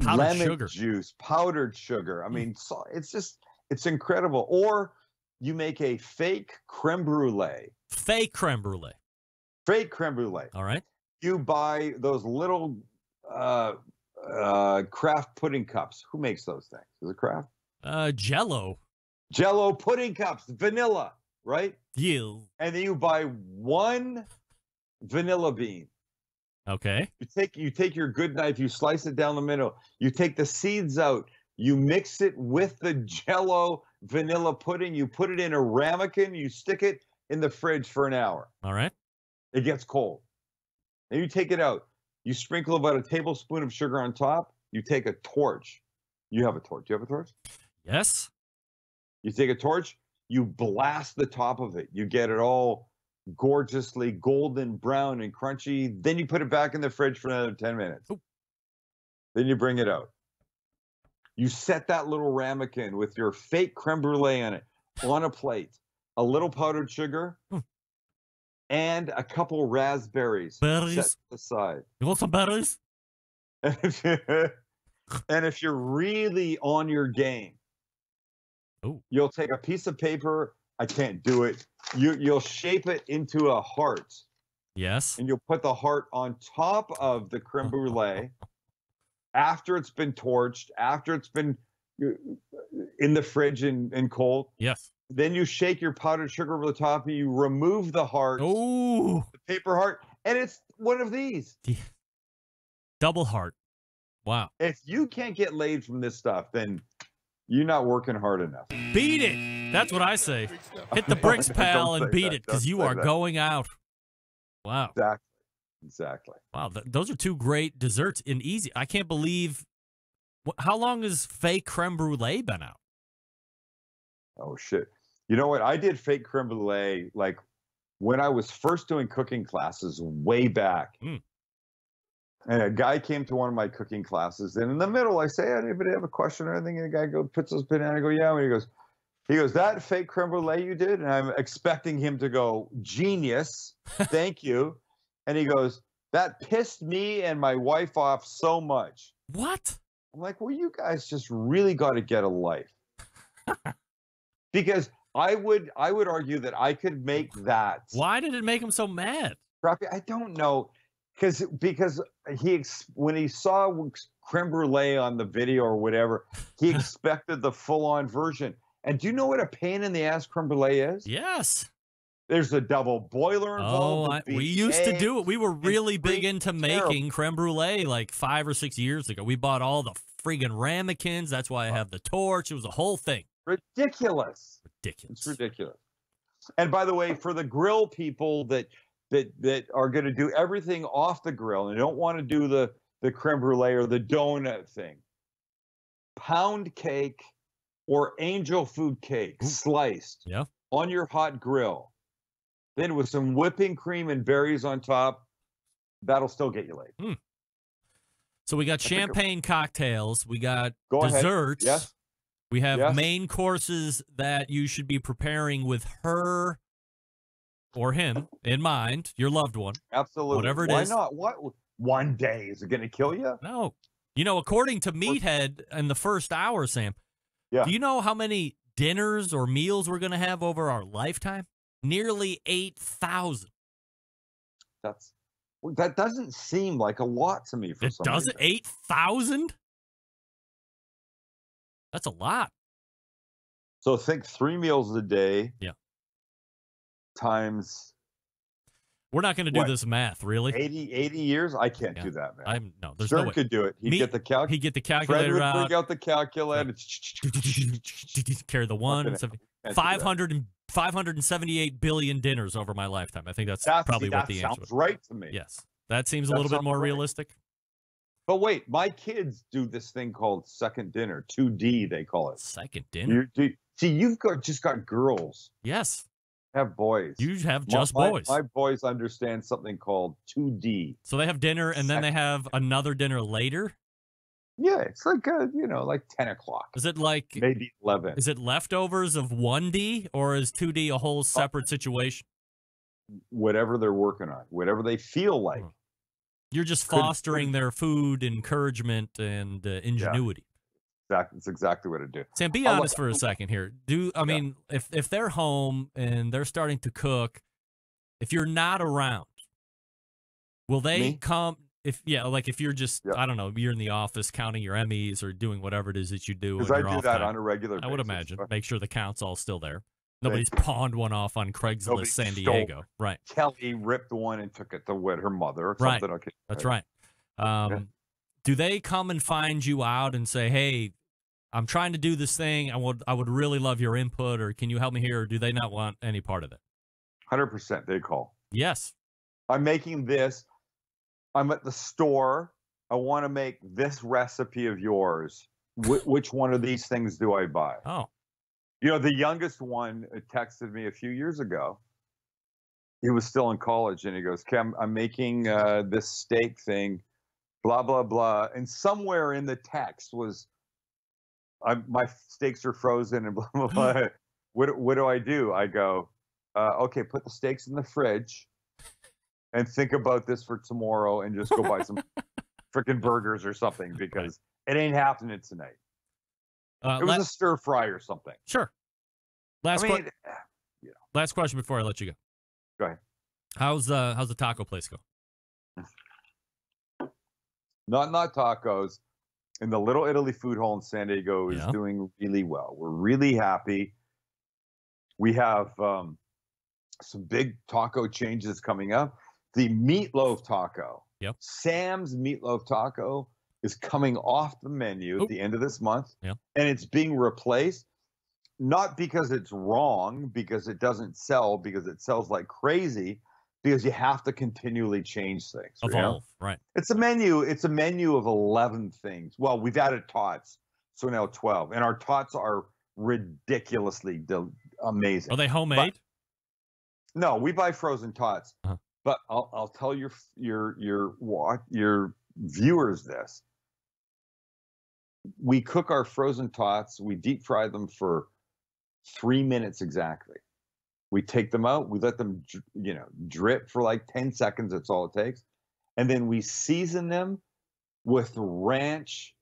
powdered lemon sugar. juice, powdered sugar. I mean, it's incredible. Or you make a fake creme brulee. Fake creme brulee. Fake creme brulee. All right. You buy those little Kraft pudding cups. Who makes those things? Is it Kraft? Jello. Jello pudding cups, vanilla, right? Yeah. And then you buy one vanilla bean. Okay. You take your good knife, you slice it down the middle, you take the seeds out, you mix it with the Jello vanilla pudding, you put it in a ramekin, you stick it in the fridge for an hour. All right. It gets cold. And you take it out. You sprinkle about a tablespoon of sugar on top. You take a torch. You have a torch. Do you have a torch? Yes. You take a torch, you blast the top of it. You get it all gorgeously golden brown and crunchy. Then you put it back in the fridge for another 10 minutes. Ooh. Then you bring it out. You set that little ramekin with your fake creme brulee on it on a plate, a little powdered sugar, and a couple raspberries. Berries. Set aside. You want some berries? And if you're really on your game, you'll take a piece of paper. I can't do it. You'll shape it into a heart. Yes. And you'll put the heart on top of the creme brulee after it's been torched, after it's been in the fridge and cold. Yes. Then you shake your powdered sugar over the top and you remove the heart. Ooh. The paper heart. And it's one of these. Double heart. Wow. If you can't get laid from this stuff, then you're not working hard enough. Beat it. That's what I say. Hit the bricks, pal, and beat it, because you are going out. Wow. Exactly. Wow. Those are two great desserts and easy. I can't believe. How long has fake creme brulee been out? Oh, shit. You know what? I did fake creme brulee like when I was first doing cooking classes way back. And a guy came to one of my cooking classes, and in the middle, I say, anybody have a question or anything? And the guy puts his banana, I go, yeah. And he goes, that fake creme brulee you did? And I'm expecting him to go, genius, thank you. And he goes, that pissed me and my wife off so much. What? I'm like, well, you guys just really got to get a life. Because I would argue that I could make that. Why did it make him so mad? I don't know. Because when he saw creme brulee on the video or whatever, he expected the full-on version. And do you know what a pain in the ass creme brulee is? Yes. There's a double boiler involved. We used to do it. We were really big into making creme brulee like 5 or 6 years ago. We bought all the friggin' ramekins. That's why I have the torch. It was a whole thing. Ridiculous. It's ridiculous. And by the way, for the grill people that are going to do everything off the grill and don't want to do the creme brulee or the donut thing, pound cake or angel food cake sliced on your hot grill, then with some whipping cream and berries on top, that'll still get you laid. So we got champagne cocktails. We got Go ahead. desserts. Yes. We have Yes. main courses that you should be preparing with her or him in mind, your loved one. Absolutely. Whatever it Why is. not? What? One day, is it going to kill you? No. You know, according to Meathead in the first hour, Sam, do you know how many dinners or meals we're going to have over our lifetime? Nearly 8,000. That doesn't seem like a lot to me for some Does it? 8,000? That's a lot. So think 3 meals a day. Yeah. Times. We're not going to do this math, really. 80 years? I can't do that, man. There's Stern no way. could do it. He'd get the calculator. He'd get the Fred calculator would out. bring out the calculator. Carry the one. 578 billion dinners over my lifetime. I think that's probably what the answer sounds is. right to me. Yes. That seems a little bit more realistic. But wait, my kids do this thing called second dinner, 2D, they call it. Second dinner? See, you've just got girls. Yes. Have boys. You have just boys. My boys understand something called 2D. So they have dinner and then they have another dinner later? Yeah, it's like, like 10 o'clock. Is it like maybe 11? Is it leftovers of 1D or is 2D a whole separate situation? Whatever they're working on, whatever they feel like. You're just fostering their food, encouragement, and ingenuity. That's exactly what I do. Sam, be honest for a second here. I mean, if they're home and they're starting to cook, if you're not around, will they come? If you're just, I don't know, you're in the office counting your Emmys or doing whatever it is that you do. Because I do that on a regular basis. I would imagine. Make sure the count's all still there. Nobody's pawned one off on Craigslist San Diego. Right. Kelly ripped one and took it to her mother or something. Right. Okay. That's right. Do they come and find you out and say, hey, I'm trying to do this thing. I would really love your input, or can you help me here? Or do they not want any part of it? 100% they call. Yes. I'm making this. I'm at the store. I want to make this recipe of yours. Which one of these things do I buy? Oh. The youngest one texted me a few years ago. He was still in college, and he goes, Kim, I'm making this steak thing, blah, blah, blah. And somewhere in the text was, my steaks are frozen and blah, blah, blah. What do I do? I go, okay, put the steaks in the fridge and think about this for tomorrow and just go buy some freaking burgers or something because it ain't happening tonight. It was a stir fry or something. Sure. Last question before I let you go. Go ahead. How's the taco place go? Not tacos. And the Little Italy Food Hall in San Diego is doing really well. We're really happy. We have some big taco changes coming up. The meatloaf taco. Yep. Sam's meatloaf taco is coming off the menu at the end of this month. Yep. And it's being replaced, not because it's wrong, because it doesn't sell, because it sells like crazy, because you have to continually change things. Evolve, right. It's a menu of 11 things. Well, we've added tots, so now 12. And our tots are ridiculously amazing. Are they homemade? No, we buy frozen tots. Uh-huh. But I'll tell your viewers this. We cook our frozen tots. We deep fry them for 3 minutes exactly. We take them out. We let them, drip for like 10 seconds. That's all it takes. And then we season them with ranch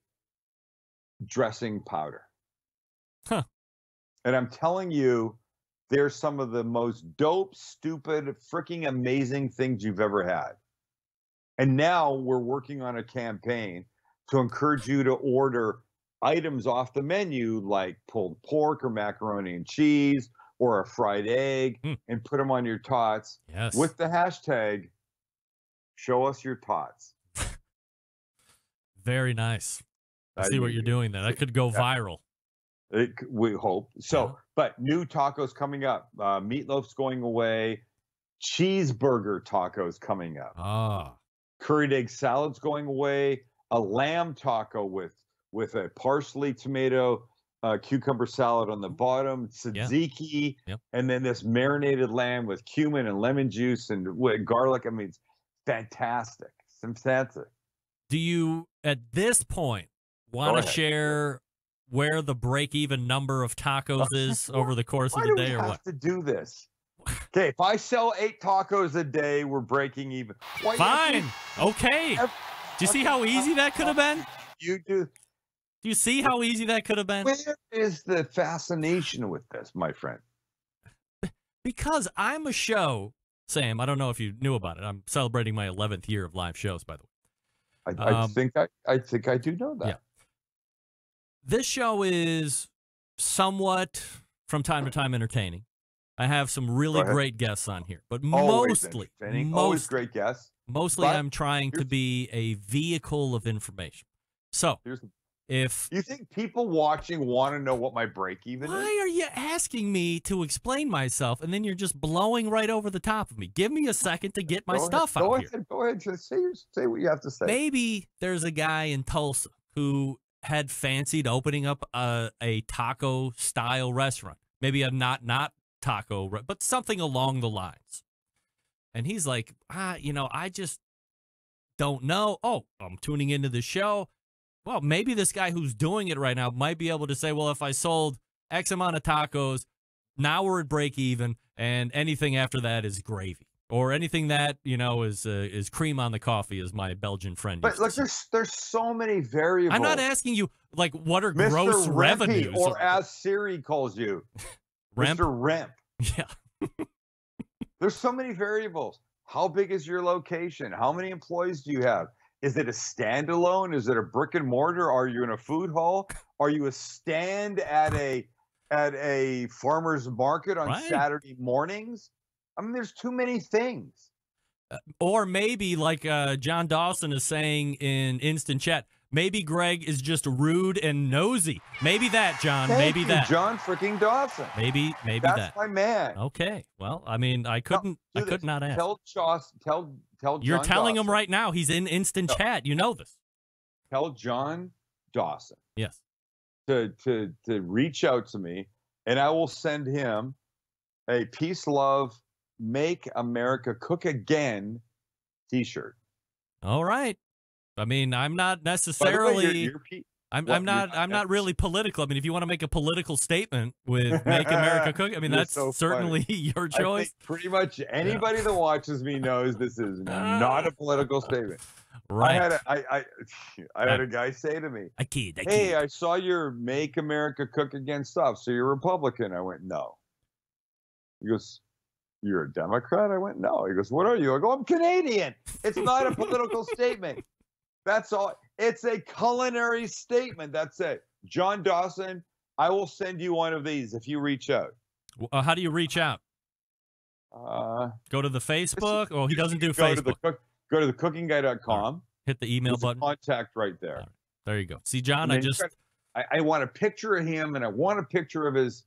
dressing powder. Huh. And I'm telling you, they're some of the most dope, stupid, freaking amazing things you've ever had. And now we're working on a campaign to encourage you to order items off the menu like pulled pork or macaroni and cheese or a fried egg and put them on your tots with the hashtag, show us your tots. Very nice. I see what you're doing there. That could go viral. We hope. So, but new tacos coming up. Meatloaf's going away. Cheeseburger tacos coming up. Ah. Curried egg salad's going away. A lamb taco with a parsley, tomato, cucumber salad on the bottom, tzatziki, and then this marinated lamb with cumin and lemon juice and garlic. I mean, it's fantastic. It's fantastic. Do you, at this point, want to share where the break-even number of tacos is over the course of the day, or what? Why do we have to do this? Okay, if I sell 8 tacos a day, we're breaking even. Fine. Okay. Do you see how easy that could have been? You do. Do you see how easy that could have been? Where is the fascination with this, my friend? Because I'm a show, Sam. I don't know if you knew about it. I'm celebrating my 11th year of live shows, by the way. I think I do know that. Yeah. This show is somewhat, from time to time, entertaining. I have some really great guests on here, but always great guests. Mostly, I'm trying to be a vehicle of information. So, if you think people watching want to know what my break-even is, why are you asking me to explain myself, and then you're just blowing right over the top of me? Give me a second to get my stuff out here. Go ahead. Just say what you have to say. Maybe there's a guy in Tulsa who had fancied opening up a taco-style restaurant. Maybe a not taco, but something along the lines. And he's like, I just don't know. Oh, I'm tuning into the show. Well, maybe this guy who's doing it right now might be able to say, well, if I sold X amount of tacos, now we're at break even, and anything after that is gravy. Or anything that, is cream on the coffee, as my Belgian friend used But look, to say. there's so many variables. I'm not asking you, like, what are Mr. gross Rempy, revenues? or as Siri calls you, Remp? Mr. Remp. Yeah. There's so many variables. How big is your location? How many employees do you have? Is it a standalone? Is it a brick and mortar? Are you in a food hall? Are you a stand at a farmer's market on Saturday mornings? I mean, there's too many things. Or maybe, like John Dawson is saying in instant chat, maybe Greg is just rude and nosy. Maybe that, John. Thank maybe you, that. John freaking Dawson. Maybe That's that. my man. Okay. Well, I mean, I could not ask. Tell You're John telling Dawson. him right now. He's in instant chat. You know this. Tell John Dawson. Yes. To reach out to me, and I will send him a Peace, Love, Make America Cook Again T-shirt. All right. I mean, I'm not necessarily. I'm not really political. I mean, if you want to make a political statement with "Make America Cook," I mean, that's so certainly your choice. I think pretty much anybody that watches me knows this is not a political statement. Right. I had a guy say to me, "Hey, I saw your Make America Cook Again stuff. So you're Republican?" I went, "No." He goes, "You're a Democrat?" I went, "No." He goes, "What are you?" I go, "I'm Canadian." It's not a political statement. That's all. It's a culinary statement. That's it. John Dawson, I will send you one of these if you reach out. How do you reach out? Go to the Facebook? Oh, he doesn't do Facebook. Go to thecookingguy.com. Hit the email button. Contact right there. Right. There you go. See, John, I want a picture of him, and I want a picture of his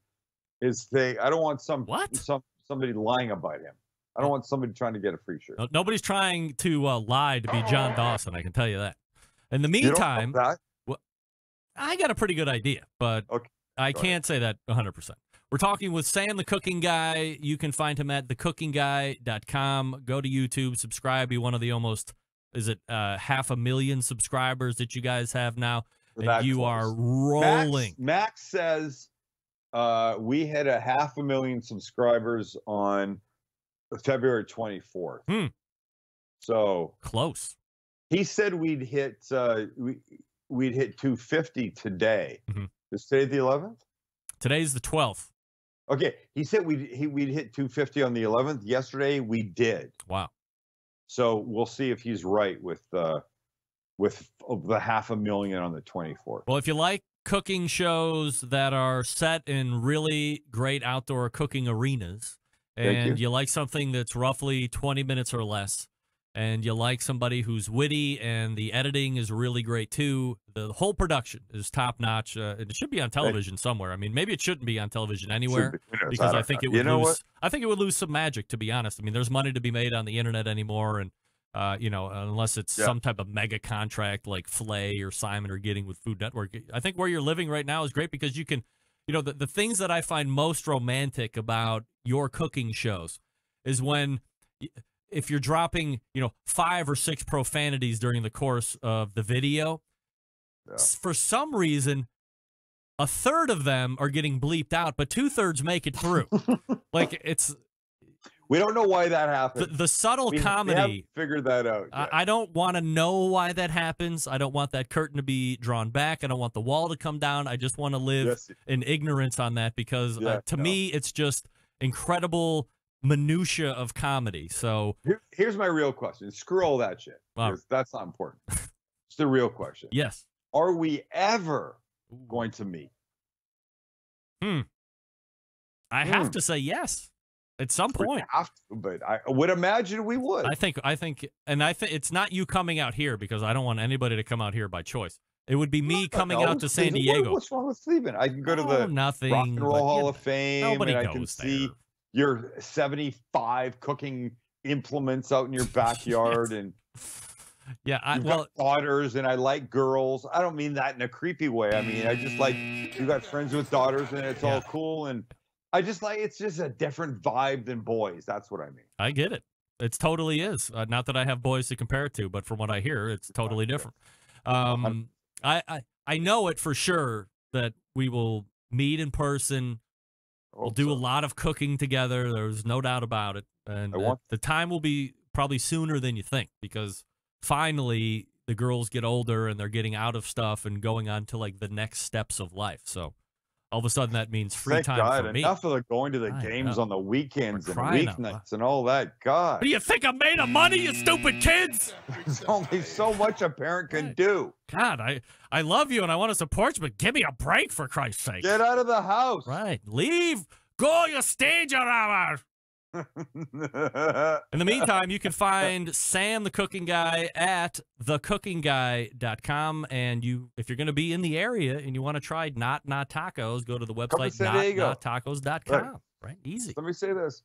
thing. I don't want somebody lying about him. I don't want somebody trying to get a free shirt. Nobody's trying to lie to be John Dawson. I can tell you that. In the meantime, I got a pretty good idea, but I can't say that 100%. We're talking with Sam, the Cooking Guy. You can find him at thecookingguy.com. Go to YouTube, subscribe. Be one of the almost, 500,000 subscribers that you guys have now. And you are rolling. Max says we had 500,000 subscribers on February 24th. So close. He said we'd hit 250 today. Is today the 11th? Today's the 12th. Okay. He said we'd hit 250 on the 11th. Yesterday we did. Wow. So we'll see if he's right with the 500,000 on the 24th. Well, if you like cooking shows that are set in really great outdoor cooking arenas, and you like something that's roughly 20 minutes or less, and you like somebody who's witty and the editing is really great too, the whole production is top notch. It should be on television somewhere. I mean, maybe it shouldn't be on television anywhere because I think it would lose. I think it would lose some magic, to be honest. I mean, there's money to be made on the internet anymore, and Unless it's some type of mega contract like Flay or Simon are getting with Food Network. I think where you're living right now is great because you can, the things that I find most romantic about your cooking shows is when, if you're dropping, 5 or 6 profanities during the course of the video, for some reason, a third of them are getting bleeped out, but 2/3 make it through. We don't know why that happens. The subtle comedy. We haven't figured that out yet. I don't want to know why that happens. I don't want that curtain to be drawn back. I don't want the wall to come down. I just want to live in ignorance on that because to me, it's just incredible minutia of comedy. So here's my real question. Screw all that shit. That's not important. It's the real question. Yes. Are we ever going to meet? I have to say yes. At some point, have to, but I would imagine we would. I think it's not you coming out here because I don't want anybody to come out here by choice. It would be me coming out to San Diego. What's wrong with Cleveland? I can go to the nothing, Rock and Roll Hall of Fame, nobody and I goes can there. see your 75 cooking implements out in your backyard, and you've got daughters, and I like girls. I don't mean that in a creepy way. I mean, I just like you got friends with daughters, and it's all cool and. I just like it's just a different vibe than boys. That's what I mean. I get it. It totally is. Not that I have boys to compare it to, but from what I hear, it's totally different. I know it for sure that we will meet in person. We'll do a lot of cooking together. There's no doubt about it. And the time will be probably sooner than you think because finally the girls get older and they're getting out of stuff and going on to like the next steps of life. So. All of a sudden, that means free time for me. Enough of the going to the games on the weekends and weeknights and all that. God. Do you think I'm made of money, you stupid kids? There's only so much a parent can do. God, I love you and I want to support you, but give me a break for Christ's sake. Get out of the house. Right. Leave. Go, you stage around. In the meantime, you can find Sam the Cooking Guy at thecookingguy.com. And if you're going to be in the area and you want to try Not Tacos, go to the website nottacos.com. Right? Easy. Let me say this.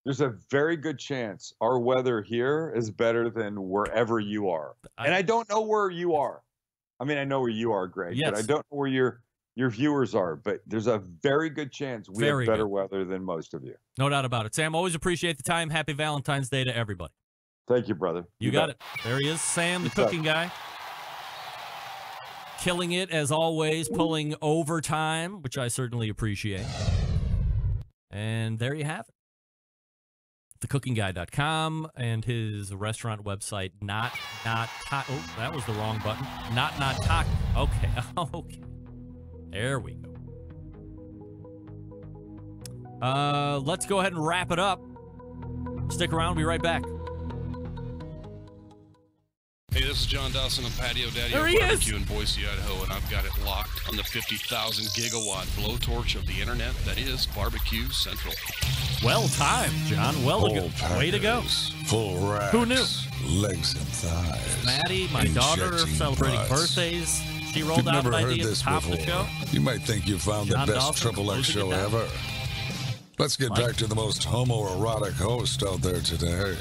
There's a very good chance our weather here is better than wherever you are. And I don't know where you are. I mean, I know where you are, Greg, but I don't know where your viewers are, but there's a very good chance we have better weather than most of you. No doubt about it. Sam, always appreciate the time. Happy Valentine's Day to everybody. Thank you, brother. You got it. There he is, Sam, the Cooking Guy. Killing it, as always, pulling overtime, which I certainly appreciate. And there you have it. thecookingguy.com and his restaurant website, Not Taco. Oh, that was the wrong button. Not Taco. Okay. Okay. There we go. Let's go ahead and wrap it up. Stick around. We'll be right back. Hey, this is John Dawson of Patio Daddy BBQ in Boise, Idaho, and I've got it locked on the 50,000 gigawatt blowtorch of the internet that is Barbecue Central. Well timed, John. Way to go. Full racks. Who knew? Legs and thighs. Maddie, my daughter, celebrating birthdays. She rolled out an idea at the top of the show. You might think you found the best Triple X show ever. Let's get back to the most homoerotic host out there today,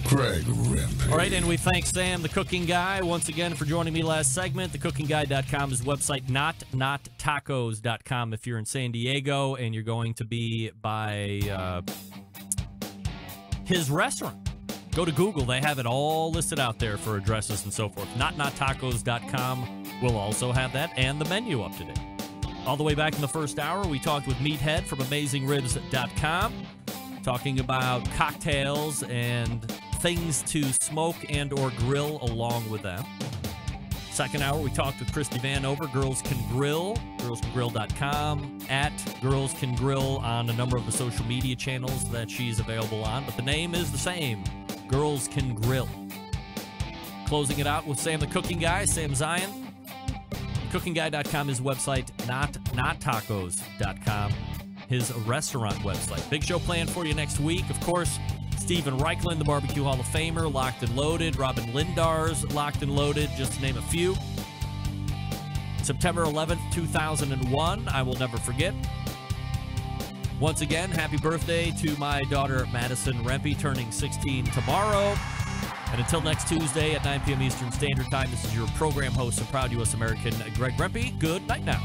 Greg Rempe. All right, and we thank Sam, the Cooking Guy, once again for joining me last segment. Thecookingguy.com is the website, nottacos.com if you're in San Diego and you're going to be by his restaurant. Go to Google. They have it all listed out there for addresses and so forth. Nottacos.com will also have that and the menu up to date. All the way back in the first hour, we talked with Meathead from AmazingRibs.com, talking about cocktails and things to smoke and or grill along with them. Second hour, we talked with Christy Vanover, Girls Can Grill, girlscangrill.com, at Girls Can Grill on a number of the social media channels that she's available on, but the name is the same, Girls Can Grill. Closing it out with Sam the Cooking Guy, Sam Zion. Cookingguy.com is website, nottacos.com, his restaurant website. Big show planned for you next week. Of course, Stephen Reichland, the Barbecue Hall of Famer, locked and loaded. Robin Lindar's locked and loaded, just to name a few. September 11th, 2001, I will never forget. Once again, happy birthday to my daughter, Madison Rempe, turning 16 tomorrow. And until next Tuesday at 9 p.m. Eastern Standard Time, this is your program host and proud U.S. American, Greg Rempe. Good night now.